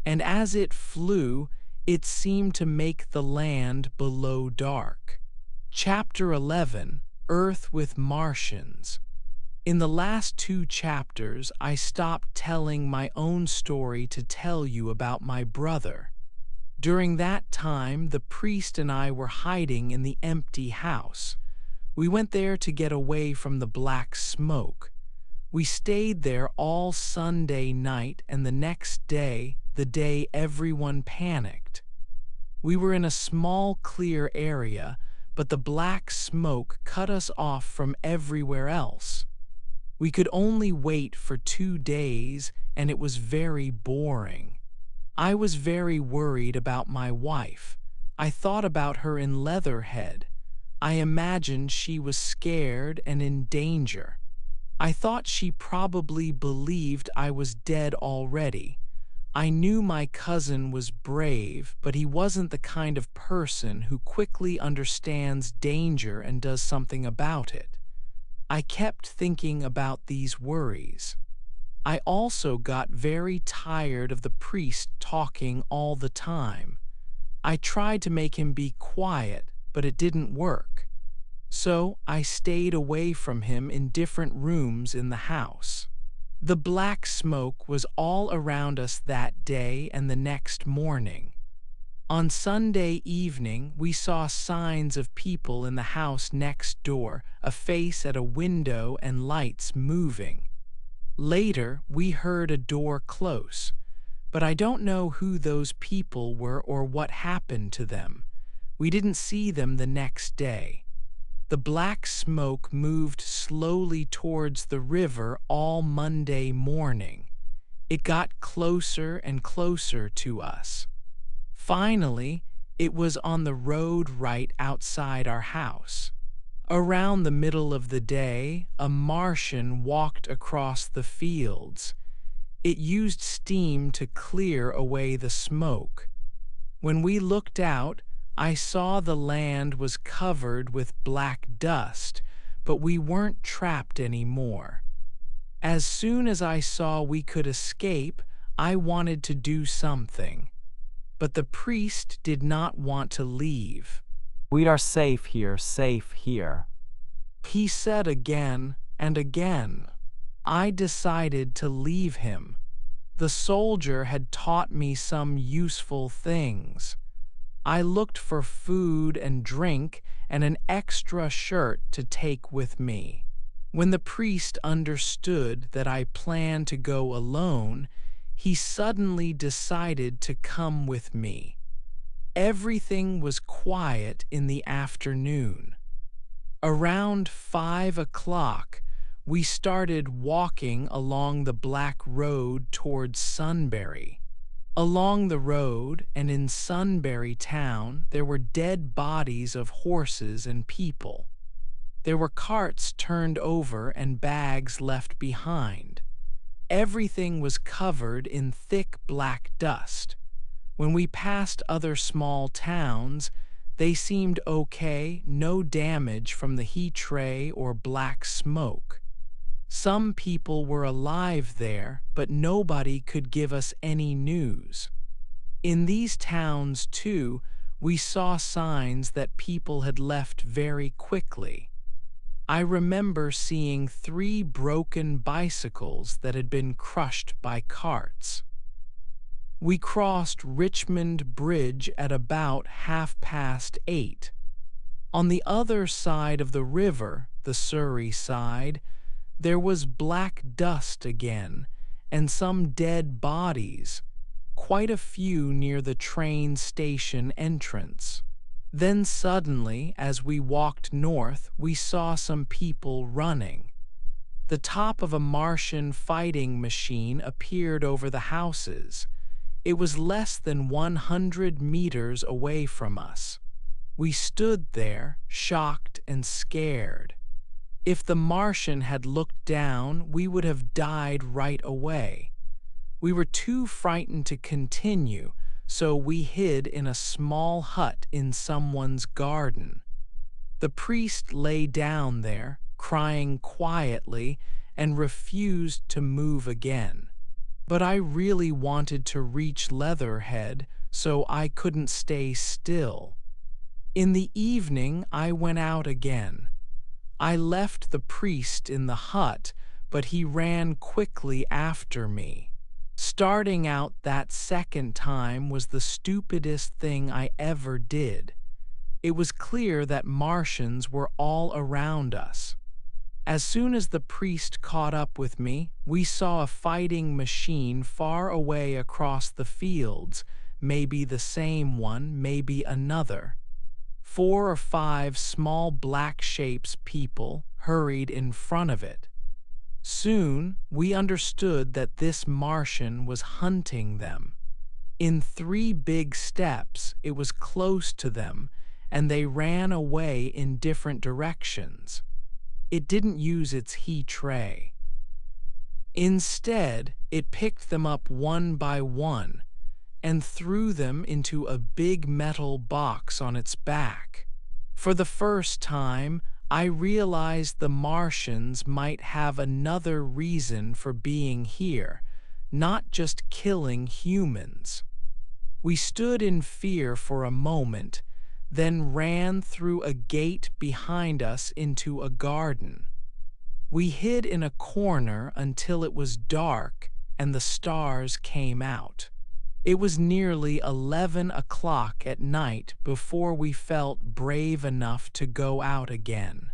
And as it flew, it seemed to make the land below dark. Chapter 11, Earth with Martians. In the last 2 chapters, I stopped telling my own story to tell you about my brother. During that time, the priest and I were hiding in the empty house. We went there to get away from the black smoke. We stayed there all Sunday night and the next day, the day everyone panicked. We were in a small, clear area, but the black smoke cut us off from everywhere else. We could only wait for 2 days, and it was very boring. I was very worried about my wife. I thought about her in Leatherhead. I imagined she was scared and in danger. I thought she probably believed I was dead already. I knew my cousin was brave, but he wasn't the kind of person who quickly understands danger and does something about it. I kept thinking about these worries. I also got very tired of the priest talking all the time. I tried to make him be quiet, but it didn't work. So I stayed away from him in different rooms in the house. The black smoke was all around us that day and the next morning. On Sunday evening, we saw signs of people in the house next door, a face at a window and lights moving. Later, we heard a door close, but I don't know who those people were or what happened to them. We didn't see them the next day. The black smoke moved slowly towards the river all Monday morning. It got closer and closer to us. Finally, it was on the road right outside our house. Around the middle of the day, a Martian walked across the fields. It used steam to clear away the smoke. When we looked out, I saw the land was covered with black dust, but we weren't trapped anymore. As soon as I saw we could escape, I wanted to do something. But the priest did not want to leave. We are safe here, He said again and again. I decided to leave him. The soldier had taught me some useful things. I looked for food and drink and an extra shirt to take with me. When the priest understood that I planned to go alone, he suddenly decided to come with me. Everything was quiet in the afternoon. Around 5 o'clock, we started walking along the black road towards Sunbury. Along the road and in Sunbury town, there were dead bodies of horses and people. There were carts turned over and bags left behind. Everything was covered in thick black dust. When we passed other small towns, they seemed okay, no damage from the heat ray or black smoke. Some people were alive there, but nobody could give us any news. In these towns, too, we saw signs that people had left very quickly. I remember seeing 3 broken bicycles that had been crushed by carts. We crossed Richmond Bridge at about 8:30. On the other side of the river, the Surrey side, there was black dust again, and some dead bodies, quite a few near the train station entrance. Then suddenly, as we walked north, we saw some people running. The top of a Martian fighting machine appeared over the houses. It was less than 100 meters away from us. We stood there, shocked and scared. If the Martian had looked down, we would have died right away. We were too frightened to continue, so we hid in a small hut in someone's garden. The priest lay down there, crying quietly, and refused to move again. But I really wanted to reach Leatherhead, so I couldn't stay still. In the evening, I went out again. I left the priest in the hut, but he ran quickly after me. Starting out that second time was the stupidest thing I ever did. It was clear that Martians were all around us. As soon as the priest caught up with me, we saw a fighting machine far away across the fields, maybe the same one, maybe another. 4 or 5 small black shapes people hurried in front of it. Soon, we understood that this Martian was hunting them. In 3 big steps, it was close to them, and they ran away in different directions. It didn't use its heat ray. Instead, it picked them up one by one and threw them into a big metal box on its back. For the first time, I realized the Martians might have another reason for being here, not just killing humans. We stood in fear for a moment, then ran through a gate behind us into a garden. We hid in a corner until it was dark and the stars came out. It was nearly 11 o'clock at night before we felt brave enough to go out again.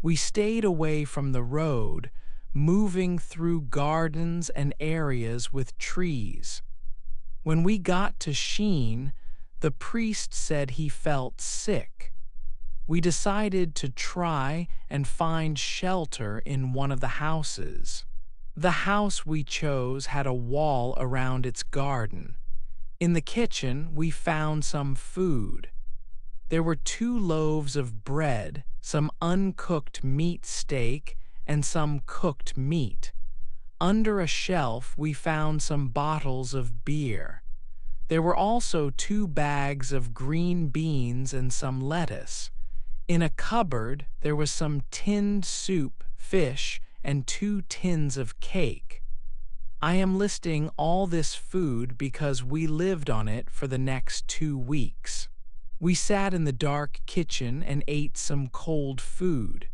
We stayed away from the road, moving through gardens and areas with trees. When we got to Sheen, the priest said he felt sick. We decided to try and find shelter in one of the houses. The house we chose had a wall around its garden. In the kitchen, we found some food. There were 2 loaves of bread, some uncooked meat steak, and some cooked meat. Under a shelf, we found some bottles of beer. There were also 2 bags of green beans and some lettuce. In a cupboard, there was some tinned soup, fish, and 2 tins of cake. I am listing all this food because we lived on it for the next 2 weeks. We sat in the dark kitchen and ate some cold food.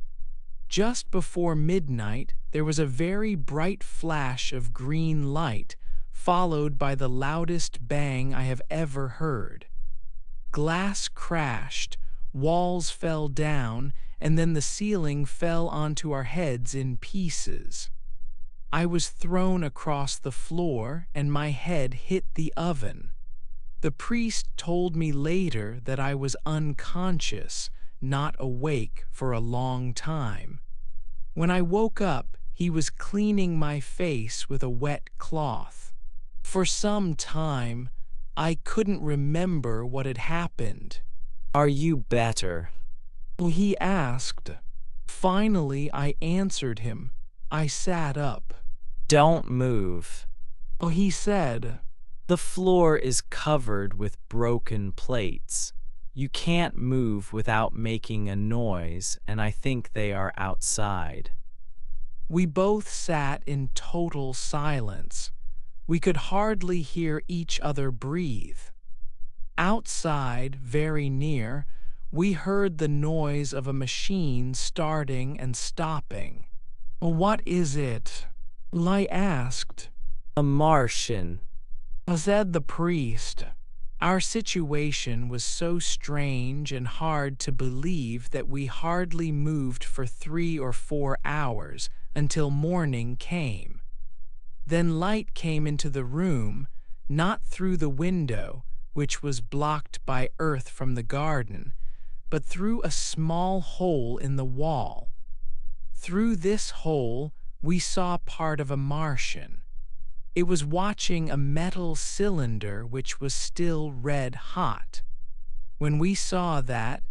Just before midnight, there was a very bright flash of green light, followed by the loudest bang I have ever heard. Glass crashed, walls fell down, and then the ceiling fell onto our heads in pieces. I was thrown across the floor and my head hit the oven. The priest told me later that I was unconscious, not awake for a long time. When I woke up, he was cleaning my face with a wet cloth. For some time, I couldn't remember what had happened. Are you better? He asked. Finally, I answered him. I sat up. Don't move. He said. The floor is covered with broken plates. You can't move without making a noise, and I think they are outside. We both sat in total silence. We could hardly hear each other breathe. Outside, very near, we heard the noise of a machine starting and stopping. What is it? I asked. A Martian, said the priest. Our situation was so strange and hard to believe that we hardly moved for 3 or 4 hours until morning came. Then light came into the room, not through the window, which was blocked by earth from the garden, but through a small hole in the wall. Through this hole, we saw part of a Martian. It was watching a metal cylinder which was still red hot. When we saw that,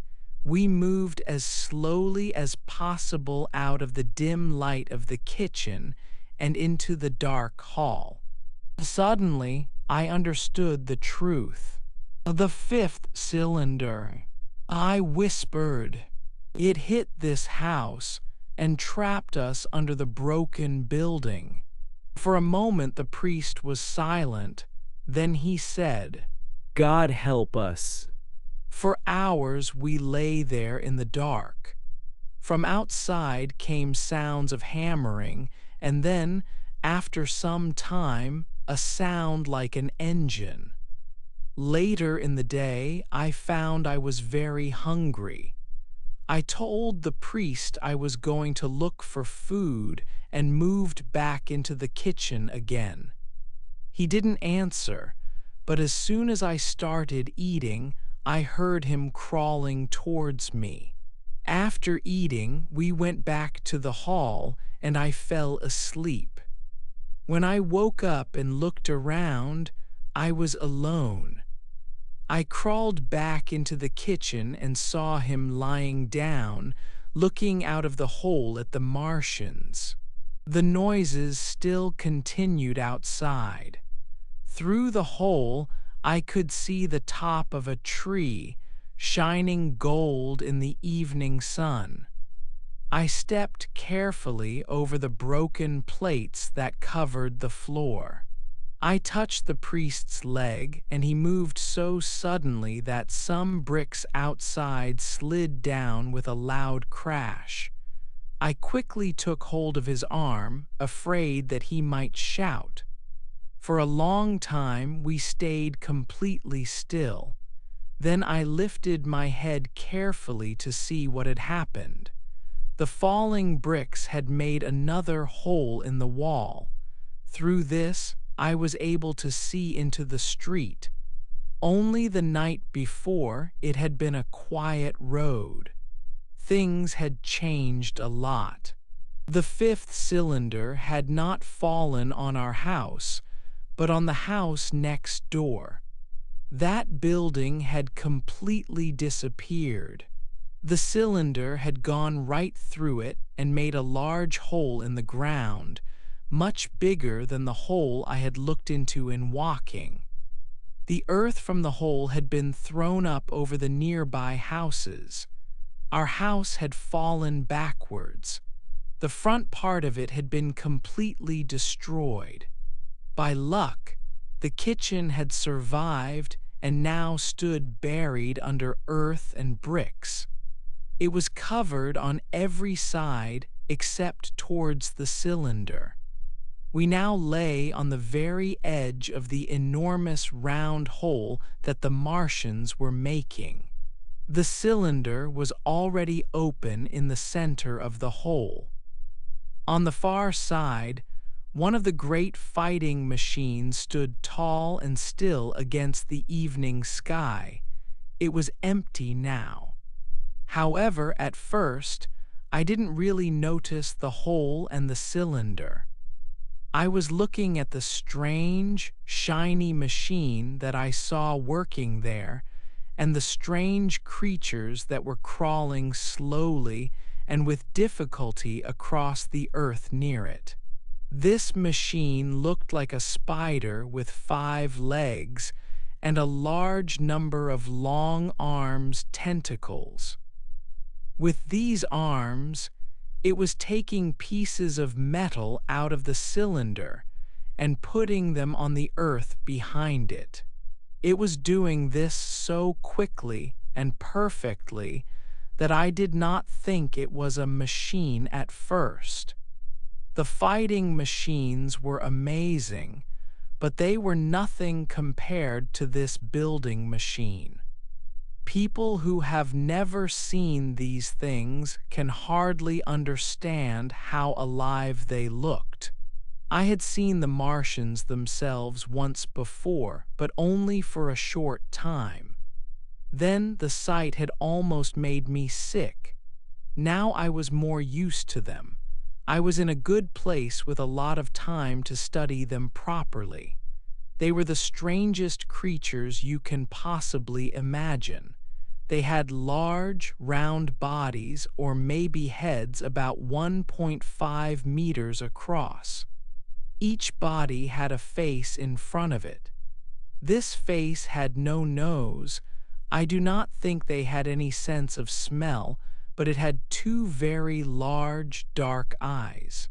we moved as slowly as possible out of the dim light of the kitchen and into the dark hall. Suddenly, I understood the truth. The 5th cylinder, I whispered. It hit this house and trapped us under the broken building. For a moment the priest was silent, then he said, God help us. For hours we lay there in the dark. From outside came sounds of hammering, and then, after some time, a sound like an engine. Later in the day, I found I was very hungry. I told the priest I was going to look for food and moved back into the kitchen again. He didn't answer, but as soon as I started eating, I heard him crawling towards me. After eating, we went back to the hall and I fell asleep. When I woke up and looked around, I was alone. I crawled back into the kitchen and saw him lying down, looking out of the hole at the Martians. The noises still continued outside. Through the hole, I could see the top of a tree, shining gold in the evening sun. I stepped carefully over the broken plates that covered the floor. I touched the priest's leg, and he moved so suddenly that some bricks outside slid down with a loud crash. I quickly took hold of his arm, afraid that he might shout. For a long time we stayed completely still. Then I lifted my head carefully to see what had happened. The falling bricks had made another hole in the wall. Through this, I was able to see into the street. Only the night before, it had been a quiet road. Things had changed a lot. The fifth cylinder had not fallen on our house, but on the house next door. That building had completely disappeared. The cylinder had gone right through it and made a large hole in the ground, much bigger than the hole I had looked into in walking. The earth from the hole had been thrown up over the nearby houses. Our house had fallen backwards. The front part of it had been completely destroyed. By luck, the kitchen had survived and now stood buried under earth and bricks. It was covered on every side except towards the cylinder. We now lay on the very edge of the enormous round hole that the Martians were making. The cylinder was already open in the center of the hole. On the far side, one of the great fighting machines stood tall and still against the evening sky. It was empty now. However, at first, I didn't really notice the hole and the cylinder. I was looking at the strange, shiny machine that I saw working there, and the strange creatures that were crawling slowly and with difficulty across the earth near it. This machine looked like a spider with 5 legs and a large number of long arms, tentacles. With these arms, it was taking pieces of metal out of the cylinder and putting them on the earth behind it. It was doing this so quickly and perfectly that I did not think it was a machine at first. The fighting machines were amazing, but they were nothing compared to this building machine. People who have never seen these things can hardly understand how alive they looked. I had seen the Martians themselves once before, but only for a short time. Then the sight had almost made me sick. Now I was more used to them. I was in a good place with a lot of time to study them properly. They were the strangest creatures you can possibly imagine. They had large, round bodies or maybe heads about 1.5 meters across. Each body had a face in front of it. This face had no nose. I do not think they had any sense of smell, but it had 2 very large, dark eyes.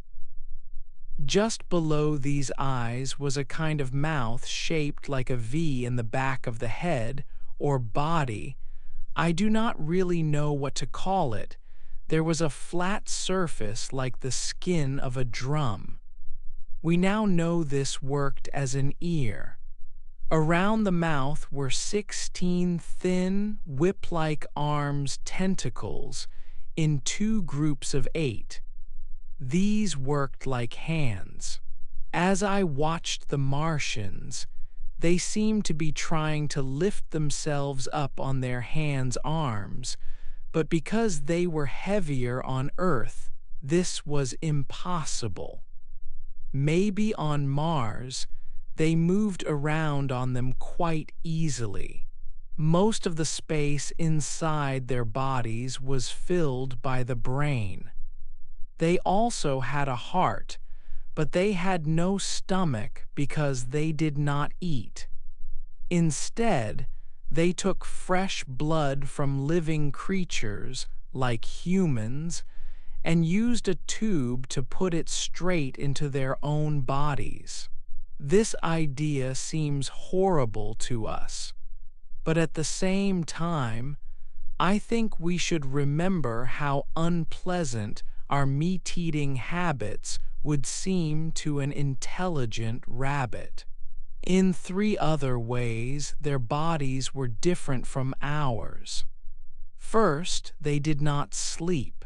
Just below these eyes was a kind of mouth shaped like a V in the back of the head, or body. I do not really know what to call it. There was a flat surface like the skin of a drum. We now know this worked as an ear. Around the mouth were 16 thin, whip-like arms, tentacles, in 2 groups of 8. These worked like hands. As I watched the Martians, they seemed to be trying to lift themselves up on their hands-arms, but because they were heavier on Earth, this was impossible. Maybe on Mars, they moved around on them quite easily. Most of the space inside their bodies was filled by the brain. They also had a heart, but they had no stomach because they did not eat. Instead, they took fresh blood from living creatures, like humans, and used a tube to put it straight into their own bodies. This idea seems horrible to us, but at the same time, I think we should remember how unpleasant our meat-eating habits would seem to an intelligent rabbit. In 3 other ways, their bodies were different from ours. First, they did not sleep.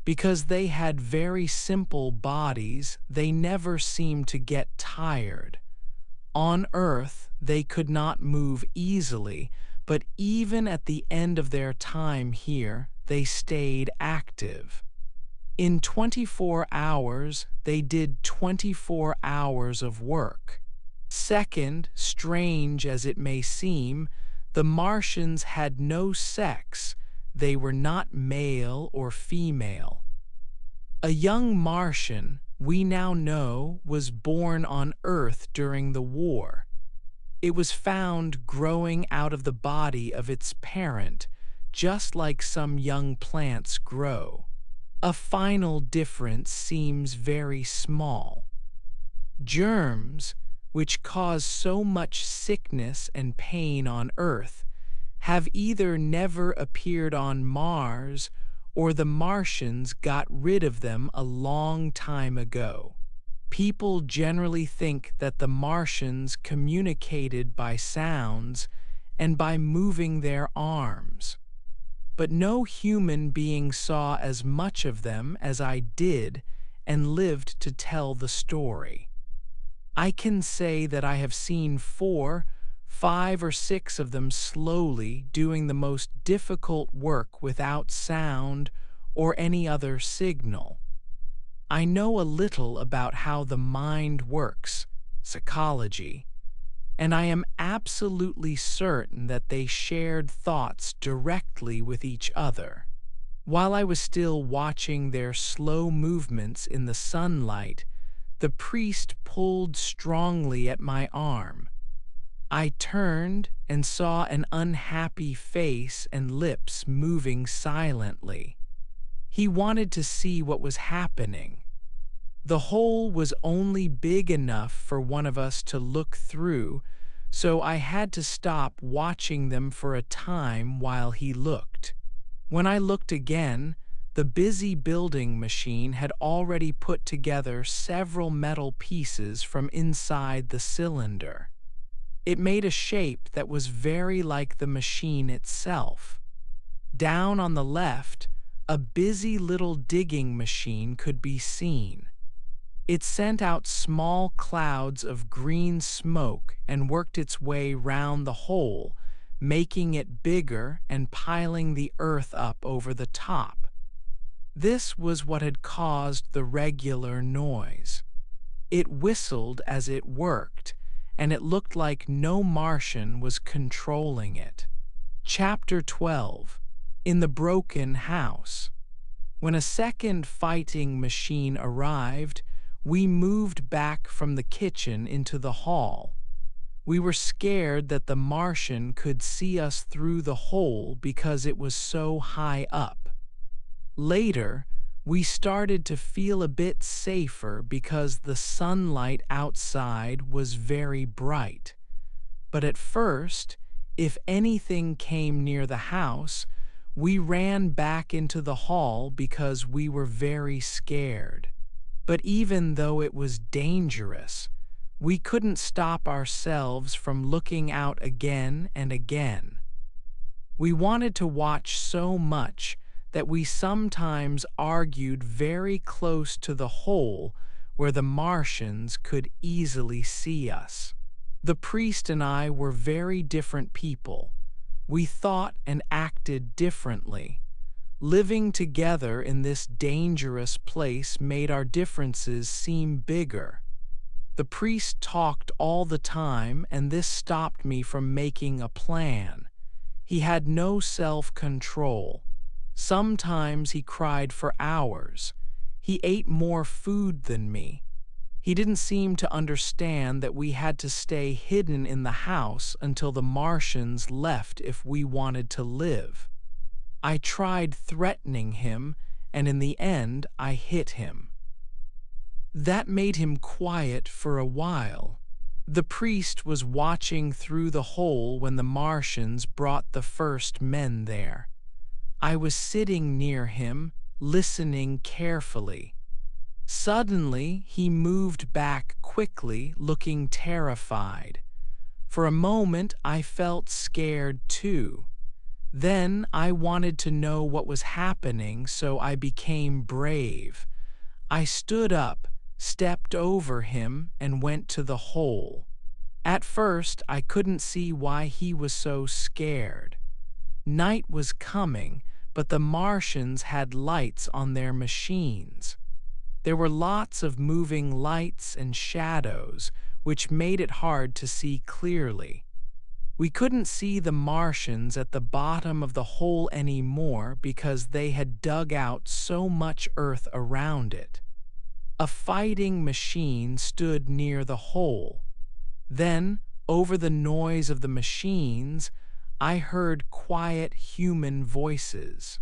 Because they had very simple bodies, they never seemed to get tired. On Earth, they could not move easily, but even at the end of their time here, they stayed active. In 24 hours, they did 24 hours of work. Second, strange as it may seem, the Martians had no sex. They were not male or female. A young Martian, we now know, was born on Earth during the war. It was found growing out of the body of its parent, just like some young plants grow. A final difference seems very small. Germs, which cause so much sickness and pain on Earth, have either never appeared on Mars or the Martians got rid of them a long time ago. People generally think that the Martians communicated by sounds and by moving their arms. But no human being saw as much of them as I did and lived to tell the story. I can say that I have seen 4, 5, or 6 of them slowly doing the most difficult work without sound or any other signal. I know a little about how the mind works, psychology, and I am absolutely certain that they shared thoughts directly with each other. While I was still watching their slow movements in the sunlight, the priest pulled strongly at my arm. I turned and saw an unhappy face and lips moving silently. He wanted to see what was happening. The hole was only big enough for one of us to look through, so I had to stop watching them for a time while he looked. When I looked again, the busy building machine had already put together several metal pieces from inside the cylinder. It made a shape that was very like the machine itself. Down on the left, a busy little digging machine could be seen. It sent out small clouds of green smoke and worked its way round the hole, making it bigger and piling the earth up over the top. This was what had caused the regular noise. It whistled as it worked, and it looked like no Martian was controlling it. Chapter 12. In the Broken House. When a second fighting machine arrived, we moved back from the kitchen into the hall. We were scared that the Martian could see us through the hole because it was so high up. Later, we started to feel a bit safer because the sunlight outside was very bright. But at first, if anything came near the house, we ran back into the hall because we were very scared. But even though it was dangerous, we couldn't stop ourselves from looking out again and again. We wanted to watch so much that we sometimes argued very close to the hole where the Martians could easily see us. The priest and I were very different people. We thought and acted differently. Living together in this dangerous place made our differences seem bigger. The priest talked all the time, and this stopped me from making a plan. He had no self-control. Sometimes he cried for hours. He ate more food than me. He didn't seem to understand that we had to stay hidden in the house until the Martians left if we wanted to live. I tried threatening him, and in the end I hit him. That made him quiet for a while. The priest was watching through the hole when the Martians brought the first men there. I was sitting near him, listening carefully. Suddenly, he moved back quickly, looking terrified. For a moment, I felt scared too. Then I wanted to know what was happening, so I became brave. I stood up, stepped over him, and went to the hole. At first, I couldn't see why he was so scared. Night was coming, but the Martians had lights on their machines. There were lots of moving lights and shadows, which made it hard to see clearly. We couldn't see the Martians at the bottom of the hole anymore because they had dug out so much earth around it. A fighting machine stood near the hole. Then, over the noise of the machines, I heard quiet human voices.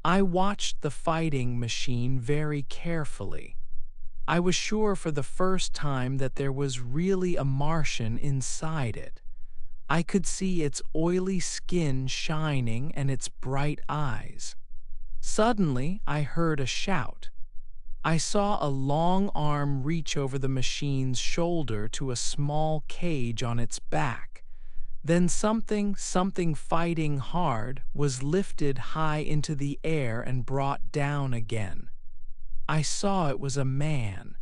I watched the fighting machine very carefully. I was sure for the first time that there was really a Martian inside it. I could see its oily skin shining and its bright eyes. Suddenly, I heard a shout. I saw a long arm reach over the machine's shoulder to a small cage on its back. Then something fighting hard was lifted high into the air and brought down again. I saw it was a man.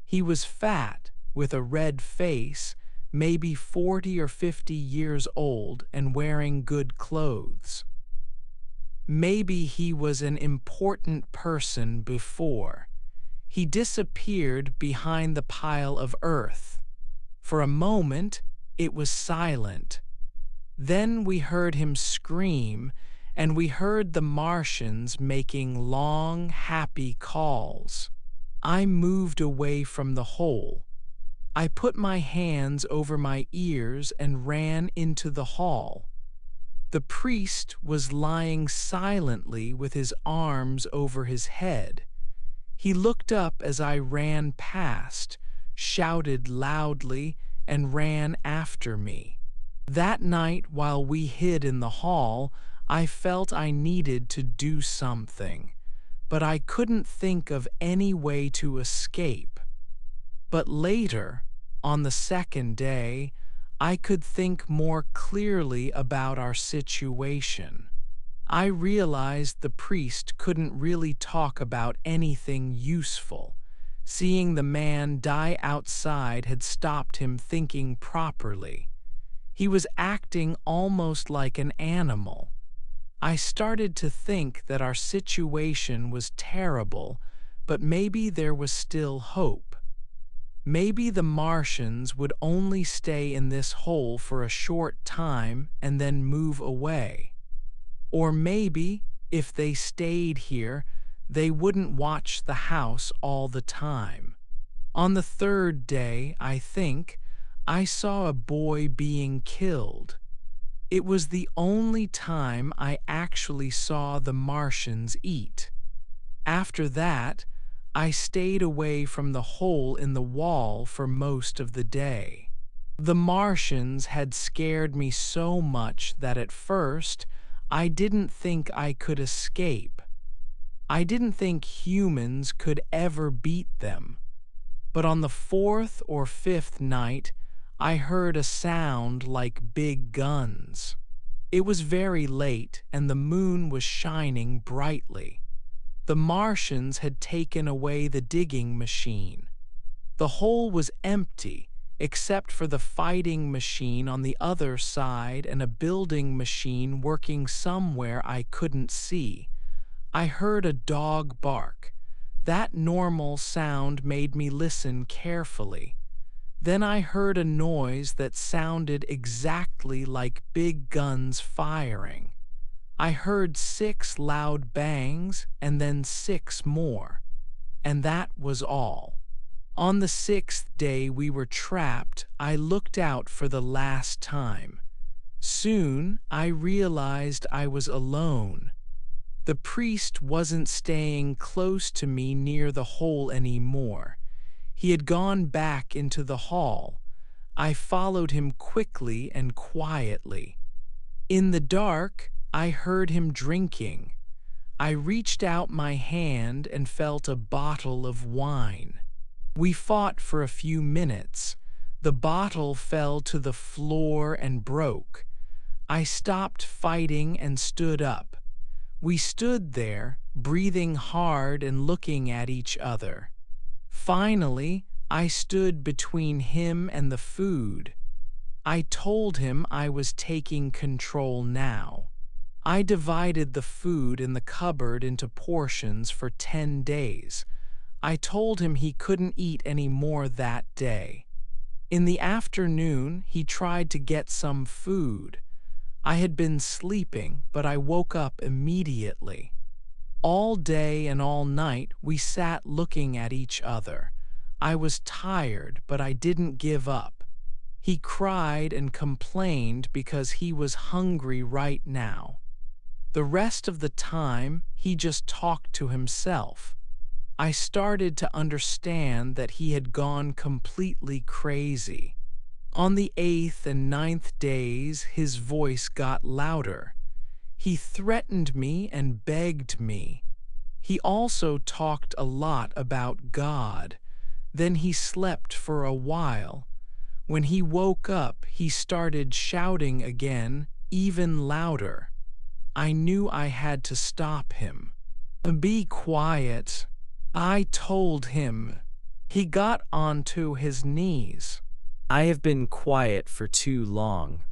He was fat, with a red face, maybe 40 or 50 years old, and wearing good clothes. Maybe he was an important person before. He disappeared behind the pile of earth. For a moment, it was silent. Then we heard him scream, and we heard the Martians making long, happy calls. I moved away from the hole. I put my hands over my ears and ran into the hall. The priest was lying silently with his arms over his head. He looked up as I ran past, shouted loudly, and ran after me. That night, while we hid in the hall, I felt I needed to do something, but I couldn't think of any way to escape. But later, on the second day, I could think more clearly about our situation. I realized the priest couldn't really talk about anything useful. Seeing the man die outside had stopped him thinking properly. He was acting almost like an animal. I started to think that our situation was terrible, but maybe there was still hope. Maybe the Martians would only stay in this hole for a short time and then move away. Or maybe, if they stayed here, they wouldn't watch the house all the time. On the third day, I think, I saw a boy being killed. It was the only time I actually saw the Martians eat. After that, I stayed away from the hole in the wall for most of the day. The Martians had scared me so much that at first, I didn't think I could escape. I didn't think humans could ever beat them. But on the fourth or fifth night, I heard a sound like big guns. It was very late and the moon was shining brightly. The Martians had taken away the digging machine. The hole was empty, except for the fighting machine on the other side and a building machine working somewhere I couldn't see. I heard a dog bark. That normal sound made me listen carefully. Then I heard a noise that sounded exactly like big guns firing. I heard 6 loud bangs and then 6 more. And that was all. On the 6th day we were trapped, I looked out for the last time. Soon I realized I was alone. The priest wasn't staying close to me near the hole anymore. He had gone back into the hall. I followed him quickly and quietly. In the dark, I heard him drinking. I reached out my hand and felt a bottle of wine. We fought for a few minutes. The bottle fell to the floor and broke. I stopped fighting and stood up. We stood there, breathing hard and looking at each other. Finally, I stood between him and the food. I told him I was taking control now. I divided the food in the cupboard into portions for 10 days. I told him he couldn't eat any more that day. In the afternoon, he tried to get some food. I had been sleeping, but I woke up immediately. All day and all night, we sat looking at each other. I was tired, but I didn't give up. He cried and complained because he was hungry right now. The rest of the time, he just talked to himself. I started to understand that he had gone completely crazy. On the 8th and 9th days, his voice got louder. He threatened me and begged me. He also talked a lot about God. Then he slept for a while. When he woke up, he started shouting again, even louder. I knew I had to stop him. "Be quiet," I told him. He got onto his knees. I have been quiet for too long,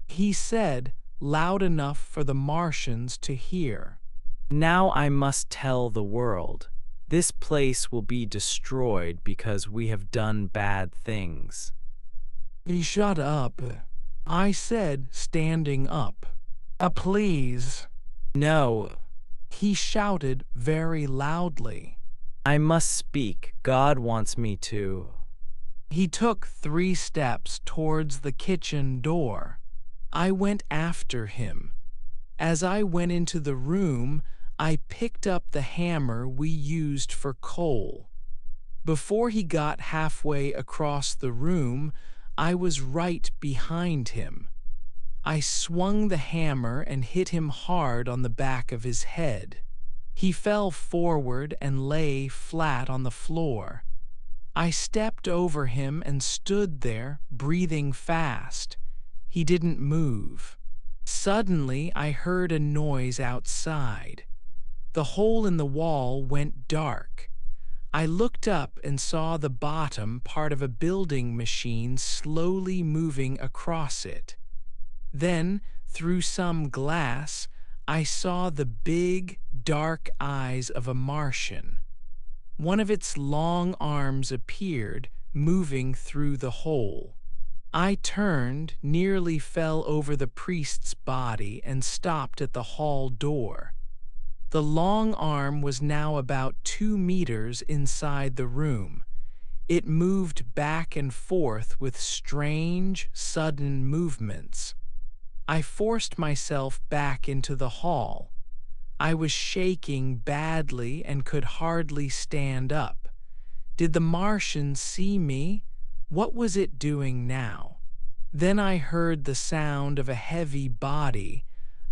He said, loud enough for the Martians to hear. Now I must tell the world. This place will be destroyed because we have done bad things. "Shut up," I said, standing up. Please." No, He shouted very loudly. I must speak. God wants me to. He took 3 steps towards the kitchen door. I went after him. As I went into the room, I picked up the hammer we used for coal. Before he got halfway across the room, I was right behind him. I swung the hammer and hit him hard on the back of his head. He fell forward and lay flat on the floor. I stepped over him and stood there, breathing fast. He didn't move. Suddenly, I heard a noise outside. The hole in the wall went dark. I looked up and saw the bottom part of a building machine slowly moving across it. Then, through some glass, I saw the big, dark eyes of a Martian. One of its long arms appeared, moving through the hole. I turned, nearly fell over the priest's body, and stopped at the hall door. The long arm was now about 2 meters inside the room. It moved back and forth with strange, sudden movements. I forced myself back into the hall. I was shaking badly and could hardly stand up. Did the Martian see me? What was it doing now? Then I heard the sound of a heavy body.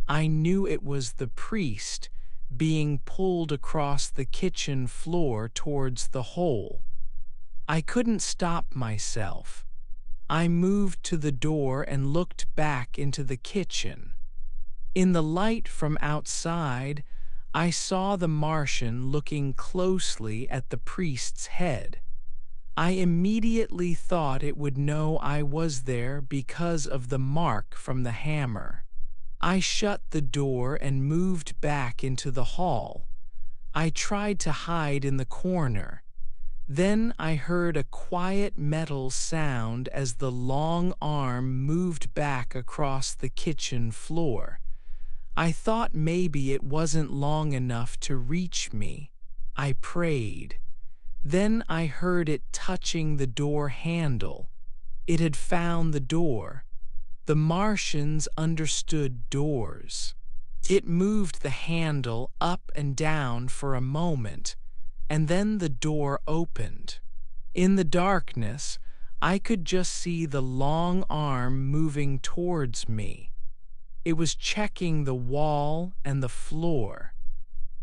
I knew it was the priest, being pulled across the kitchen floor towards the hole. I couldn't stop myself. I moved to the door and looked back into the kitchen. In the light from outside, I saw the Martian looking closely at the priest's head. I immediately thought it would know I was there because of the mark from the hammer. I shut the door and moved back into the hall. I tried to hide in the corner. Then I heard a quiet metal sound as the long arm moved back across the kitchen floor. I thought maybe it wasn't long enough to reach me. I prayed. Then I heard it touching the door handle. It had found the door. The Martians understood doors. It moved the handle up and down for a moment, and then the door opened. In the darkness, I could just see the long arm moving towards me. It was checking the wall and the floor.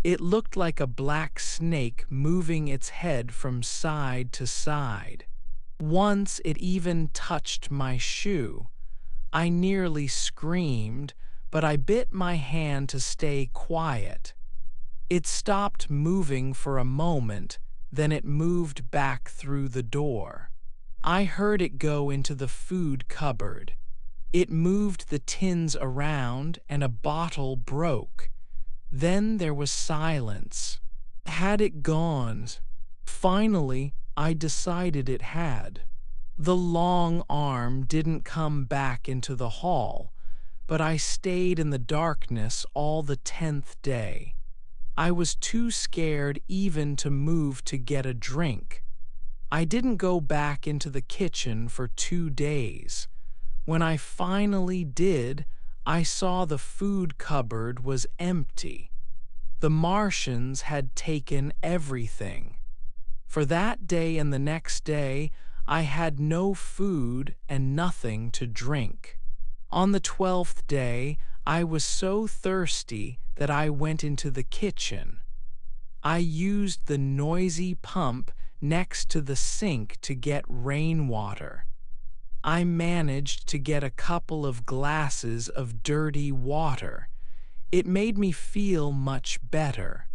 It looked like a black snake moving its head from side to side. Once it even touched my shoe. I nearly screamed, but I bit my hand to stay quiet. It stopped moving for a moment, then it moved back through the door. I heard it go into the food cupboard. It moved the tins around and a bottle broke. Then there was silence. Had it gone? Finally, I decided it had. The long arm didn't come back into the hall, but I stayed in the darkness all the 10th day. I was too scared even to move to get a drink. I didn't go back into the kitchen for 2 days. When I finally did, I saw the food cupboard was empty. The Martians had taken everything. For that day and the next day, I had no food and nothing to drink. On the 12th day, I was so thirsty that I went into the kitchen. I used the noisy pump next to the sink to get rainwater. I managed to get a couple of glasses of dirty water. It made me feel much better.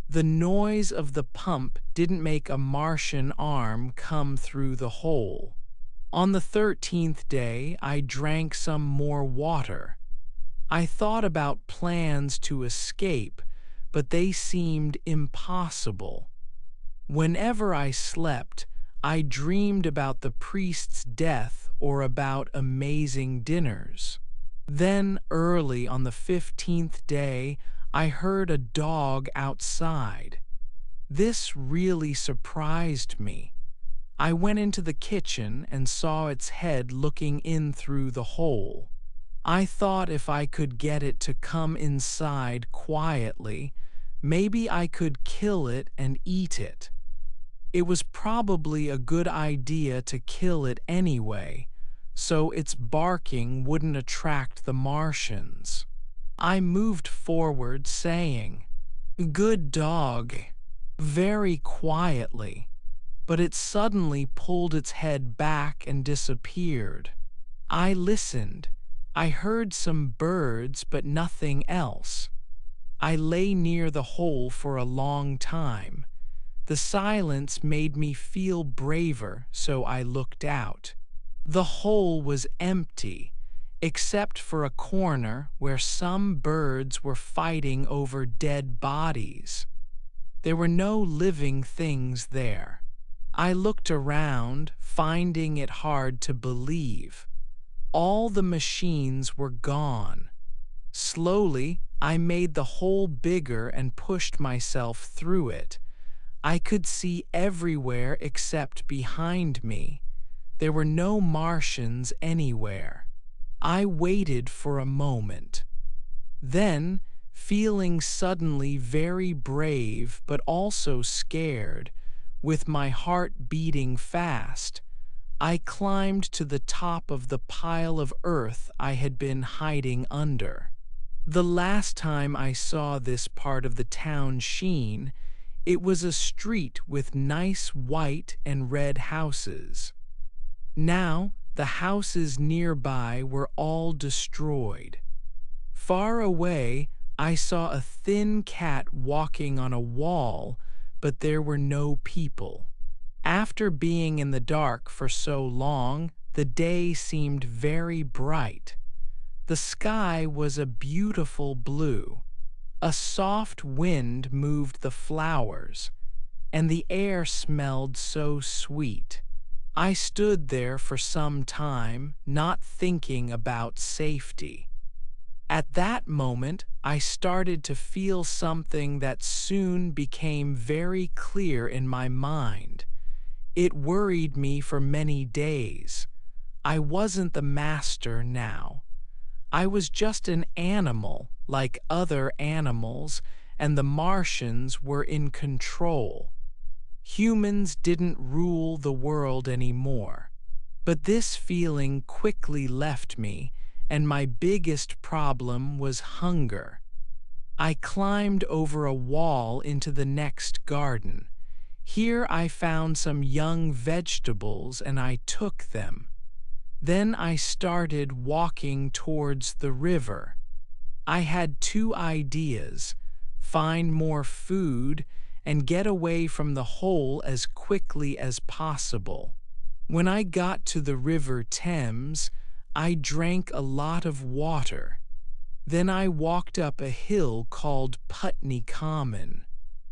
The noise of the pump didn't make a Martian arm come through the hole. On the 13th day, I drank some more water. I thought about plans to escape, but they seemed impossible. Whenever I slept, I dreamed about the priest's death or about amazing dinners. Then, early on the 15th day, I heard a dog outside. This really surprised me. I went into the kitchen and saw its head looking in through the hole. I thought if I could get it to come inside quietly, maybe I could kill it and eat it. It was probably a good idea to kill it anyway, so its barking wouldn't attract the Martians. I moved forward saying, "Good dog," very quietly, but it suddenly pulled its head back and disappeared. I listened. I heard some birds, but nothing else. I lay near the hole for a long time. The silence made me feel braver, so I looked out. The hole was empty, except for a corner where some birds were fighting over dead bodies. There were no living things there. I looked around, finding it hard to believe. All the machines were gone. Slowly, I made the hole bigger and pushed myself through it. I could see everywhere except behind me. There were no Martians anywhere. I waited for a moment. Then, feeling suddenly very brave but also scared, with my heart beating fast, I climbed to the top of the pile of earth I had been hiding under. The last time I saw this part of the town Sheen, it was a street with nice white and red houses. Now, the houses nearby were all destroyed. Far away, I saw a thin cat walking on a wall, but there were no people. After being in the dark for so long, the day seemed very bright. The sky was a beautiful blue. A soft wind moved the flowers, and the air smelled so sweet. I stood there for some time, not thinking about safety. At that moment, I started to feel something that soon became very clear in my mind. It worried me for many days. I wasn't the master now. I was just an animal, like other animals, and the Martians were in control. Humans didn't rule the world anymore. But this feeling quickly left me, and my biggest problem was hunger. I climbed over a wall into the next garden. Here I found some young vegetables and I took them. Then I started walking towards the river. I had two ideas: find more food and get away from the hole as quickly as possible. When I got to the River Thames, I drank a lot of water. Then I walked up a hill called Putney Common.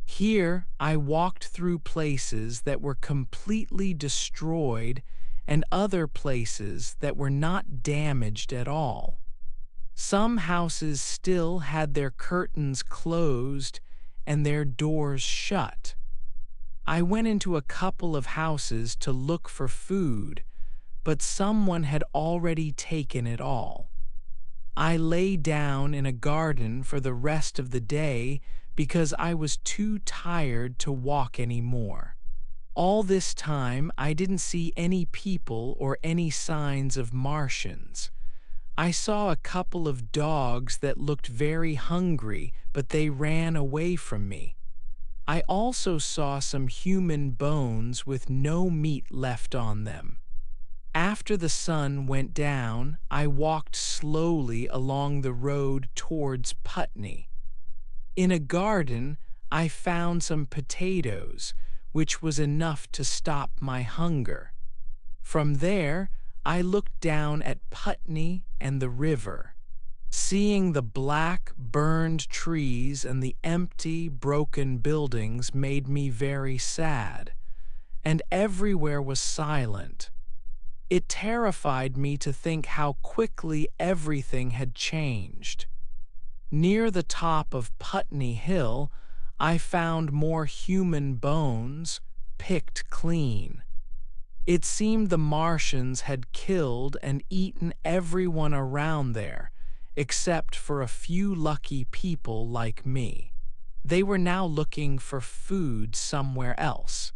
Here I walked through places that were completely destroyed and other places that were not damaged at all. Some houses still had their curtains closed and their doors shut. I went into a couple of houses to look for food, but someone had already taken it all. I lay down in a garden for the rest of the day because I was too tired to walk anymore. All this time, I didn't see any people or any signs of Martians. I saw a couple of dogs that looked very hungry, but they ran away from me. I also saw some human bones with no meat left on them. After the sun went down, I walked slowly along the road towards Putney. In a garden, I found some potatoes, which was enough to stop my hunger. From there, I looked down at Putney and the river. Seeing the black, burned trees and the empty, broken buildings made me very sad, and everywhere was silent. It terrified me to think how quickly everything had changed. Near the top of Putney Hill, I found more human bones, picked clean. It seemed the Martians had killed and eaten everyone around there, except for a few lucky people like me. They were now looking for food somewhere else.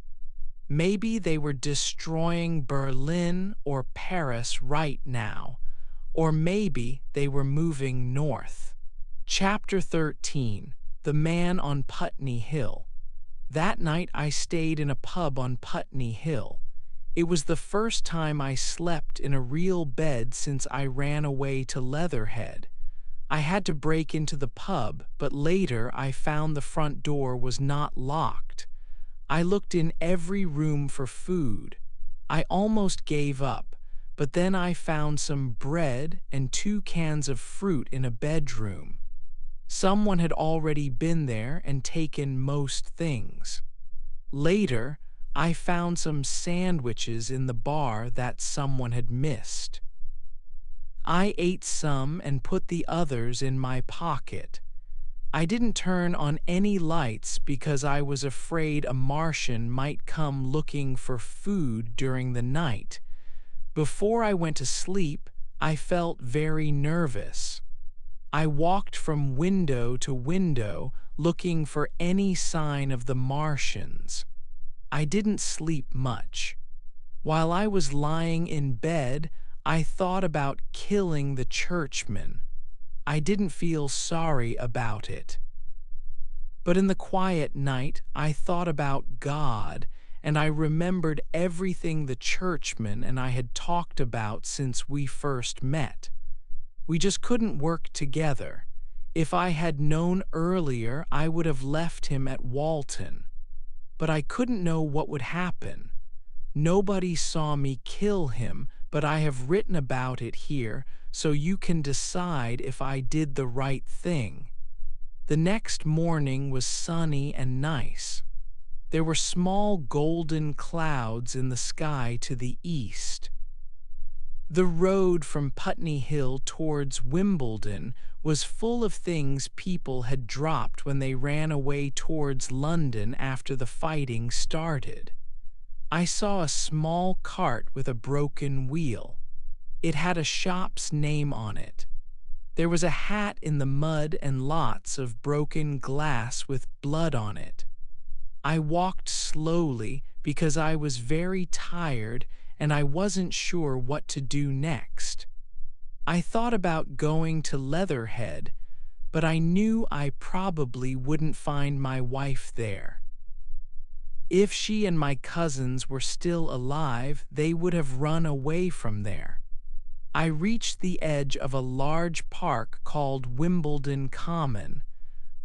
Maybe they were destroying Berlin or Paris right now, or maybe they were moving north. Chapter 13: The Man on Putney Hill. That night I stayed in a pub on Putney Hill. It was the first time I slept in a real bed since I ran away to Leatherhead. I had to break into the pub, but later I found the front door was not locked. I looked in every room for food. I almost gave up, but then I found some bread and 2 cans of fruit in a bedroom. Someone had already been there and taken most things. Later, I found some sandwiches in the bar that someone had missed. I ate some and put the others in my pocket. I didn't turn on any lights because I was afraid a Martian might come looking for food during the night. Before I went to sleep, I felt very nervous. I walked from window to window looking for any sign of the Martians. I didn't sleep much. While I was lying in bed, I thought about killing the churchman. I didn't feel sorry about it. But in the quiet night, I thought about God, and I remembered everything the churchman and I had talked about since we first met. We just couldn't work together. If I had known earlier, I would have left him at Walton. But I couldn't know what would happen. Nobody saw me kill him, but I have written about it here so you can decide if I did the right thing. The next morning was sunny and nice. There were small golden clouds in the sky to the east. The road from Putney Hill towards Wimbledon was full of things people had dropped when they ran away towards London after the fighting started. I saw a small cart with a broken wheel. It had a shop's name on it. There was a hat in the mud and lots of broken glass with blood on it. I walked slowly because I was very tired and I wasn't sure what to do next. I thought about going to Leatherhead, but I knew I probably wouldn't find my wife there. If she and my cousins were still alive, they would have run away from there. I reached the edge of a large park called Wimbledon Common.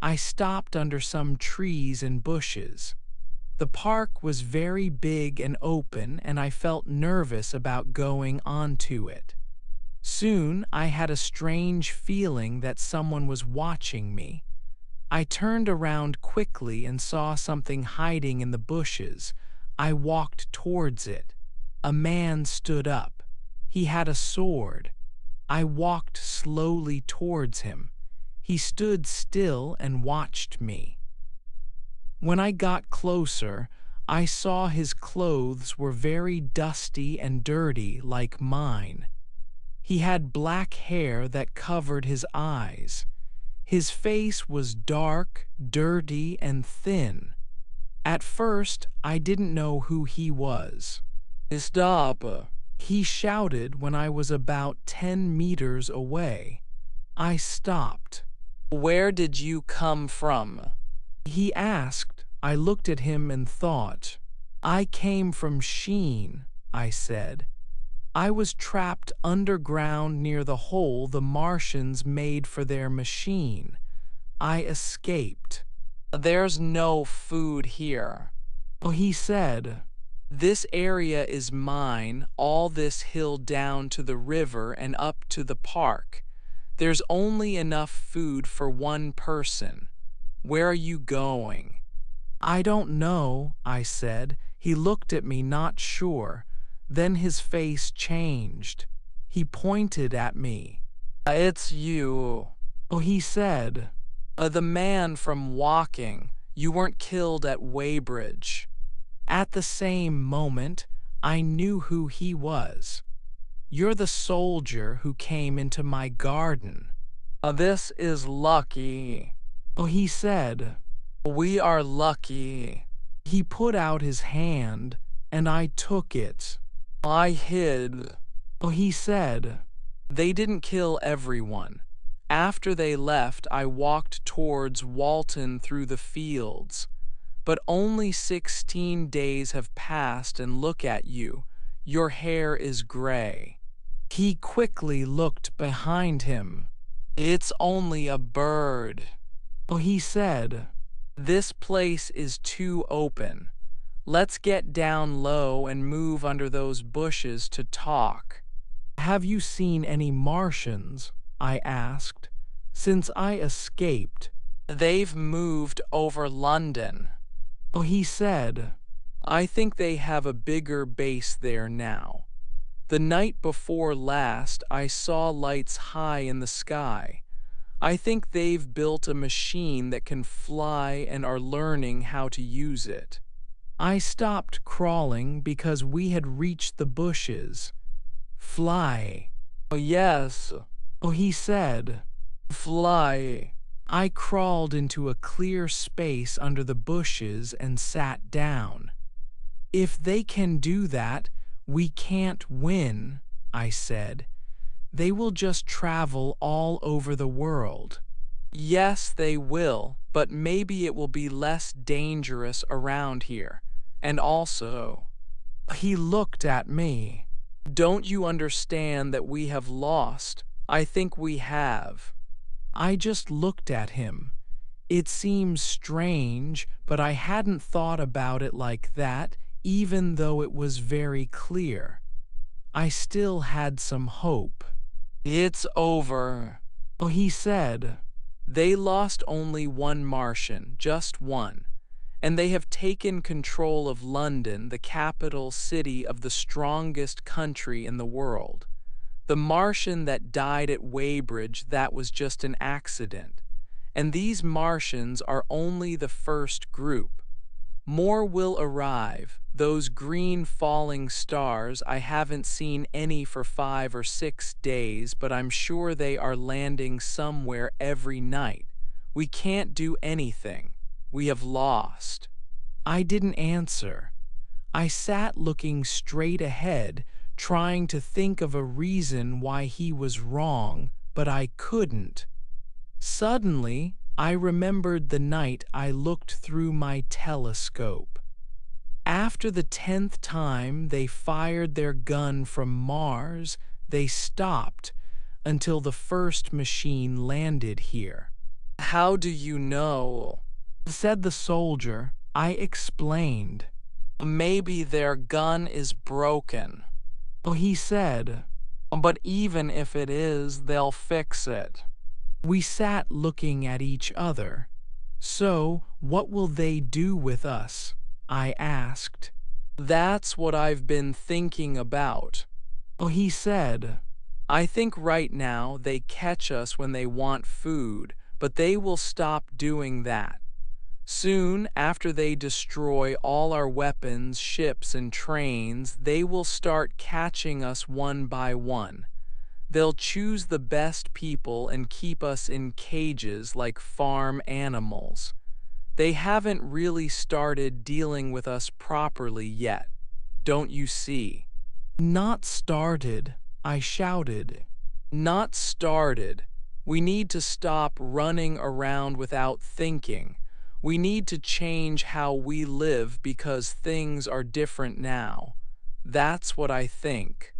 I stopped under some trees and bushes. The park was very big and open, and I felt nervous about going onto it. Soon, I had a strange feeling that someone was watching me. I turned around quickly and saw something hiding in the bushes. I walked towards it. A man stood up. He had a sword. I walked slowly towards him. He stood still and watched me. When I got closer, I saw his clothes were very dusty and dirty like mine. He had black hair that covered his eyes. His face was dark, dirty, and thin. At first, I didn't know who he was. "Stop!" he shouted when I was about 10 meters away. I stopped. "Where did you come from?" he asked. I looked at him and thought. "I came from Sheen," I said. "I was trapped underground near the hole the Martians made for their machine. I escaped." "There's no food here," he said. "This area is mine, all this hill down to the river and up to the park. There's only enough food for one person. Where are you going?" "I don't know," I said. He looked at me, not sure. Then his face changed. He pointed at me. "It's you," he said. "The man from Walking. You weren't killed at Weybridge." At the same moment, I knew who he was. "You're the soldier who came into my garden." "This is lucky," he said. "We are lucky." He put out his hand, and I took it. "I hid," he said. "They didn't kill everyone. After they left, I walked towards Walton through the fields. But only 16 days have passed, and look at you. Your hair is gray." He quickly looked behind him. "It's only a bird," he said. "This place is too open. Let's get down low and move under those bushes to talk." "Have you seen any Martians?" I asked. "Since I escaped." "They've moved over London," he said. "I think they have a bigger base there now. The night before last, I saw lights high in the sky. I think they've built a machine that can fly and are learning how to use it." I stopped crawling because we had reached the bushes. "Fly." "Yes," he said. "Fly." I crawled into a clear space under the bushes and sat down. "If they can do that, we can't win," I said. "They will just travel all over the world." "Yes, they will, but maybe it will be less dangerous around here. And also," he looked at me. "Don't you understand that we have lost? I think we have." I just looked at him. It seems strange, but I hadn't thought about it like that, even though it was very clear. I still had some hope. "It's over," he said. "They lost only one Martian, just one, and they have taken control of London, the capital city of the strongest country in the world. The Martian that died at Weybridge, that was just an accident. And these Martians are only the first group. More will arrive. Those green falling stars, I haven't seen any for 5 or 6 days, but I'm sure they are landing somewhere every night. We can't do anything. We have lost." I didn't answer. I sat looking straight ahead, trying to think of a reason why he was wrong, but I couldn't. Suddenly, I remembered the night I looked through my telescope. After the 10th time they fired their gun from Mars, they stopped until the first machine landed here. How do you know? Said the soldier. I explained. Maybe their gun is broken. He said. But even if it is, they'll fix it. We sat looking at each other. So, what will they do with us? I asked. That's what I've been thinking about. He said. I think right now they catch us when they want food, but they will stop doing that. Soon after they destroy all our weapons, ships, and trains, they will start catching us one by one. They'll choose the best people and keep us in cages like farm animals. They haven't really started dealing with us properly yet, don't you see? Not started, I shouted. Not started. We need to stop running around without thinking. We need to change how we live because things are different now. That's what I think.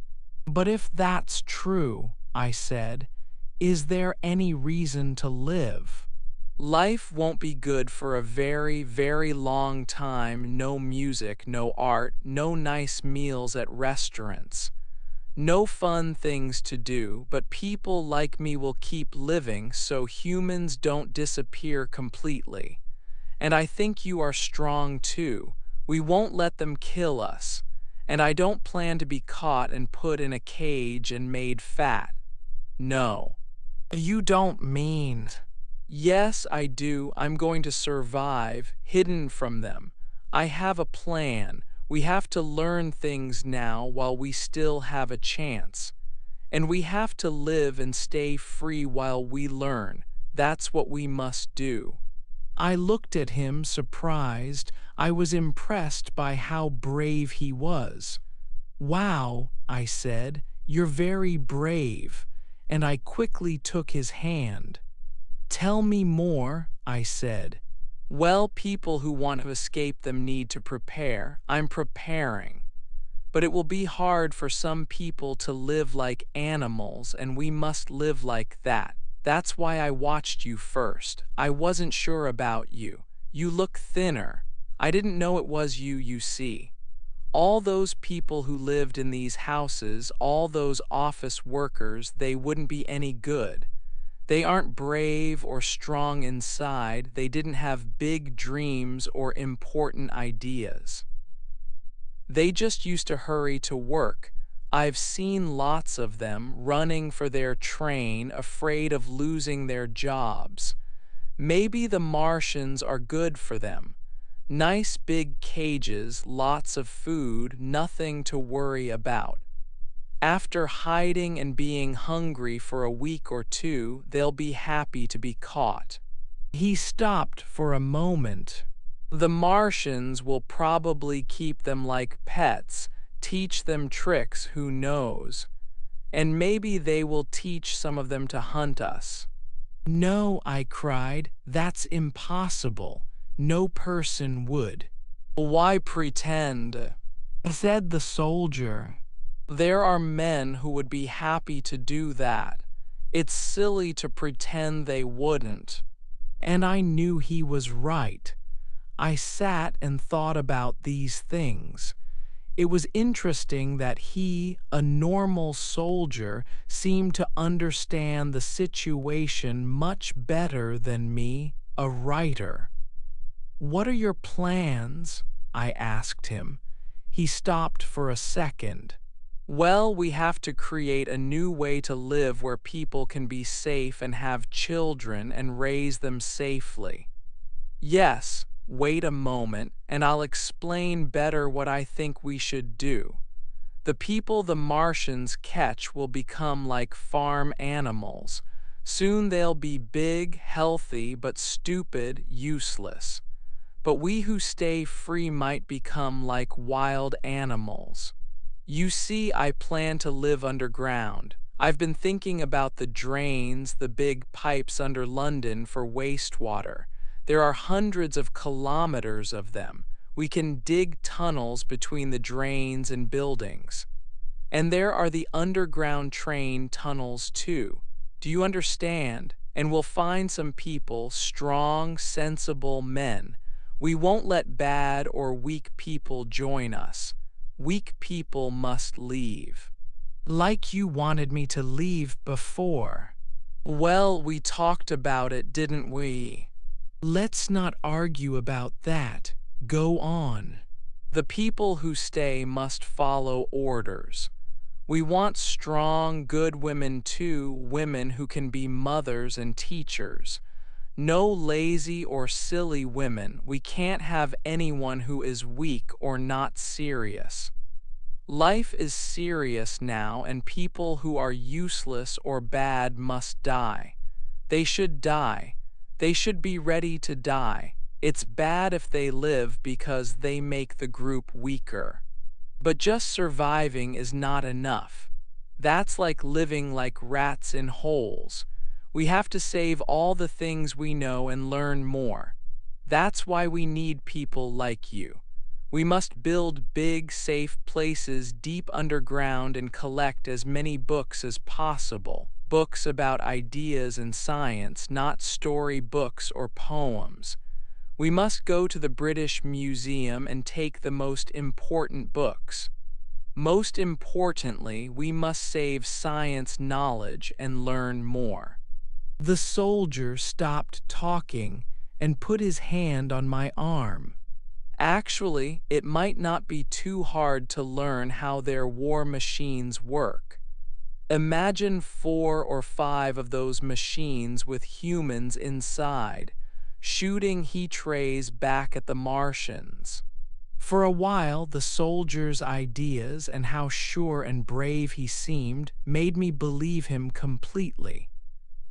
But if that's true, I said, is there any reason to live? Life won't be good for a very, very long time. No music, no art, no nice meals at restaurants. No fun things to do, but people like me will keep living so humans don't disappear completely. And I think you are strong too. We won't let them kill us. And I don't plan to be caught and put in a cage and made fat. No. You don't mean... Yes, I do. I'm going to survive, hidden from them. I have a plan. We have to learn things now while we still have a chance. And we have to live and stay free while we learn. That's what we must do. I looked at him surprised. I was impressed by how brave he was. Wow, I said, you're very brave. And I quickly took his hand. Tell me more, I said. Well, people who want to escape them need to prepare. I'm preparing. But it will be hard for some people to live like animals, and we must live like that. That's why I watched you first. I wasn't sure about you. You look thinner. I didn't know it was you, you see. All those people who lived in these houses, all those office workers, they wouldn't be any good. They aren't brave or strong inside. They didn't have big dreams or important ideas. They just used to hurry to work. I've seen lots of them running for their train, afraid of losing their jobs. Maybe the Martians are good for them. Nice big cages, lots of food, nothing to worry about. After hiding and being hungry for a week or two, they'll be happy to be caught. He stopped for a moment. The Martians will probably keep them like pets, teach them tricks, who knows. And maybe they will teach some of them to hunt us. No, I cried, that's impossible. No person would. Why pretend? Said the soldier. There are men who would be happy to do that. It's silly to pretend they wouldn't. And I knew he was right. I sat and thought about these things. It was interesting that he, a normal soldier, seemed to understand the situation much better than me, a writer. What are your plans? I asked him. He stopped for a second. Well, we have to create a new way to live where people can be safe and have children and raise them safely. Yes, wait a moment, and I'll explain better what I think we should do. The people the Martians catch will become like farm animals. Soon they'll be big, healthy, but stupid, useless. But we who stay free might become like wild animals. You see, I plan to live underground. I've been thinking about the drains, the big pipes under London for wastewater. There are hundreds of kilometers of them. We can dig tunnels between the drains and buildings. And there are the underground train tunnels too. Do you understand? And we'll find some people, strong, sensible men. We won't let bad or weak people join us. Weak people must leave. Like you wanted me to leave before. Well, we talked about it, didn't we? Let's not argue about that. Go on. The people who stay must follow orders. We want strong, good women too, women who can be mothers and teachers. No lazy or silly women. We can't have anyone who is weak or not serious. Life is serious now, and people who are useless or bad must die. They should die. They should be ready to die. It's bad if they live because they make the group weaker. But just surviving is not enough. That's like living like rats in holes. We have to save all the things we know and learn more. That's why we need people like you. We must build big, safe places deep underground and collect as many books as possible. Books about ideas and science, not story books or poems. We must go to the British Museum and take the most important books. Most importantly, we must save science knowledge and learn more. The soldier stopped talking and put his hand on my arm. Actually, it might not be too hard to learn how their war machines work. Imagine 4 or 5 of those machines with humans inside, shooting heat rays back at the Martians. For a while, the soldier's ideas and how sure and brave he seemed made me believe him completely.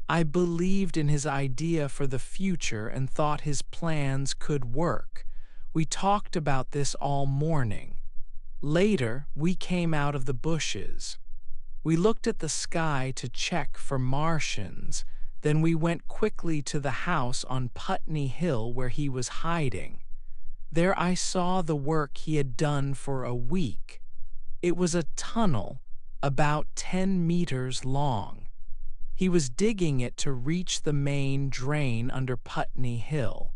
I believed in his idea for the future and thought his plans could work. We talked about this all morning. Later, we came out of the bushes. We looked at the sky to check for Martians. Then we went quickly to the house on Putney Hill where he was hiding. There I saw the work he had done for a week. It was a tunnel about 10 meters long. He was digging it to reach the main drain under Putney Hill.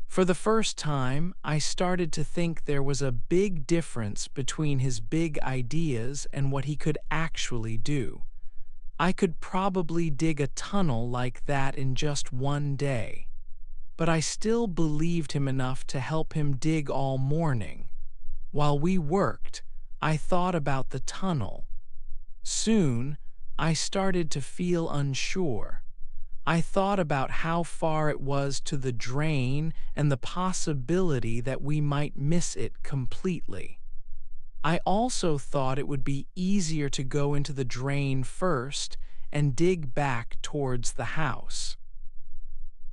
For the first time, I started to think there was a big difference between his big ideas and what he could actually do. I could probably dig a tunnel like that in just one day. But I still believed him enough to help him dig all morning. While we worked, I thought about the tunnel. Soon, I started to feel unsure. I thought about how far it was to the drain and the possibility that we might miss it completely. I also thought it would be easier to go into the drain first and dig back towards the house.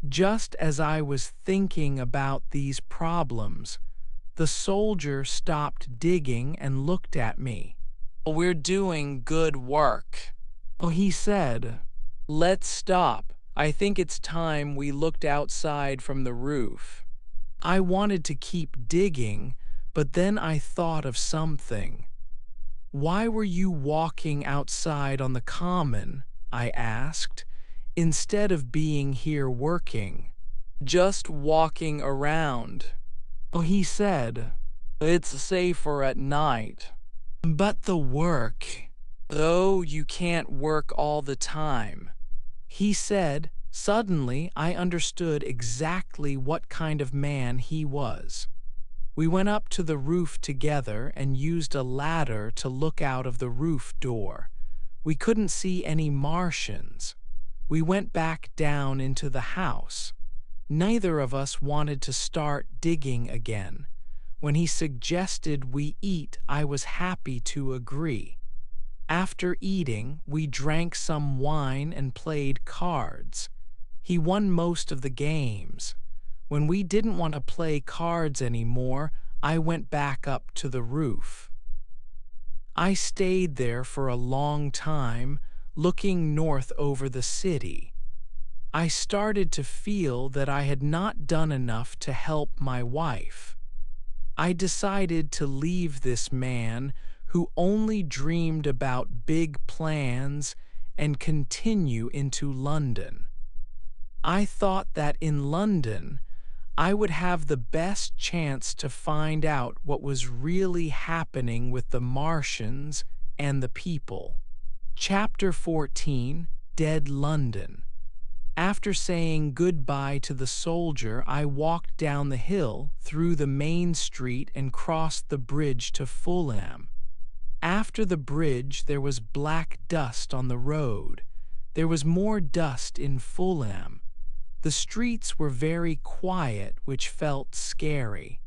Just as I was thinking about these problems, the soldier stopped digging and looked at me. We're doing good work. He said. Let's stop. I think it's time we looked outside from the roof. I wanted to keep digging, but then I thought of something. Why were you walking outside on the common? I asked, instead of being here working. Just walking around. He said. It's safer at night. But the work. Oh, you can't work all the time. He said. Suddenly, I understood exactly what kind of man he was. We went up to the roof together and used a ladder to look out of the roof door. We couldn't see any Martians. We went back down into the house. Neither of us wanted to start digging again. When he suggested we eat, I was happy to agree. After eating, we drank some wine and played cards. He won most of the games. When we didn't want to play cards anymore, I went back up to the roof. I stayed there for a long time, looking north over the city. I started to feel that I had not done enough to help my wife. I decided to leave this man who only dreamed about big plans and continue into London. I thought that in London, I would have the best chance to find out what was really happening with the Martians and the people. Chapter 14, Dead London. After saying goodbye to the soldier, I walked down the hill, through the main street, and crossed the bridge to Fulham. After the bridge, there was black dust on the road. There was more dust in Fulham. The streets were very quiet, which felt scary.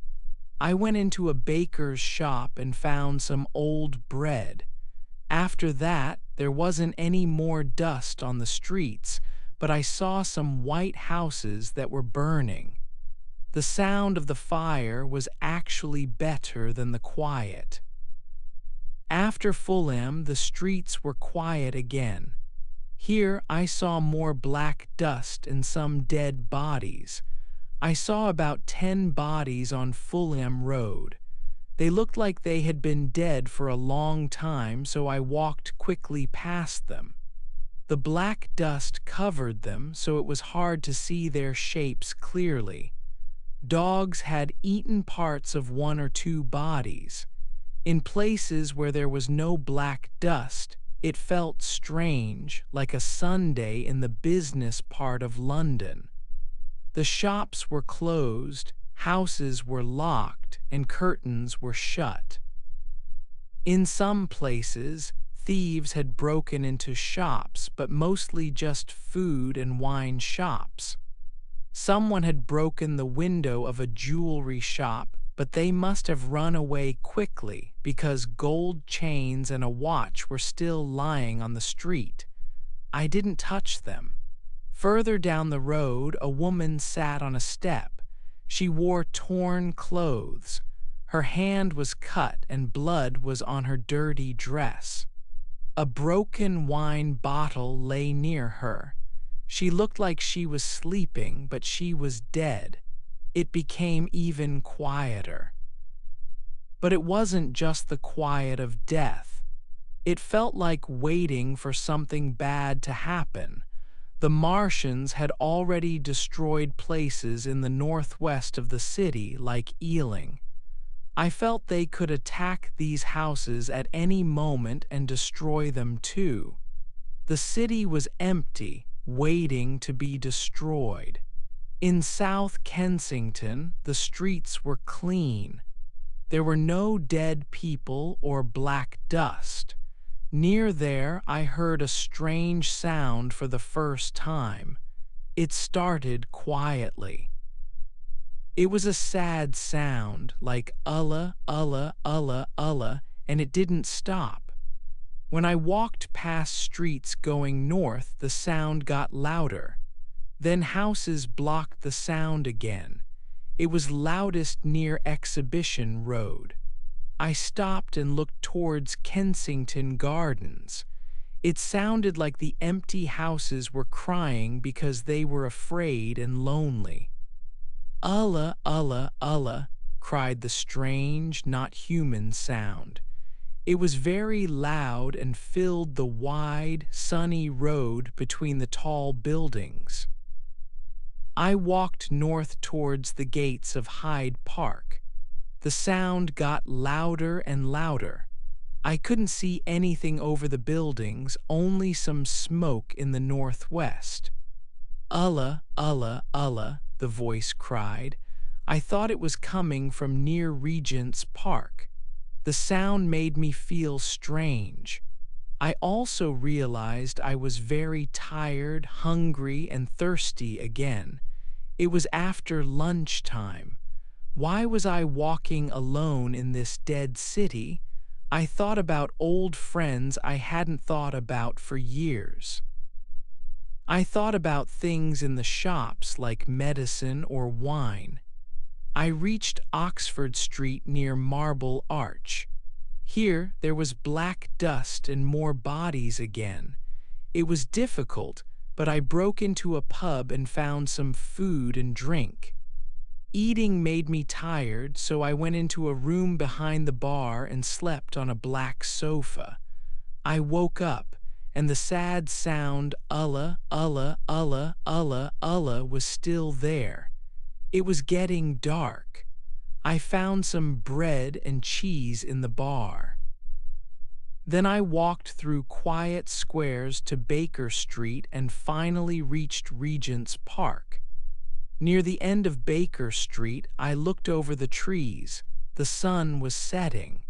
I went into a baker's shop and found some old bread. After that, there wasn't any more dust on the streets, but I saw some white houses that were burning. The sound of the fire was actually better than the quiet. After Fulham, the streets were quiet again. Here I saw more black dust and some dead bodies. I saw about 10 bodies on Fulham Road. They looked like they had been dead for a long time, so I walked quickly past them. The black dust covered them, so it was hard to see their shapes clearly. Dogs had eaten parts of 1 or 2 bodies. In places where there was no black dust, it felt strange, like a Sunday in the business part of London. The shops were closed, houses were locked, and curtains were shut. In some places, thieves had broken into shops, but mostly just food and wine shops. Someone had broken the window of a jewelry shop, but they must have run away quickly because gold chains and a watch were still lying on the street. I didn't touch them. Further down the road, a woman sat on a step. She wore torn clothes. Her hand was cut and blood was on her dirty dress. A broken wine bottle lay near her. She looked like she was sleeping, but she was dead. It became even quieter. But it wasn't just the quiet of death. It felt like waiting for something bad to happen. The Martians had already destroyed places in the northwest of the city, like Ealing. I felt they could attack these houses at any moment and destroy them too. The city was empty, waiting to be destroyed. In South Kensington, the streets were clean. There were no dead people or black dust. Near there, I heard a strange sound for the first time. It started quietly. It was a sad sound, like "ulla, ulla, ulla, ulla," and it didn't stop. When I walked past streets going north, the sound got louder. Then houses blocked the sound again. It was loudest near Exhibition Road. I stopped and looked towards Kensington Gardens. It sounded like the empty houses were crying because they were afraid and lonely. "Ulla, ulla, ulla," cried the strange, not human sound. It was very loud and filled the wide, sunny road between the tall buildings. I walked north towards the gates of Hyde Park. The sound got louder and louder. I couldn't see anything over the buildings, only some smoke in the northwest. "Ulla, ulla, ulla," the voice cried. I thought it was coming from near Regent's Park. The sound made me feel strange. I also realized I was very tired, hungry, and thirsty again. It was after lunchtime. Why was I walking alone in this dead city? I thought about old friends I hadn't thought about for years. I thought about things in the shops like medicine or wine. I reached Oxford Street near Marble Arch. Here, there was black dust and more bodies again. It was difficult, but I broke into a pub and found some food and drink. Eating made me tired, so I went into a room behind the bar and slept on a black sofa. I woke up, and the sad sound "Ulla, ulla, ulla, ulla, ulla" was still there. It was getting dark. I found some bread and cheese in the bar. Then I walked through quiet squares to Baker Street and finally reached Regent's Park. Near the end of Baker Street, I looked over the trees. The sun was setting.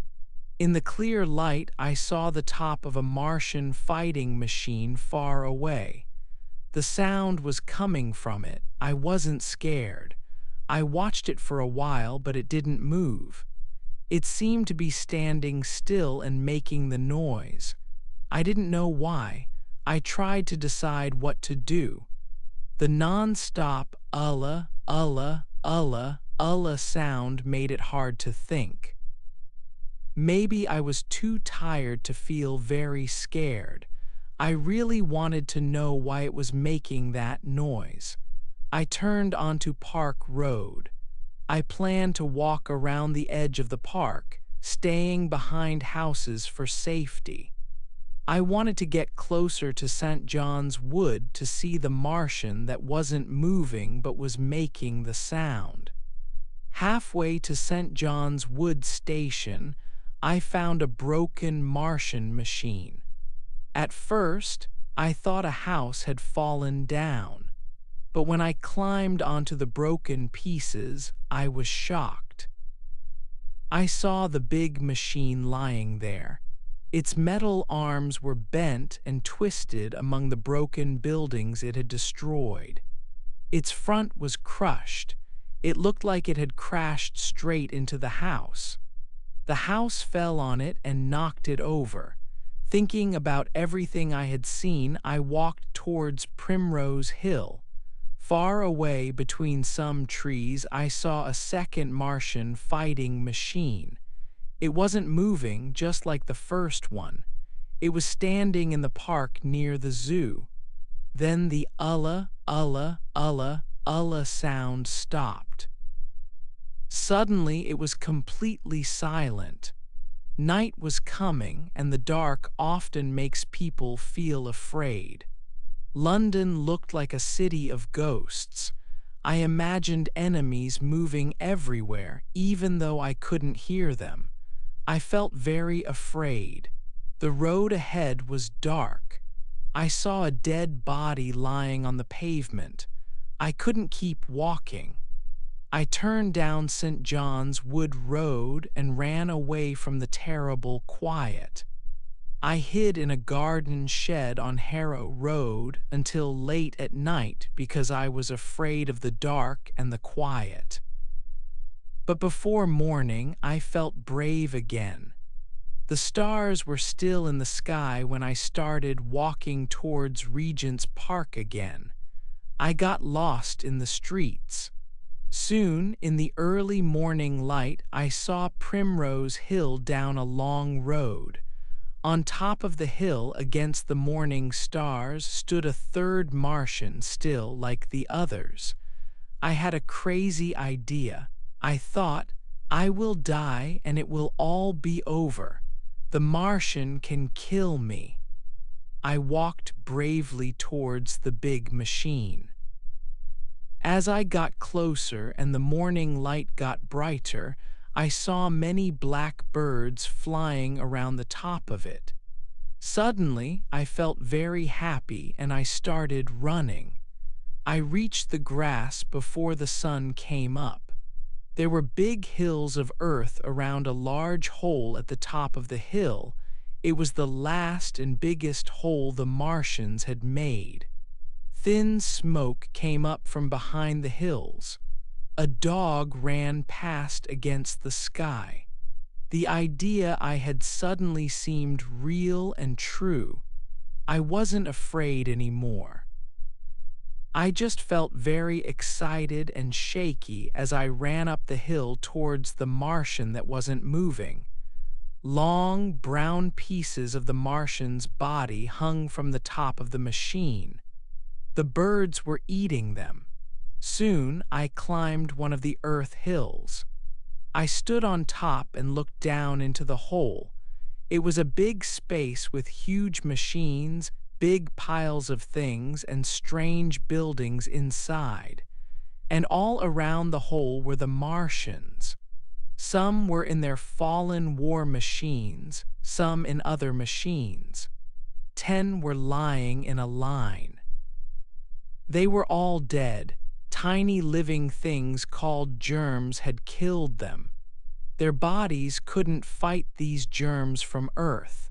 In the clear light, I saw the top of a Martian fighting machine far away. The sound was coming from it. I wasn't scared. I watched it for a while, but it didn't move. It seemed to be standing still and making the noise. I didn't know why. I tried to decide what to do. The non-stop "Ulla, ulla, ulla, ulla" sound made it hard to think. Maybe I was too tired to feel very scared. I really wanted to know why it was making that noise. I turned onto Park Road. I planned to walk around the edge of the park, staying behind houses for safety. I wanted to get closer to St. John's Wood to see the Martian that wasn't moving but was making the sound. Halfway to St. John's Wood station, I found a broken Martian machine. At first, I thought a house had fallen down, but when I climbed onto the broken pieces, I was shocked. I saw the big machine lying there. Its metal arms were bent and twisted among the broken buildings it had destroyed. Its front was crushed. It looked like it had crashed straight into the house. The house fell on it and knocked it over. Thinking about everything I had seen, I walked towards Primrose Hill. Far away between some trees, I saw a second Martian fighting machine. It wasn't moving, just like the first one. It was standing in the park near the zoo. Then the "Ulla, ulla, ulla, ulla" sound stopped. Suddenly, it was completely silent. Night was coming, and the dark often makes people feel afraid. London looked like a city of ghosts. I imagined enemies moving everywhere, even though I couldn't hear them. I felt very afraid. The road ahead was dark. I saw a dead body lying on the pavement. I couldn't keep walking. I turned down St. John's Wood Road and ran away from the terrible quiet. I hid in a garden shed on Harrow Road until late at night because I was afraid of the dark and the quiet. But before morning, I felt brave again. The stars were still in the sky when I started walking towards Regent's Park again. I got lost in the streets. Soon, in the early morning light, I saw Primrose Hill down a long road. On top of the hill, against the morning stars, stood a third Martian, still like the others. I had a crazy idea. I thought, I will die and it will all be over. The Martian can kill me. I walked bravely towards the big machine. As I got closer and the morning light got brighter, I saw many black birds flying around the top of it. Suddenly, I felt very happy and I started running. I reached the grass before the sun came up. There were big hills of earth around a large hole at the top of the hill. It was the last and biggest hole the Martians had made. Thin smoke came up from behind the hills. A dog ran past against the sky. The idea I had suddenly seemed real and true. I wasn't afraid anymore. I just felt very excited and shaky as I ran up the hill towards the Martian that wasn't moving. Long, brown pieces of the Martian's body hung from the top of the machine. The birds were eating them. Soon I climbed one of the Earth hills. I stood on top and looked down into the hole. It was a big space with huge machines, big piles of things, and strange buildings inside. And all around the hole were the Martians. Some were in their fallen war machines, some in other machines. 10 were lying in a line. They were all dead. Tiny living things called germs had killed them. Their bodies couldn't fight these germs from Earth.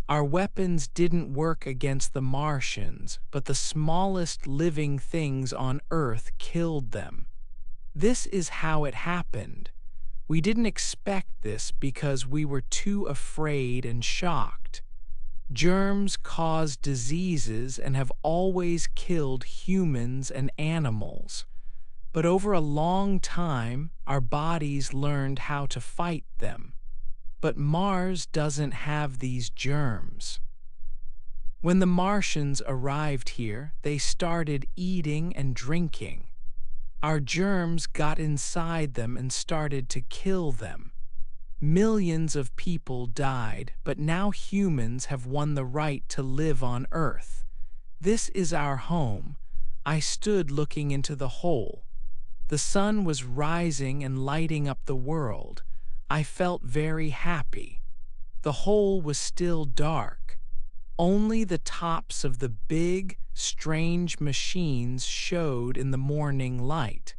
Our weapons didn't work against the Martians, but the smallest living things on Earth killed them. This is how it happened. We didn't expect this because we were too afraid and shocked. Germs cause diseases and have always killed humans and animals. But over a long time, our bodies learned how to fight them. But Mars doesn't have these germs. When the Martians arrived here, they started eating and drinking. Our germs got inside them and started to kill them. Millions of people died, but now humans have won the right to live on Earth. This is our home. I stood looking into the hole. The sun was rising and lighting up the world. I felt very happy. The hole was still dark. Only the tops of the big, strange machines showed in the morning light.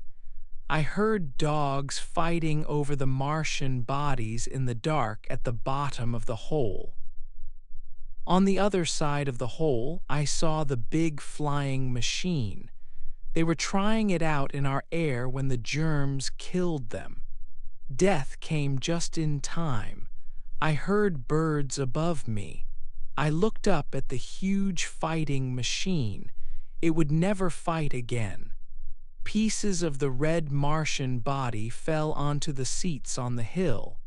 I heard dogs fighting over the Martian bodies in the dark at the bottom of the hole. On the other side of the hole, I saw the big flying machine. They were trying it out in our air when the germs killed them. Death came just in time. I heard birds above me. I looked up at the huge fighting machine. It would never fight again. Pieces of the red Martian body fell onto the seats on the hill.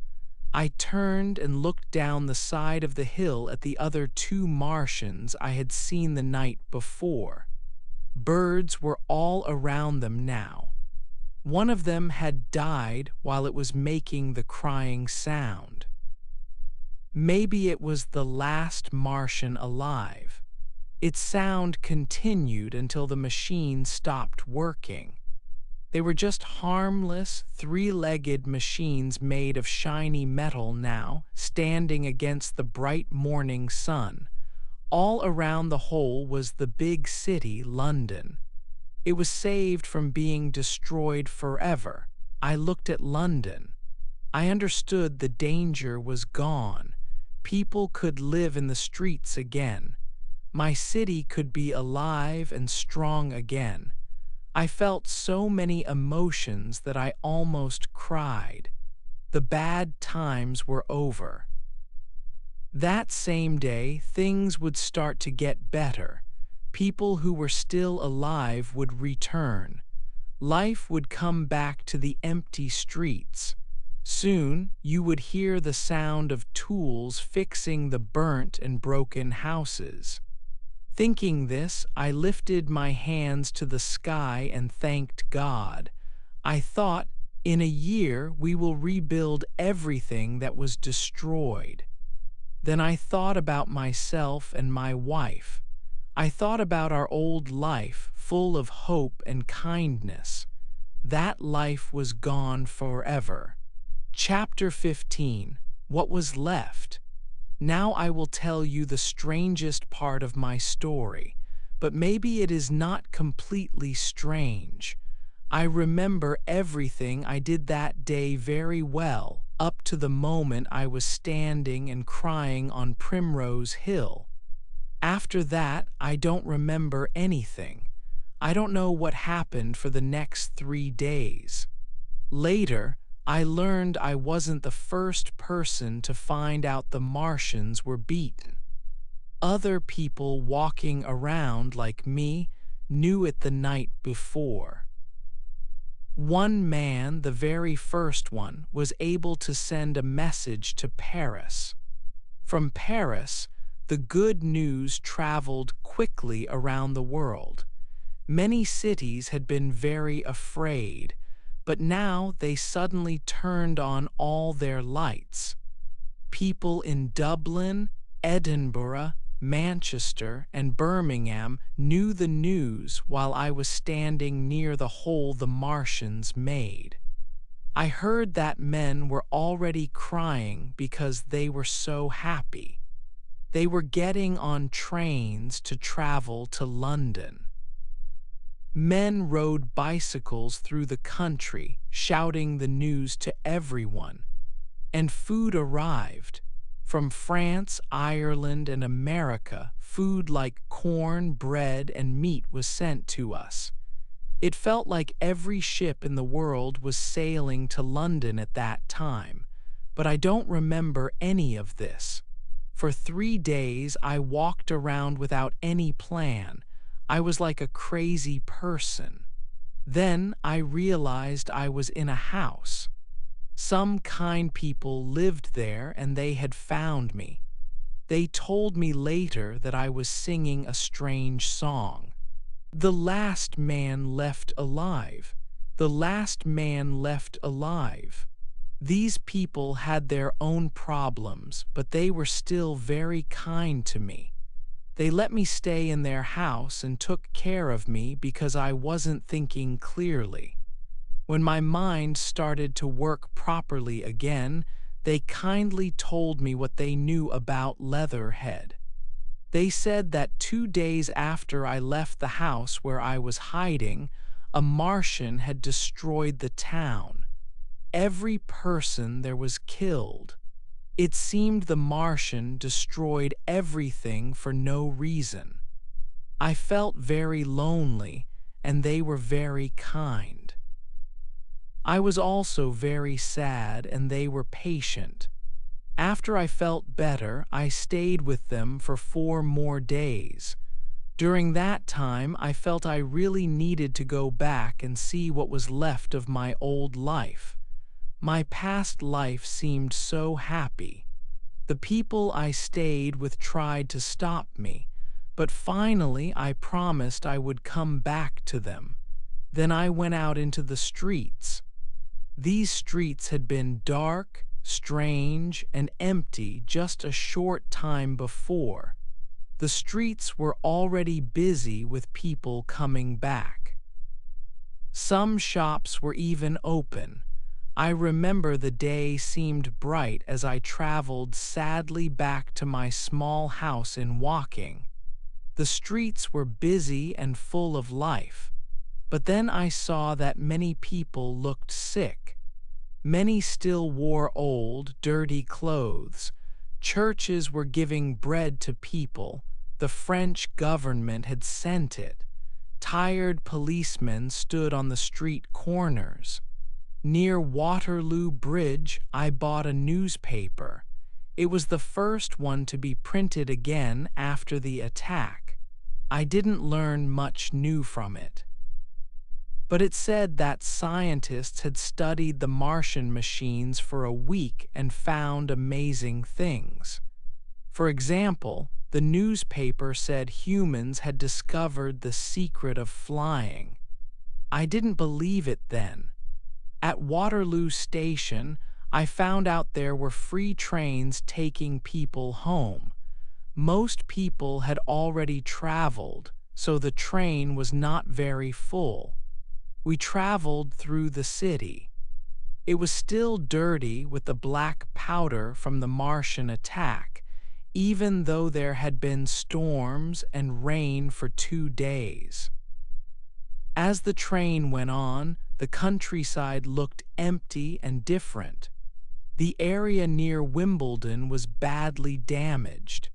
I turned and looked down the side of the hill at the other 2 Martians I had seen the night before. Birds were all around them now. One of them had died while it was making the crying sound. Maybe it was the last Martian alive. Its sound continued until the machine stopped working. They were just harmless, 3-legged machines made of shiny metal now, standing against the bright morning sun. All around the hole was the big city, London. It was saved from being destroyed forever. I looked at London. I understood the danger was gone. People could live in the streets again. My city could be alive and strong again. I felt so many emotions that I almost cried. The bad times were over. That same day, things would start to get better. People who were still alive would return. Life would come back to the empty streets. Soon, you would hear the sound of tools fixing the burnt and broken houses. Thinking this, I lifted my hands to the sky and thanked God. I thought, in a year we will rebuild everything that was destroyed. Then I thought about myself and my wife. I thought about our old life, full of hope and kindness. That life was gone forever. Chapter 15. What was left? Now I will tell you the strangest part of my story, but maybe it is not completely strange. I remember everything I did that day very well, up to the moment I was standing and crying on Primrose Hill. After that, I don't remember anything. I don't know what happened for the next 3 days. Later, I learned I wasn't the first person to find out the Martians were beaten. Other people walking around like me knew it the night before. One man, the very first one, was able to send a message to Paris. From Paris, the good news traveled quickly around the world. Many cities had been very afraid, but now they suddenly turned on all their lights. People in Dublin, Edinburgh, Manchester, and Birmingham knew the news while I was standing near the hole the Martians made. I heard that men were already crying because they were so happy. They were getting on trains to travel to London. Men rode bicycles through the country, shouting the news to everyone. And food arrived. From France, Ireland, and America, food like corn, bread, and meat was sent to us. It felt like every ship in the world was sailing to London at that time, but I don't remember any of this. For 3 days I walked around without any plan. I was like a crazy person. Then I realized I was in a house. Some kind people lived there and they had found me. They told me later that I was singing a strange song. The last man left alive. The last man left alive. These people had their own problems, but they were still very kind to me. They let me stay in their house and took care of me because I wasn't thinking clearly. When my mind started to work properly again, they kindly told me what they knew about Leatherhead. They said that 2 days after I left the house where I was hiding, a Martian had destroyed the town. Every person there was killed. It seemed the Martian destroyed everything for no reason. I felt very lonely, and they were very kind. I was also very sad, and they were patient. After I felt better, I stayed with them for 4 more days. During that time, I felt I really needed to go back and see what was left of my old life. My past life seemed so happy. The people I stayed with tried to stop me, but finally I promised I would come back to them. Then I went out into the streets. These streets had been dark, strange, and empty just a short time before. The streets were already busy with people coming back. Some shops were even open. I remember the day seemed bright as I traveled sadly back to my small house in Woking. The streets were busy and full of life. But then I saw that many people looked sick. Many still wore old, dirty clothes. Churches were giving bread to people. The French government had sent it. Tired policemen stood on the street corners. Near Waterloo Bridge, I bought a newspaper. It was the first one to be printed again after the attack. I didn't learn much new from it. But it said that scientists had studied the Martian machines for a week and found amazing things. For example, the newspaper said humans had discovered the secret of flying. I didn't believe it then. At Waterloo Station, I found out there were free trains taking people home. Most people had already traveled, so the train was not very full. We traveled through the city. It was still dirty with the black powder from the Martian attack, even though there had been storms and rain for 2 days. As the train went on, the countryside looked empty and different. The area near Wimbledon was badly damaged.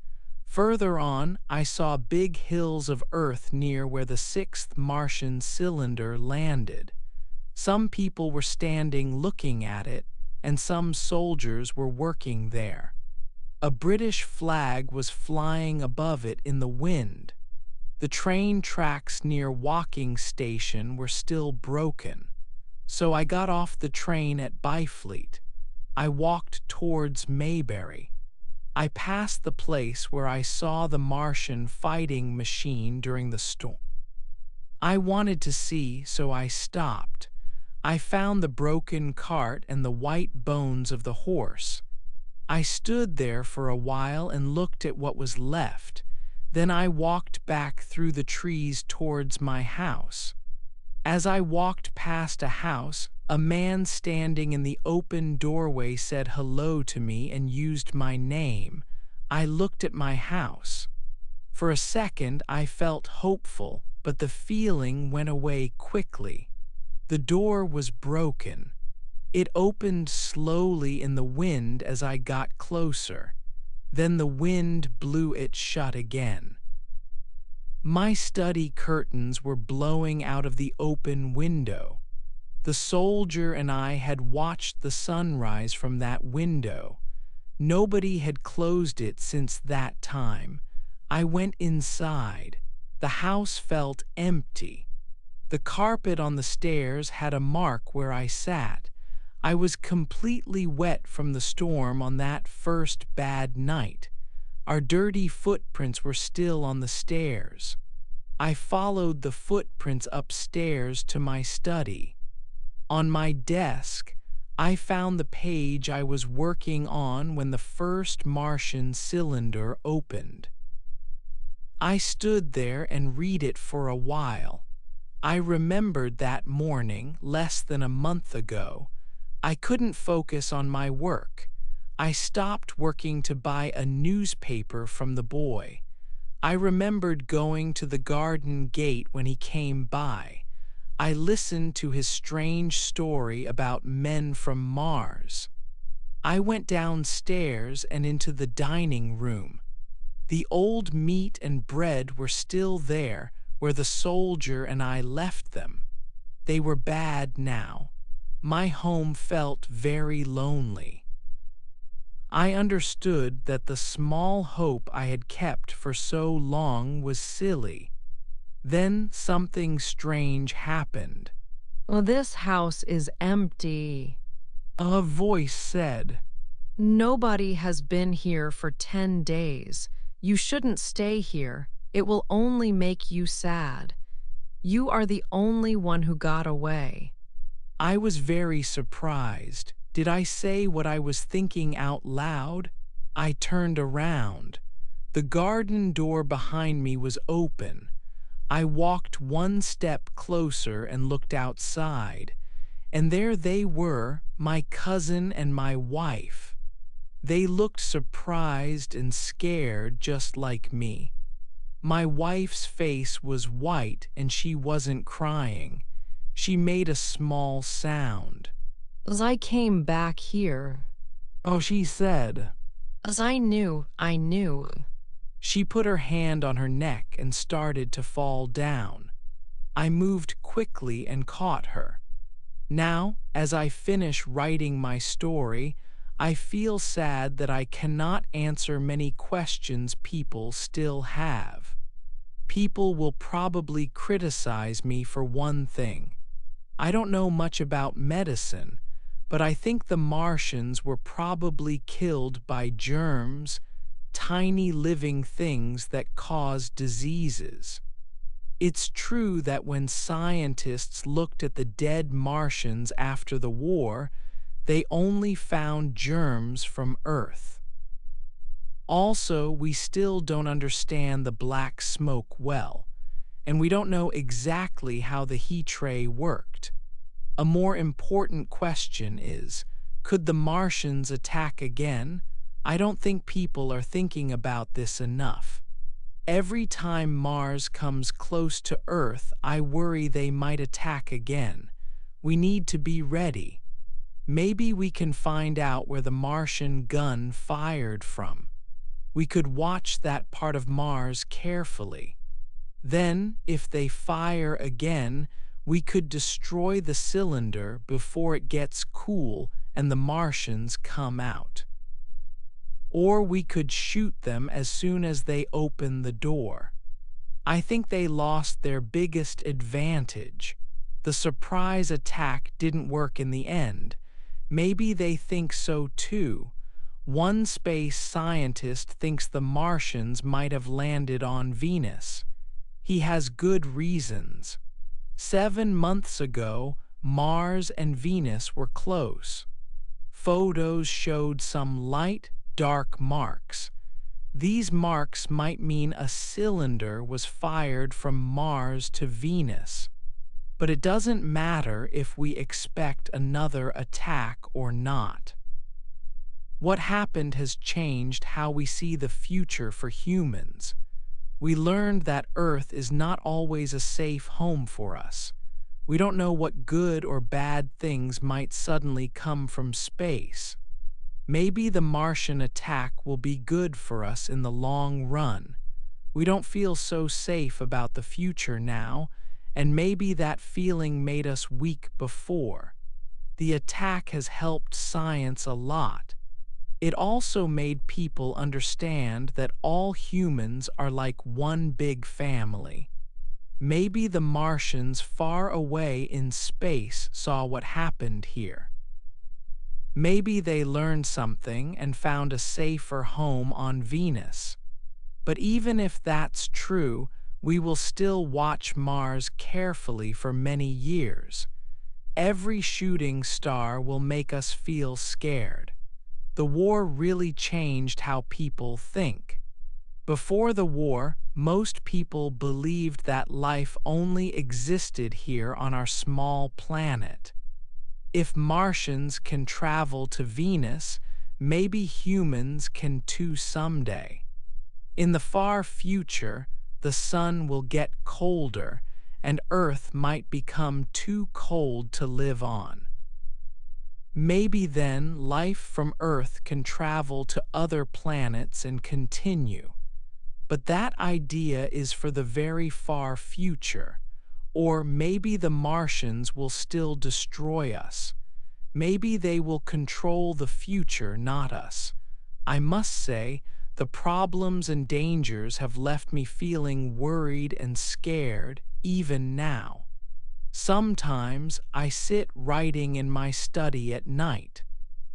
Further on, I saw big hills of earth near where the 6th Martian cylinder landed. Some people were standing looking at it, and some soldiers were working there. A British flag was flying above it in the wind. The train tracks near Woking Station were still broken. So I got off the train at Byfleet. I walked towards Mayberry. I passed the place where I saw the Martian fighting machine during the storm. I wanted to see, so I stopped. I found the broken cart and the white bones of the horse. I stood there for a while and looked at what was left. Then I walked back through the trees towards my house. As I walked past a house, a man standing in the open doorway said hello to me and used my name. I looked at my house. For a second, I felt hopeful, but the feeling went away quickly. The door was broken. It opened slowly in the wind as I got closer. Then the wind blew it shut again. My study curtains were blowing out of the open window. The soldier and I had watched the sunrise from that window. Nobody had closed it since that time. I went inside. The house felt empty. The carpet on the stairs had a mark where I sat. I was completely wet from the storm on that first bad night. Our dirty footprints were still on the stairs. I followed the footprints upstairs to my study. On my desk, I found the page I was working on when the first Martian cylinder opened. I stood there and read it for a while. I remembered that morning, less than a month ago. I couldn't focus on my work. I stopped working to buy a newspaper from the boy. I remembered going to the garden gate when he came by. I listened to his strange story about men from Mars. I went downstairs and into the dining room. The old meat and bread were still there where the soldier and I left them. They were bad now. My home felt very lonely. I understood that the small hope I had kept for so long was silly. Then something strange happened. Well, this house is empty. A voice said, Nobody has been here for 10 days. You shouldn't stay here. It will only make you sad. You are the only one who got away. I was very surprised. Did I say what I was thinking out loud? I turned around. The garden door behind me was open. I walked one step closer and looked outside, and there they were, my cousin and my wife. They looked surprised and scared just like me. My wife's face was white and she wasn't crying. She made a small sound. As I came back here, Oh, she said. as I knew. She put her hand on her neck and started to fall down. I moved quickly and caught her. Now, as I finish writing my story, I feel sad that I cannot answer many questions people still have. People will probably criticize me for one thing. I don't know much about medicine, but I think the Martians were probably killed by germs, tiny living things that cause diseases. It's true that when scientists looked at the dead Martians after the war, they only found germs from Earth. Also, we still don't understand the black smoke well, and we don't know exactly how the heat ray worked. A more important question is, could the Martians attack again? I don't think people are thinking about this enough. Every time Mars comes close to Earth, I worry they might attack again. We need to be ready. Maybe we can find out where the Martian gun fired from. We could watch that part of Mars carefully. Then, if they fire again, we could destroy the cylinder before it gets cool and the Martians come out. Or we could shoot them as soon as they open the door. I think they lost their biggest advantage. The The surprise attack didn't work in the end. Maybe they think so too. One space scientist thinks the Martians might have landed on Venus. He has good reasons. 7 months ago, Mars and Venus were close. Photos showed some light, dark marks. These marks might mean a cylinder was fired from Mars to Venus. But it doesn't matter if we expect another attack or not. What happened has changed how we see the future for humans. We learned that Earth is not always a safe home for us. We don't know what good or bad things might suddenly come from space. Maybe the Martian attack will be good for us in the long run. We don't feel so safe about the future now, and maybe that feeling made us weak before. The attack has helped science a lot. It also made people understand that all humans are like one big family. Maybe the Martians far away in space saw what happened here. Maybe they learned something and found a safer home on Venus. But even if that's true, we will still watch Mars carefully for many years. Every shooting star will make us feel scared. The war really changed how people think. Before the war, most people believed that life only existed here on our small planet. If Martians can travel to Venus, maybe humans can too someday. In the far future, the sun will get colder, and Earth might become too cold to live on. Maybe then life from Earth can travel to other planets and continue. But that idea is for the very far future. Or maybe the Martians will still destroy us. Maybe they will control the future, not us. I must say, the problems and dangers have left me feeling worried and scared, even now. Sometimes I sit writing in my study at night.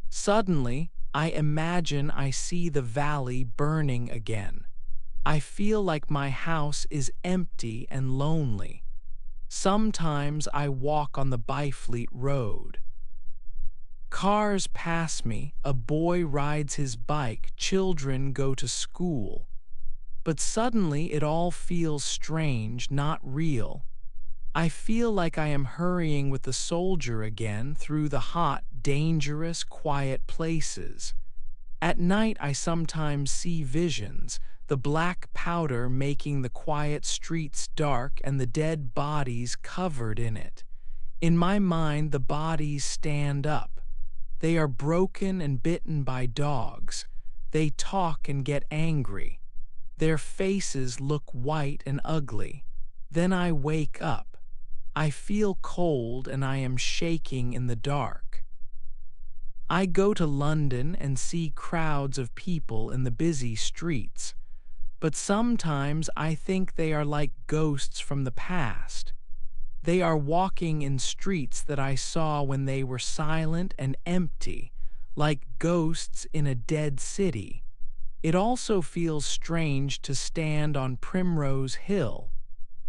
Suddenly, I imagine I see the valley burning again. I feel like my house is empty and lonely. Sometimes I walk on the Byfleet Road. Cars pass me, a boy rides his bike, children go to school. But suddenly it all feels strange, not real. I feel like I am hurrying with the soldier again through the hot, dangerous, quiet places. At night I sometimes see visions, the black powder making the quiet streets dark and the dead bodies covered in it. In my mind, the bodies stand up. They are broken and bitten by dogs. They talk and get angry. Their faces look white and ugly. Then I wake up. I feel cold and I am shaking in the dark. I go to London and see crowds of people in the busy streets. But sometimes I think they are like ghosts from the past. They are walking in streets that I saw when they were silent and empty, like ghosts in a dead city. It also feels strange to stand on Primrose Hill.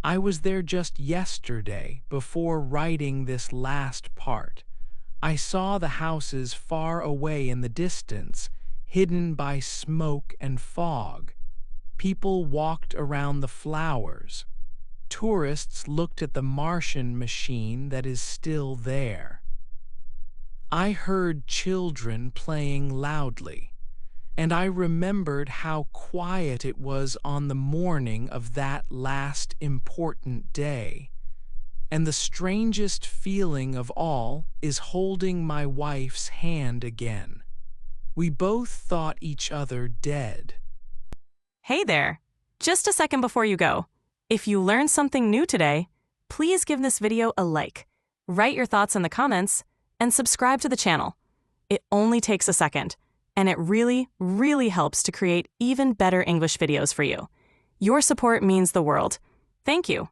I was there just yesterday, before writing this last part. I saw the houses far away in the distance, hidden by smoke and fog. People walked around the flowers. Tourists looked at the Martian machine that is still there. I heard children playing loudly, and I remembered how quiet it was on the morning of that last important day. And the strangest feeling of all is holding my wife's hand again. We both thought each other dead. Hey there! Just a second before you go. If you learned something new today, please give this video a like, write your thoughts in the comments, and subscribe to the channel. It only takes a second, and it really, really helps to create even better English videos for you. Your support means the world. Thank you.